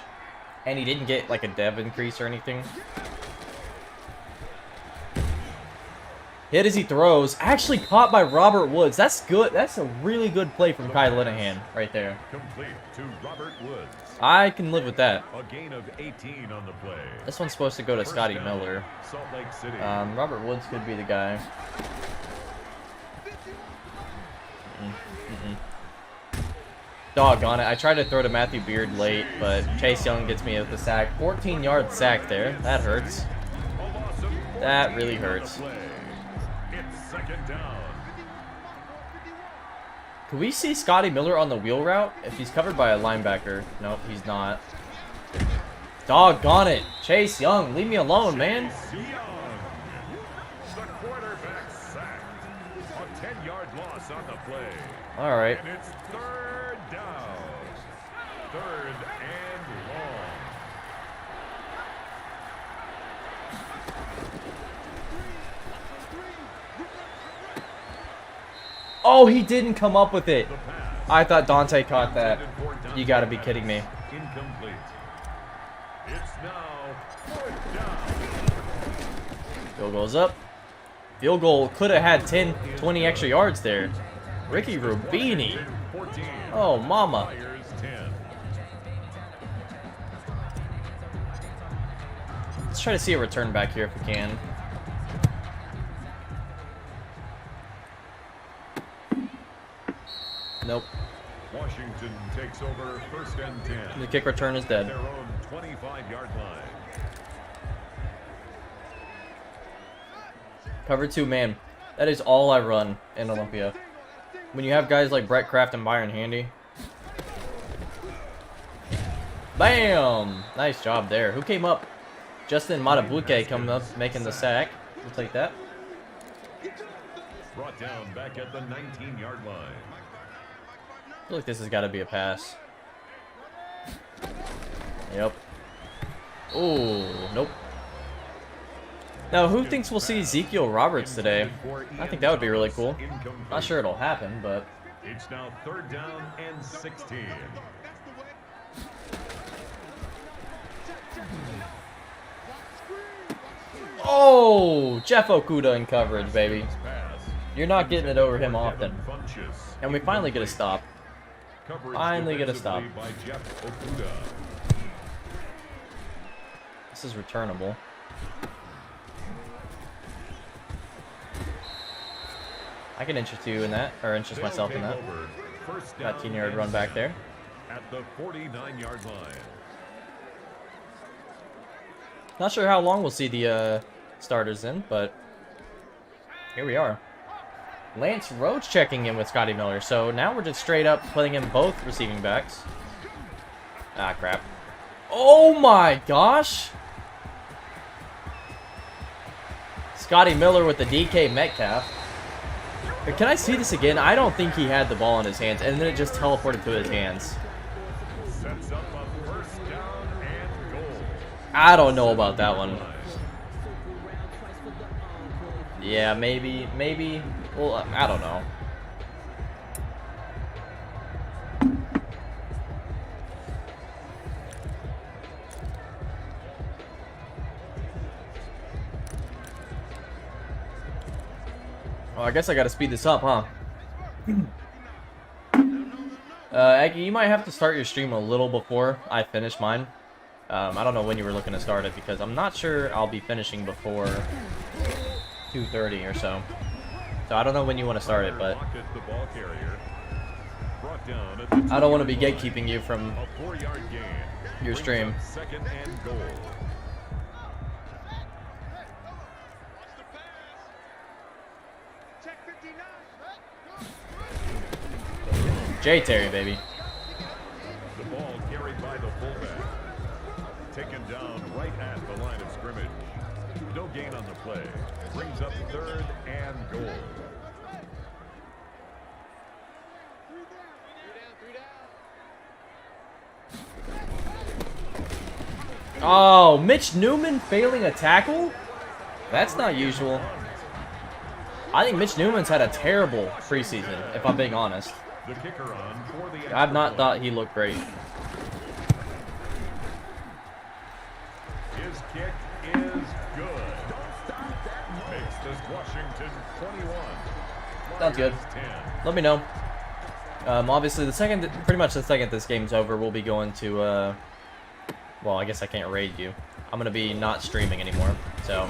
Speaker 1: and he didn't get like a dev increase or anything. Hit as he throws. Actually caught by Robert Woods. That's good. That's a really good play from Kai Linehan right there.
Speaker 2: Complete to Robert Woods.
Speaker 1: I can live with that.
Speaker 2: A gain of 18 on the play.
Speaker 1: This one's supposed to go to Scotty
Speaker 2: First down,
Speaker 1: Miller.
Speaker 2: Salt Lake City.
Speaker 1: Robert Woods could be the guy. Doggone it. I tried to throw to Matthew Beard late, but Chase Young gets me with the sack. 14-yard sack there. That hurts. That really hurts.
Speaker 2: It's second down.
Speaker 1: Can we see Scotty Miller on the wheel route? If he's covered by a linebacker. Nope, he's not. Doggone it. Chase Young, leave me alone, man.
Speaker 2: The quarterback sacked. A 10-yard loss on the play.
Speaker 1: All right.
Speaker 2: And it's third down. Third and long.
Speaker 1: Oh, he didn't come up with it.
Speaker 2: The pass.
Speaker 1: I thought Dante caught that. You gotta be kidding me.
Speaker 2: Incomplete. It's now fourth down.
Speaker 1: Field goes up. Field goal could have had 10, 20 extra yards there. Ricky Rubini.
Speaker 2: 14.
Speaker 1: Oh, mama.
Speaker 2: Fires 10.
Speaker 1: Let's try to see a return back here if we can. Nope.
Speaker 2: Washington takes over first and 10.
Speaker 1: The kick return is dead.
Speaker 2: Their own 25-yard line.
Speaker 1: Cover 2, man. That is all I run in Olympia. When you have guys like Brett Kraft and Byron Handy. Bam! Nice job there. Who came up? Justin Matabuke coming up, making the sack. We'll take that.
Speaker 2: Brought down back at the 19-yard line.
Speaker 1: I feel like this has got to be a pass. Yep. Oh, nope. Now, who thinks we'll see Ezekiel Roberts today? I think that would be really cool. Not sure it'll happen, but...
Speaker 2: It's now third down and 16.
Speaker 1: Oh! Jeff Okuda in coverage, baby.
Speaker 2: Pass.
Speaker 1: You're not getting it over him often.
Speaker 2: Funches.
Speaker 1: And we finally get a stop.
Speaker 2: Coverage
Speaker 1: Finally get a stop.
Speaker 2: defensively by Jeff Okuda.
Speaker 1: This is returnable. I can interest you in that, or interest
Speaker 2: They'll
Speaker 1: myself in
Speaker 2: take
Speaker 1: that.
Speaker 2: over first
Speaker 1: Got
Speaker 2: down
Speaker 1: 10-yard
Speaker 2: and
Speaker 1: run back
Speaker 2: 7
Speaker 1: there.
Speaker 2: at the 49-yard line.
Speaker 1: Not sure how long we'll see the starters in, but here we are. Lance Roach checking in with Scotty Miller. So now we're just straight up putting in both receiving backs. Ah, crap. Oh my gosh! Scotty Miller with the DK Metcalf. But can I see this again? I don't think he had the ball in his hands, and then it just teleported to his hands.
Speaker 2: Sets up a first down and goal.
Speaker 1: I don't know about that one. Yeah, maybe. Well, I don't know. Oh, I guess I gotta speed this up, huh? Aggie, you might have to start your stream a little before I finish mine. I don't know when you were looking to start it because I'm not sure I'll be finishing before 2:30 or so. So I don't know when you want to start it, but I don't want to be gatekeeping you from
Speaker 2: A 4-yard gain.
Speaker 1: your stream.
Speaker 2: Second and goal.
Speaker 1: Jay Terry, baby.
Speaker 2: The ball carried by the fullback. Taken down right at the line of scrimmage. No gain on the play. Brings up third and goal.
Speaker 1: Oh, Mitch Newman failing a tackle? That's not usual. I think Mitch Newman's had a terrible preseason, if I'm being honest.
Speaker 2: The kicker on for the
Speaker 1: I've not thought he looked great.
Speaker 2: His kick is good. Makes this Washington 21.
Speaker 1: Sounds good.
Speaker 2: Flyers 10.
Speaker 1: Let me know. Obviously, pretty much the second this game's over, we'll be going to, well, I guess I can't raid you. I'm going to be not streaming anymore, so.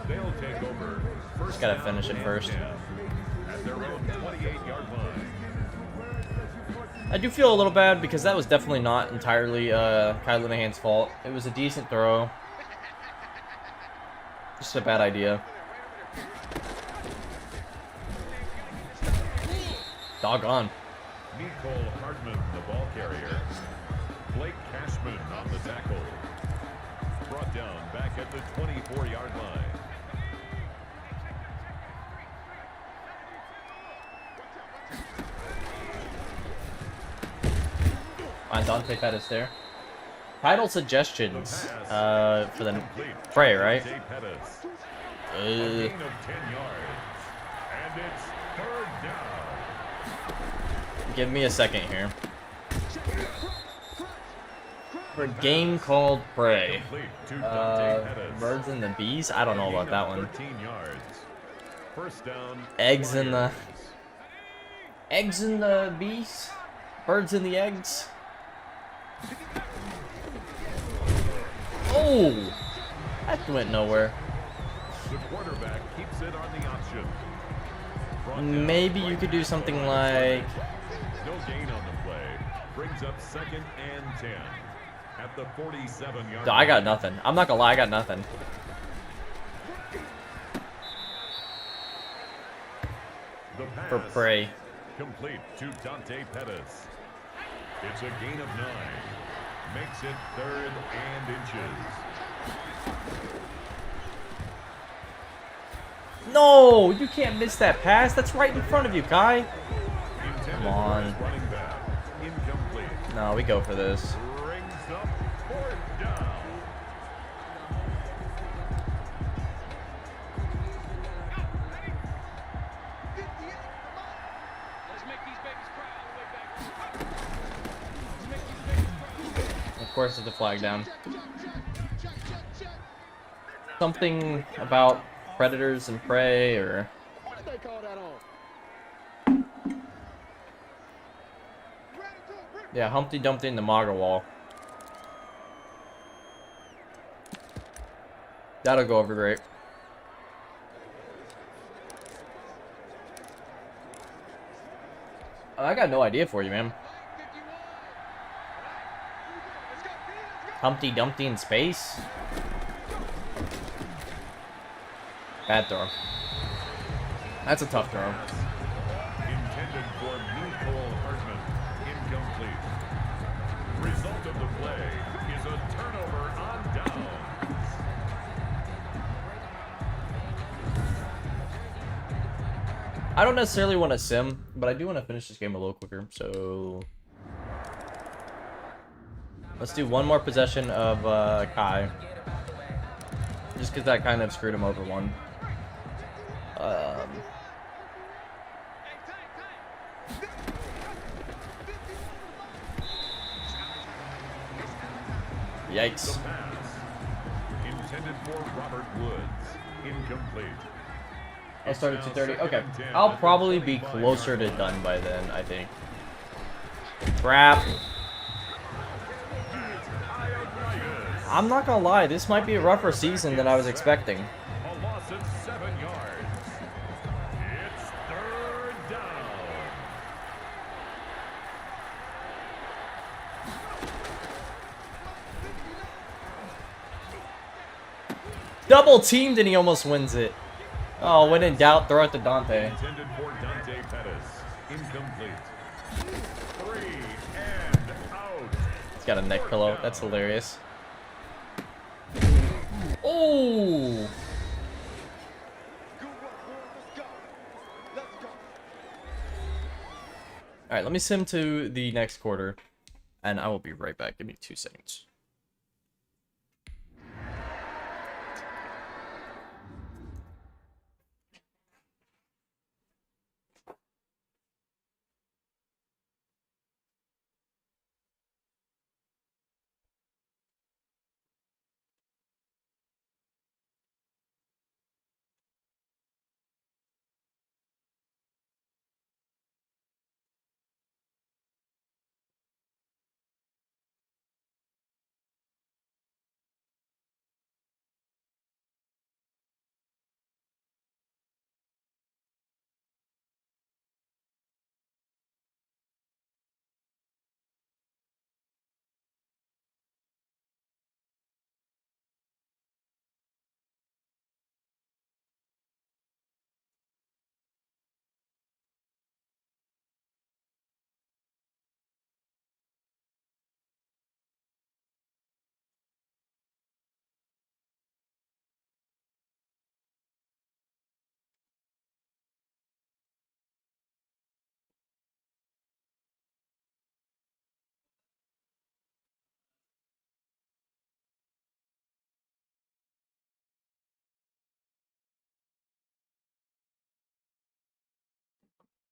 Speaker 2: They'll take over first
Speaker 1: Just gotta finish it first.
Speaker 2: At their own 28-yard line.
Speaker 1: I do feel a little bad because that was definitely not entirely Kai Linehan's fault. It was a decent throw. Just a bad idea. Doggone.
Speaker 2: Nicole Hardman, the ball carrier. Blake Cashman on the tackle. Brought down back at the 24-yard line.
Speaker 1: Fine, Dante Pettis there. Title suggestions for the Prey, right?
Speaker 2: Gain of 10 yards. And it's third down.
Speaker 1: Give me a second here. For a game called Prey. Birds and the Bees? I don't know about that one.
Speaker 2: 13 yards. First down.
Speaker 1: Eggs in the... Eggs in the bees? Birds in the eggs? Oh! That went nowhere.
Speaker 2: The quarterback keeps it on the option.
Speaker 1: Maybe you could do something like...
Speaker 2: No gain on the play. Brings up 2nd and 10 at the 47-yard.
Speaker 1: I got nothing. I'm not gonna lie, I got nothing. For Prey.
Speaker 2: Complete to Dante Pettis. It's a gain of 9. Makes it 3rd and inches.
Speaker 1: No! You can't miss that pass. That's right in front of you, Kai. Come on.
Speaker 2: Running back. Incomplete.
Speaker 1: No, we go for this.
Speaker 2: Brings up 4th down.
Speaker 1: Of course, there's a flag down. Something about predators and prey, or... Yeah, Humpty Dumpty in the Maga Wall. That'll go over great. I got no idea for you, man. Humpty Dumpty in space? Bad throw. That's a tough throw.
Speaker 2: Intended for Nicole Hartman. Incomplete. Result of the play is a turnover on downs.
Speaker 1: I don't necessarily want to sim, but I do want to finish this game a little quicker, so... Let's do one more possession of Kai. Just because that kind of screwed him over one. Yikes.
Speaker 2: The pass. Intended for Robert Woods. Incomplete.
Speaker 1: I'll start at 2:30. Okay. I'll probably be closer to done by then, I think. Crap. I'm not gonna lie, this might be a rougher season than I was expecting.
Speaker 2: A loss of 7 yards. It's third down.
Speaker 1: Double teamed and he almost wins it. Oh, when in doubt, throw it to Dante.
Speaker 2: Intended for Dante Pettis. Incomplete. 3 and out.
Speaker 1: He's got a neck pillow. That's hilarious. Oh! Alright, let me sim to the next quarter, and I will be right back. Give me 2 seconds.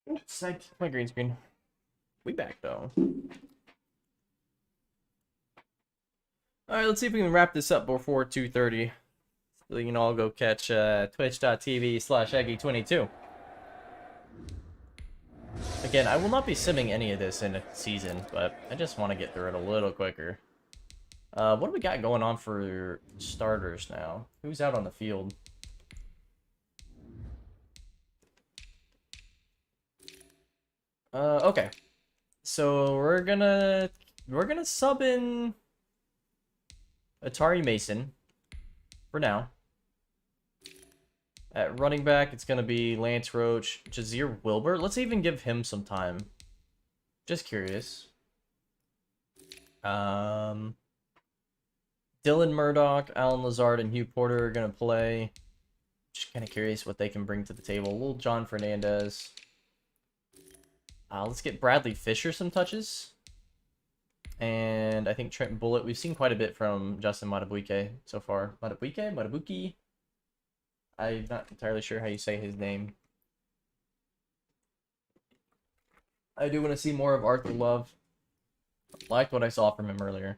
Speaker 1: Psyched. My green screen. We back though. Alright, let's see if we can wrap this up before 2:30. So you can all go catch twitch.tv/Eggy22. Again, I will not be simming any of this in a season, but I just want to get through it a little quicker. What do we got going on for starters now? Who's out on the field? Okay. So we're gonna sub in Atari Mason for now. At running back, it's gonna be Lance Roach, Jazeer Wilbur. Let's even give him some time. Just curious. Dylan Murdoch, Alan Lazard, and Hugh Porter are gonna play. Just kind of curious what they can bring to the table. Little John Fernandez. Let's get Bradley Fisher some touches. And I think Trent Bullitt. We've seen quite a bit from Justin Matabuike so far. Matabuki? I'm not entirely sure how you say his name. I do want to see more of Arthur Love. Liked what I saw from him earlier.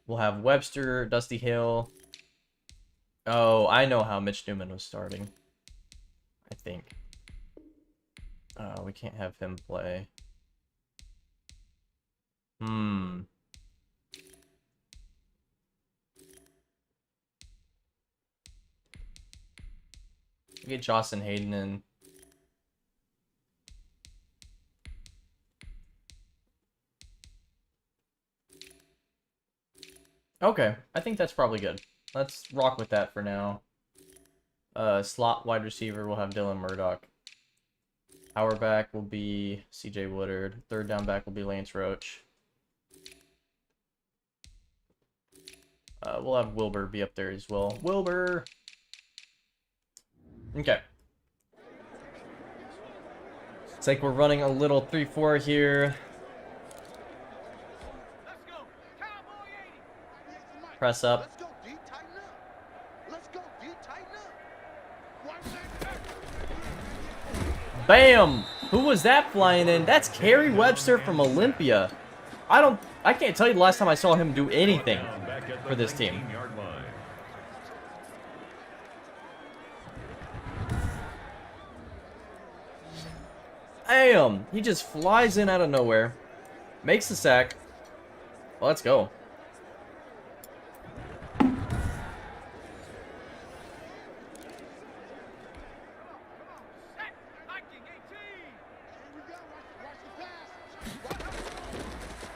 Speaker 1: We'll have Webster, Dusty Hill. Oh, I know how Mitch Newman was starting. I think. We can't have him play. We get Jocelyn Hayden in. Okay, I think that's probably good. Let's rock with that for now. Slot wide receiver, we'll have Dylan Murdoch. Power back will be CJ Woodard. Third down back will be Lance Roach. We'll have Wilbur be up there as well. Wilbur! Okay. It's like we're running a little 3-4 here. Press up. Bam! Who was that flying in? That's Kerry Webster from Olympia. I can't tell you the last time I saw him do anything for this team. Damn! He just flies in out of nowhere. Makes the sack. Well, let's go.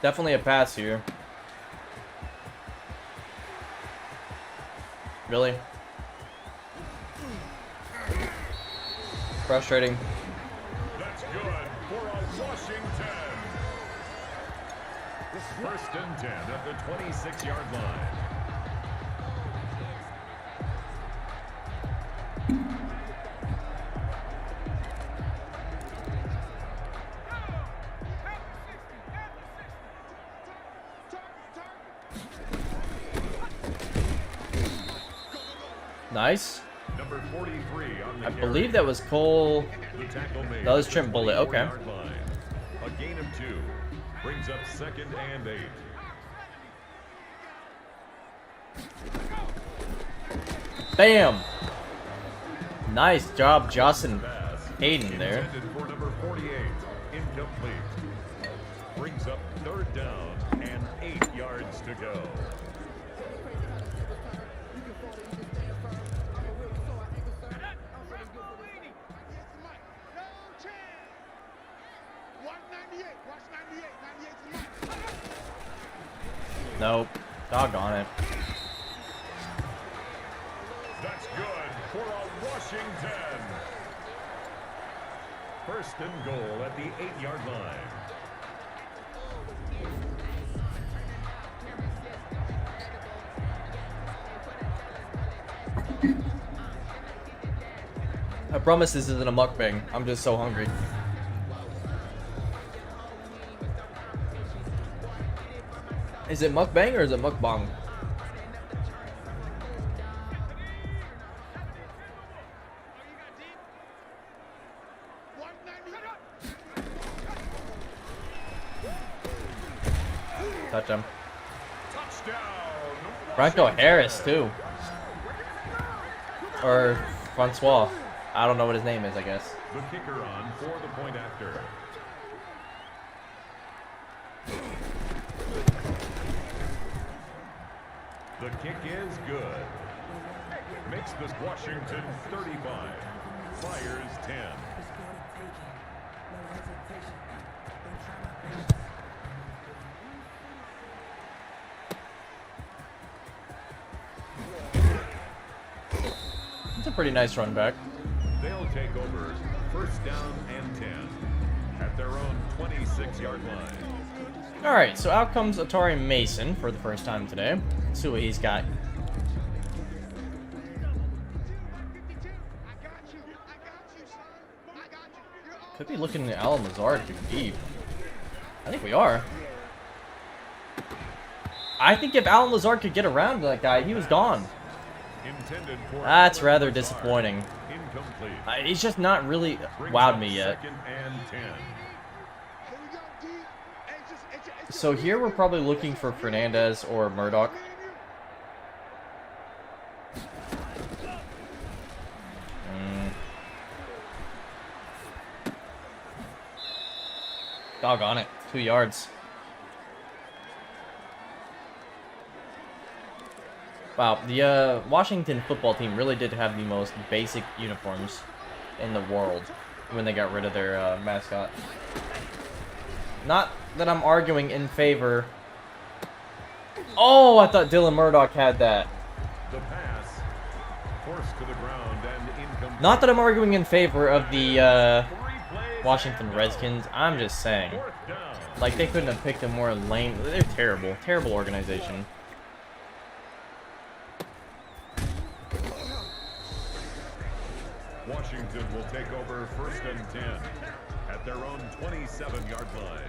Speaker 1: Definitely a pass here. Really? Frustrating.
Speaker 2: That's good for a Washington. First and 10 at the 26-yard line.
Speaker 1: Nice.
Speaker 2: Number 43 on the
Speaker 1: I believe that was Cole. That was Trent Bullitt. Okay.
Speaker 2: A gain of 2 brings up 2nd and 8.
Speaker 1: Bam! Nice job, Jocelyn Hayden there.
Speaker 2: For number 48, incomplete. Brings up 3rd down and 8 yards to go.
Speaker 1: Nope. Doggone it.
Speaker 2: That's good for a Washington. First and goal at the 8-yard line.
Speaker 1: I promise this isn't a mukbang. I'm just so hungry. Is it mukbang or is it mukbang? touch him.
Speaker 2: Touchdown.
Speaker 1: Franco Harris, too. Or Francois. I don't know what his name is, I guess.
Speaker 2: The kicker on for the point after. The kick is good. Makes this Washington 35. Fires 10.
Speaker 1: It's a pretty nice run back.
Speaker 2: They'll take over first down and 10 at their own 26-yard line.
Speaker 1: All right, so out comes Atari Mason for the first time today. Let's see what he's got. Could be looking at Alan Lazard too deep. I think we are. I think if Alan Lazard could get around that guy, he was gone. That's rather disappointing.
Speaker 2: Incomplete.
Speaker 1: He's just not really wowed me yet.
Speaker 2: Second and 10.
Speaker 1: So here we're probably looking for Fernandez or Murdoch. Doggone it. 2 yards. Wow, the Washington football team really did have the most basic uniforms in the world when they got rid of their mascot. Not that I'm arguing in favor. Oh, I thought Dylan Murdoch had that.
Speaker 2: The pass forced to the ground and incomplete.
Speaker 1: Not that I'm arguing in favor of the Washington Redskins. I'm just saying.
Speaker 2: Fourth down.
Speaker 1: Like, they couldn't have picked a more lame... They're terrible. Terrible organization.
Speaker 2: Washington will take over first and 10 at their own 27-yard line.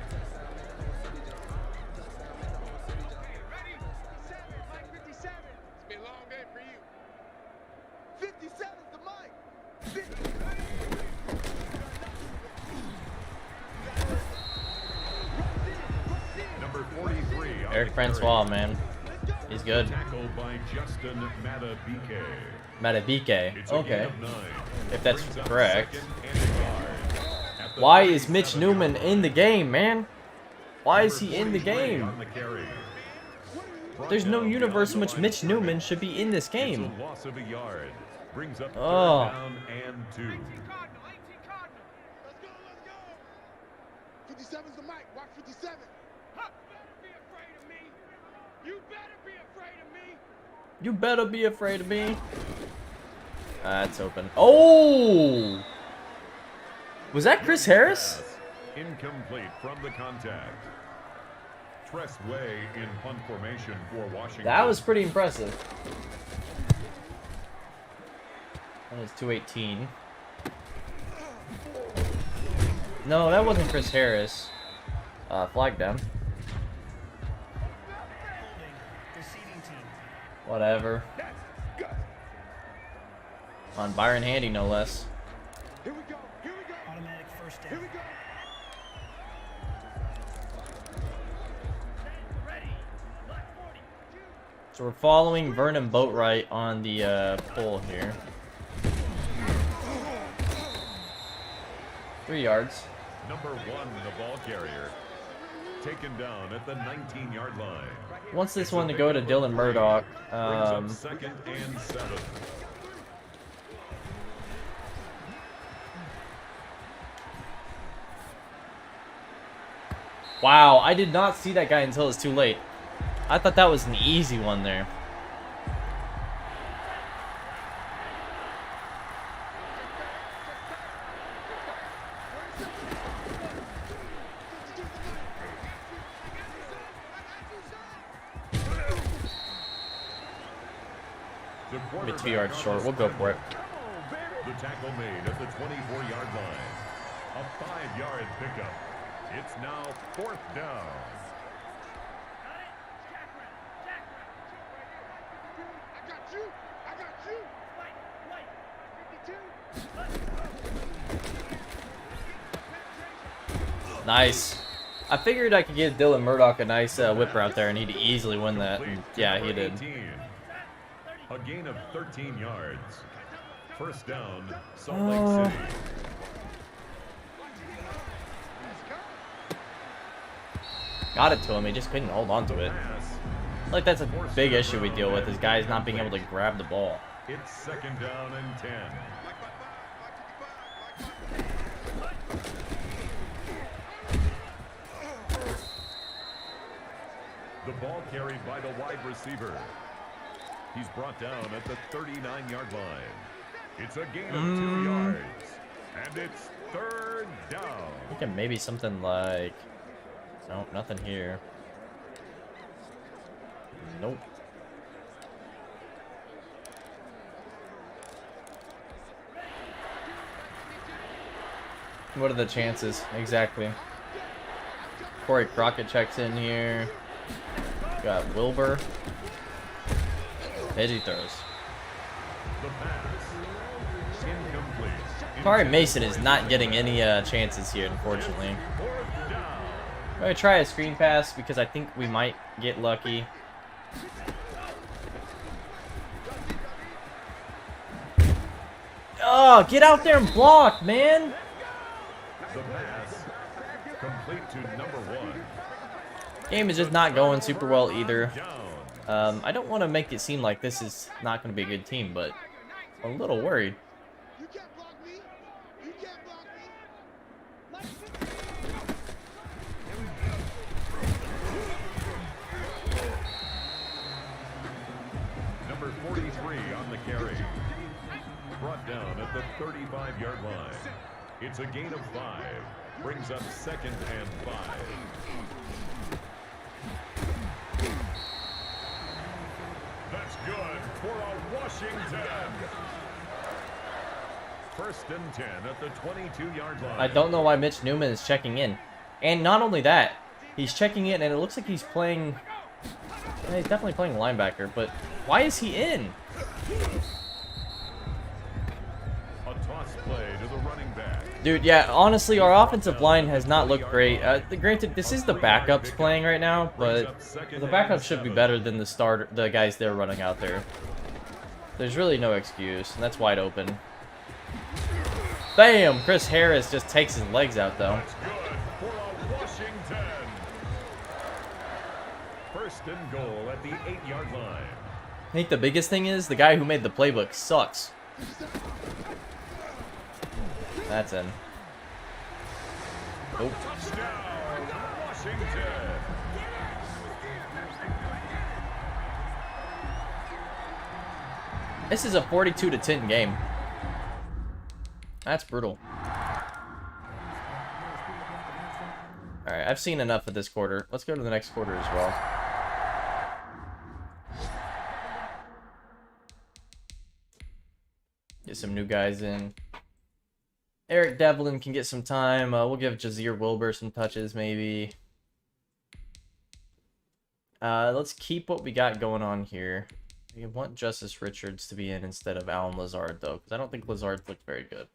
Speaker 2: Number 43.
Speaker 1: Eric Francois, man. He's good.
Speaker 2: Tackled by Justin Matabike.
Speaker 1: Matabike. Okay. If that's
Speaker 2: Brings up
Speaker 1: correct.
Speaker 2: second and a yard. At the
Speaker 1: Why is
Speaker 2: 37
Speaker 1: Mitch Newman in the game, man? Why is he in the
Speaker 2: 43
Speaker 1: game?
Speaker 2: on the carry. Brought
Speaker 1: There's no
Speaker 2: down
Speaker 1: universe in
Speaker 2: beyond
Speaker 1: which
Speaker 2: the
Speaker 1: Mitch
Speaker 2: line.
Speaker 1: Newman should be in this game.
Speaker 2: It's a loss of a yard. Brings up third
Speaker 1: Oh.
Speaker 2: down and 2.
Speaker 4: Let's go. 57's the mic. Watch 57. Huh. Be afraid of me. You better be afraid of me.
Speaker 1: You better be afraid of me. That's open. Oh! Was that Chris Harris?
Speaker 2: Pass incomplete from the contact. Press way in punt formation for Washington.
Speaker 1: That was pretty impressive. That was 218. No, that wasn't Chris Harris. Flag down. Whatever. On Byron Handy, no less.
Speaker 4: Here we go. Automatic first down. Here we go.
Speaker 1: So we're following Vernon Boatwright on the pull here. 3 yards.
Speaker 2: Number 1, the ball carrier. Taken down at the 19-yard line.
Speaker 1: Wants this one to go to Dylan Murdoch.
Speaker 2: Brings up second and 7.
Speaker 1: Wow, I did not see that guy until it's too late. I thought that was an easy one there. Maybe 2 yards short. We'll go for it.
Speaker 2: The tackle made at the 24-yard line. A 5-yard pickup. It's now 4th down.
Speaker 4: I got you.
Speaker 1: Nice. I figured I could give Dylan Murdoch a nice whip route there, and he'd easily win that. And yeah, he did.
Speaker 2: A gain of 13 yards. First down, Salt Lake City.
Speaker 1: Got it to him. He just couldn't hold on to it. Like, that's a big issue we deal with, is guys not being able to grab the ball.
Speaker 2: It's second down and 10. The ball carried by the wide receiver. He's brought down at the 39-yard line. It's a gain of 2 yards. And it's third down.
Speaker 1: Thinking maybe something like... Nope, nothing here. Nope. What are the chances? Exactly. Corey Crockett checks in here. Got Wilbur. Edgy throws.
Speaker 2: The pass. Incomplete.
Speaker 1: Kari Mason is not getting any chances here, unfortunately.
Speaker 2: Fourth down.
Speaker 1: I'm going to try a screen pass because I think we might get lucky. Oh, get out there and block, man!
Speaker 2: The pass. Complete to number 1.
Speaker 1: Game is just not going super well either.
Speaker 2: Down.
Speaker 1: I don't want to make it seem like this is not going to be a good team, but I'm a little worried.
Speaker 4: You can't block me. You can't block me.
Speaker 2: Number 43 on the carry. Brought down at the 35-yard line. It's a gain of 5. Brings up second and 5. That's good for a Washington. First and 10 at the 22-yard line.
Speaker 1: I don't know why Mitch Newman is checking in. And not only that, he's checking in and it looks like he's playing... Yeah, he's definitely playing linebacker, but why is he in?
Speaker 2: A toss play to the running back.
Speaker 1: Dude, yeah, honestly, our offensive line has not looked great. Granted, this is the backups playing right now, but the backups should be better than the guys they're running out there. There's really no excuse, and that's wide open. Bam! Chris Harris just takes his legs out, though.
Speaker 2: That's good for a Washington. First and goal at the 8-yard line.
Speaker 1: I think the biggest thing is the guy who made the playbook sucks. That's in. Oh.
Speaker 2: Touchdown, Washington.
Speaker 1: This is a 42-10 game. That's brutal. Alright, I've seen enough of this quarter. Let's go to the next quarter as well. Get some new guys in. Eric Devlin can get some time. We'll give Jazeer Wilbur some touches, maybe. Let's keep what we got going on here. We want Justice Richards to be in instead of Alan Lazard, though, because I don't think Lazard looked very good.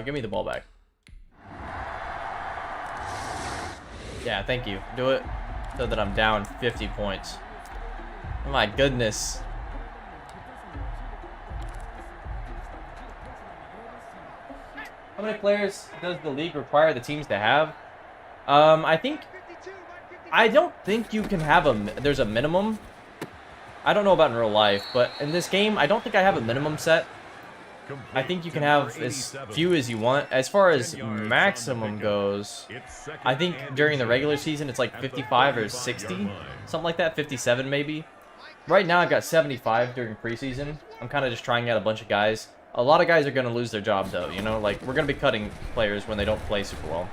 Speaker 1: Give me the ball back. Yeah, thank you. Do it so that I'm down 50 points. Oh my goodness. How many players does the league require the teams to have? I don't think you can have there's a minimum. I don't know about in real life, but in this game, I don't think I have a minimum set. I think you can have as few as you want. As far as maximum goes, I think during the regular season, it's like 55 or 60. Something like that, 57 maybe. Right now, I've got 75 during preseason. I'm kind of just trying out a bunch of guys. A lot of guys are going to lose their job, though, you know? Like, we're going to be cutting players when they don't play super well.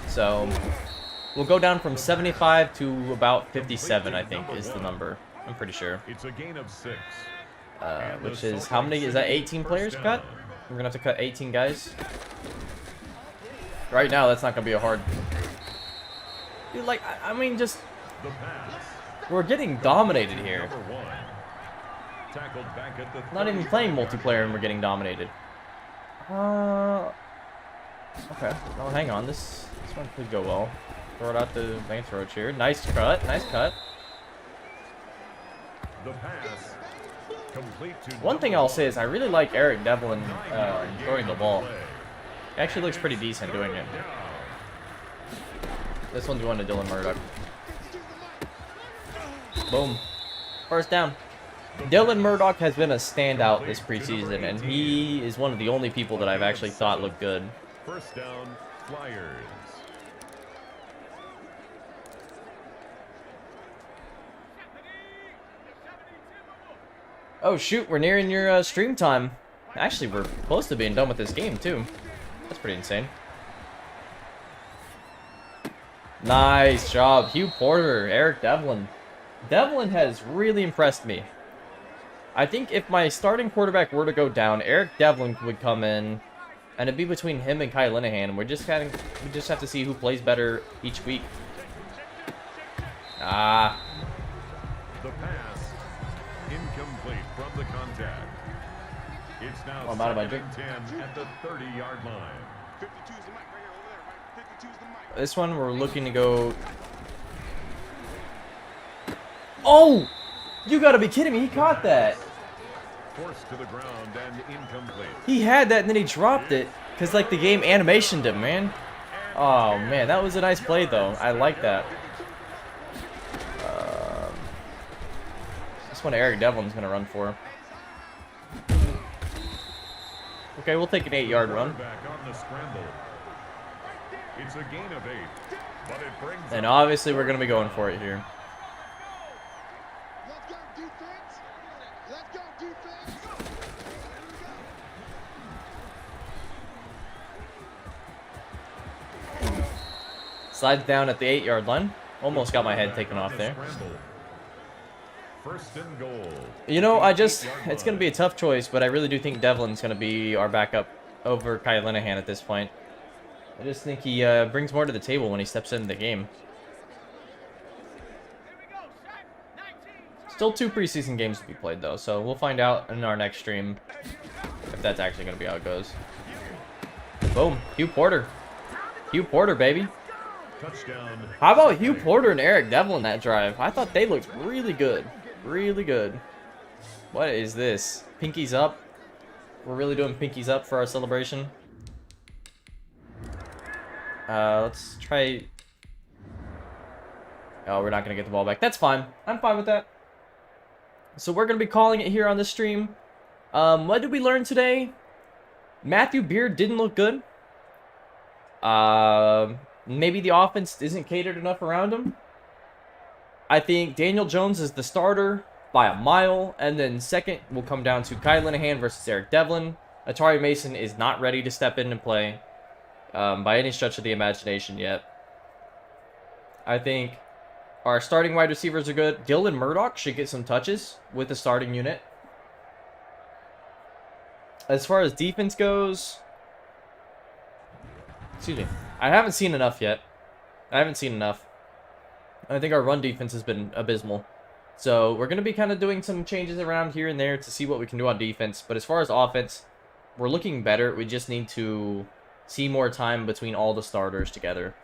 Speaker 1: So, we'll go down from 75 to about 57, I think, is the number. I'm pretty sure.
Speaker 2: It's a gain of 6.
Speaker 1: Which is, how many, is that 18 players cut? We're going to have to cut 18 guys. Right now, that's not going to be a hard... Dude, like, I mean, just...
Speaker 2: The pass.
Speaker 1: We're getting dominated here.
Speaker 2: Number 1. Tackled back at the
Speaker 1: Not even playing multiplayer and we're getting dominated. Okay. Oh, hang on. This one could go well. Throw it out the length roach here. Nice cut. Nice cut.
Speaker 2: The pass. Complete to
Speaker 1: One thing I'll say is I really like Eric Devlin throwing the ball. He actually looks pretty decent doing it. This one's going to Dylan Murdoch. Boom. First down. Dylan Murdoch has been a standout this preseason, and he is one of the only people that I've actually thought looked good.
Speaker 2: First down, Flyers.
Speaker 1: Oh shoot, we're nearing your stream time. Actually, we're close to being done with this game too. That's pretty insane. Nice job, Hugh Porter, Eric Devlin. Devlin has really impressed me. I think if my starting quarterback were to go down, Eric Devlin would come in, and it'd be between him and Kai Linehan. We just have to see who plays better each week. Ah.
Speaker 2: The pass incomplete from the contact. It's now
Speaker 1: I'm out of my drink.
Speaker 2: 10 at the 30-yard line.
Speaker 4: 52's the mic right here over there, right? 52's the mic.
Speaker 1: This one we're looking to go. Oh! You gotta be kidding me, he caught that.
Speaker 2: Forced to the ground and incomplete.
Speaker 1: He had that and then he dropped it. Because, like, the game animationed him, man. Oh, man, that was a nice play, though. I like that. This one Eric Devlin's going to run for. Okay, we'll take an 8-yard run.
Speaker 2: Back on the scramble. It's a gain of 8, but it brings
Speaker 1: And obviously, we're going to be going for it here.
Speaker 4: Let's go defense. Let's go defense.
Speaker 1: Slides down at the 8-yard line. Almost got my head taken off there.
Speaker 2: First and goal.
Speaker 1: You know, it's going to be a tough choice, but I really do think Devlin's going to be our backup over Kai Linehan at this point. I just think he brings more to the table when he steps into the game. Still 2 preseason games to be played, though, so we'll find out in our next stream if that's actually going to be how it goes. Boom. Hugh Porter. Hugh Porter, baby.
Speaker 2: Touchdown.
Speaker 1: How about Hugh Porter and Eric Devlin that drive? I thought they looked really good. Really good. What is this? Pinkies up? We're really doing pinkies up for our celebration. Let's try... Oh, we're not going to get the ball back. That's fine. I'm fine with that. So we're going to be calling it here on this stream. What did we learn today? Matthew Beard didn't look good. Maybe the offense isn't catered enough around him. I think Daniel Jones is the starter by a mile. And then second will come down to Kai Linehan versus Eric Devlin. Atari Mason is not ready to step in and play by any stretch of the imagination yet. I think our starting wide receivers are good. Dylan Murdoch should get some touches with the starting unit. As far as defense goes... Excuse me. I haven't seen enough yet. I haven't seen enough. I think our run defense has been abysmal. So we're going to be kind of doing some changes around here and there to see what we can do on defense. But as far as offense, we're looking better. We just need to see more time between all the starters together.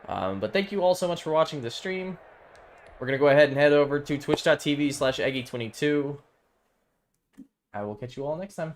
Speaker 1: But thank you all so much for watching the stream. We're going to go ahead and head over to twitch.tv/Eggy22. I will catch you all next time.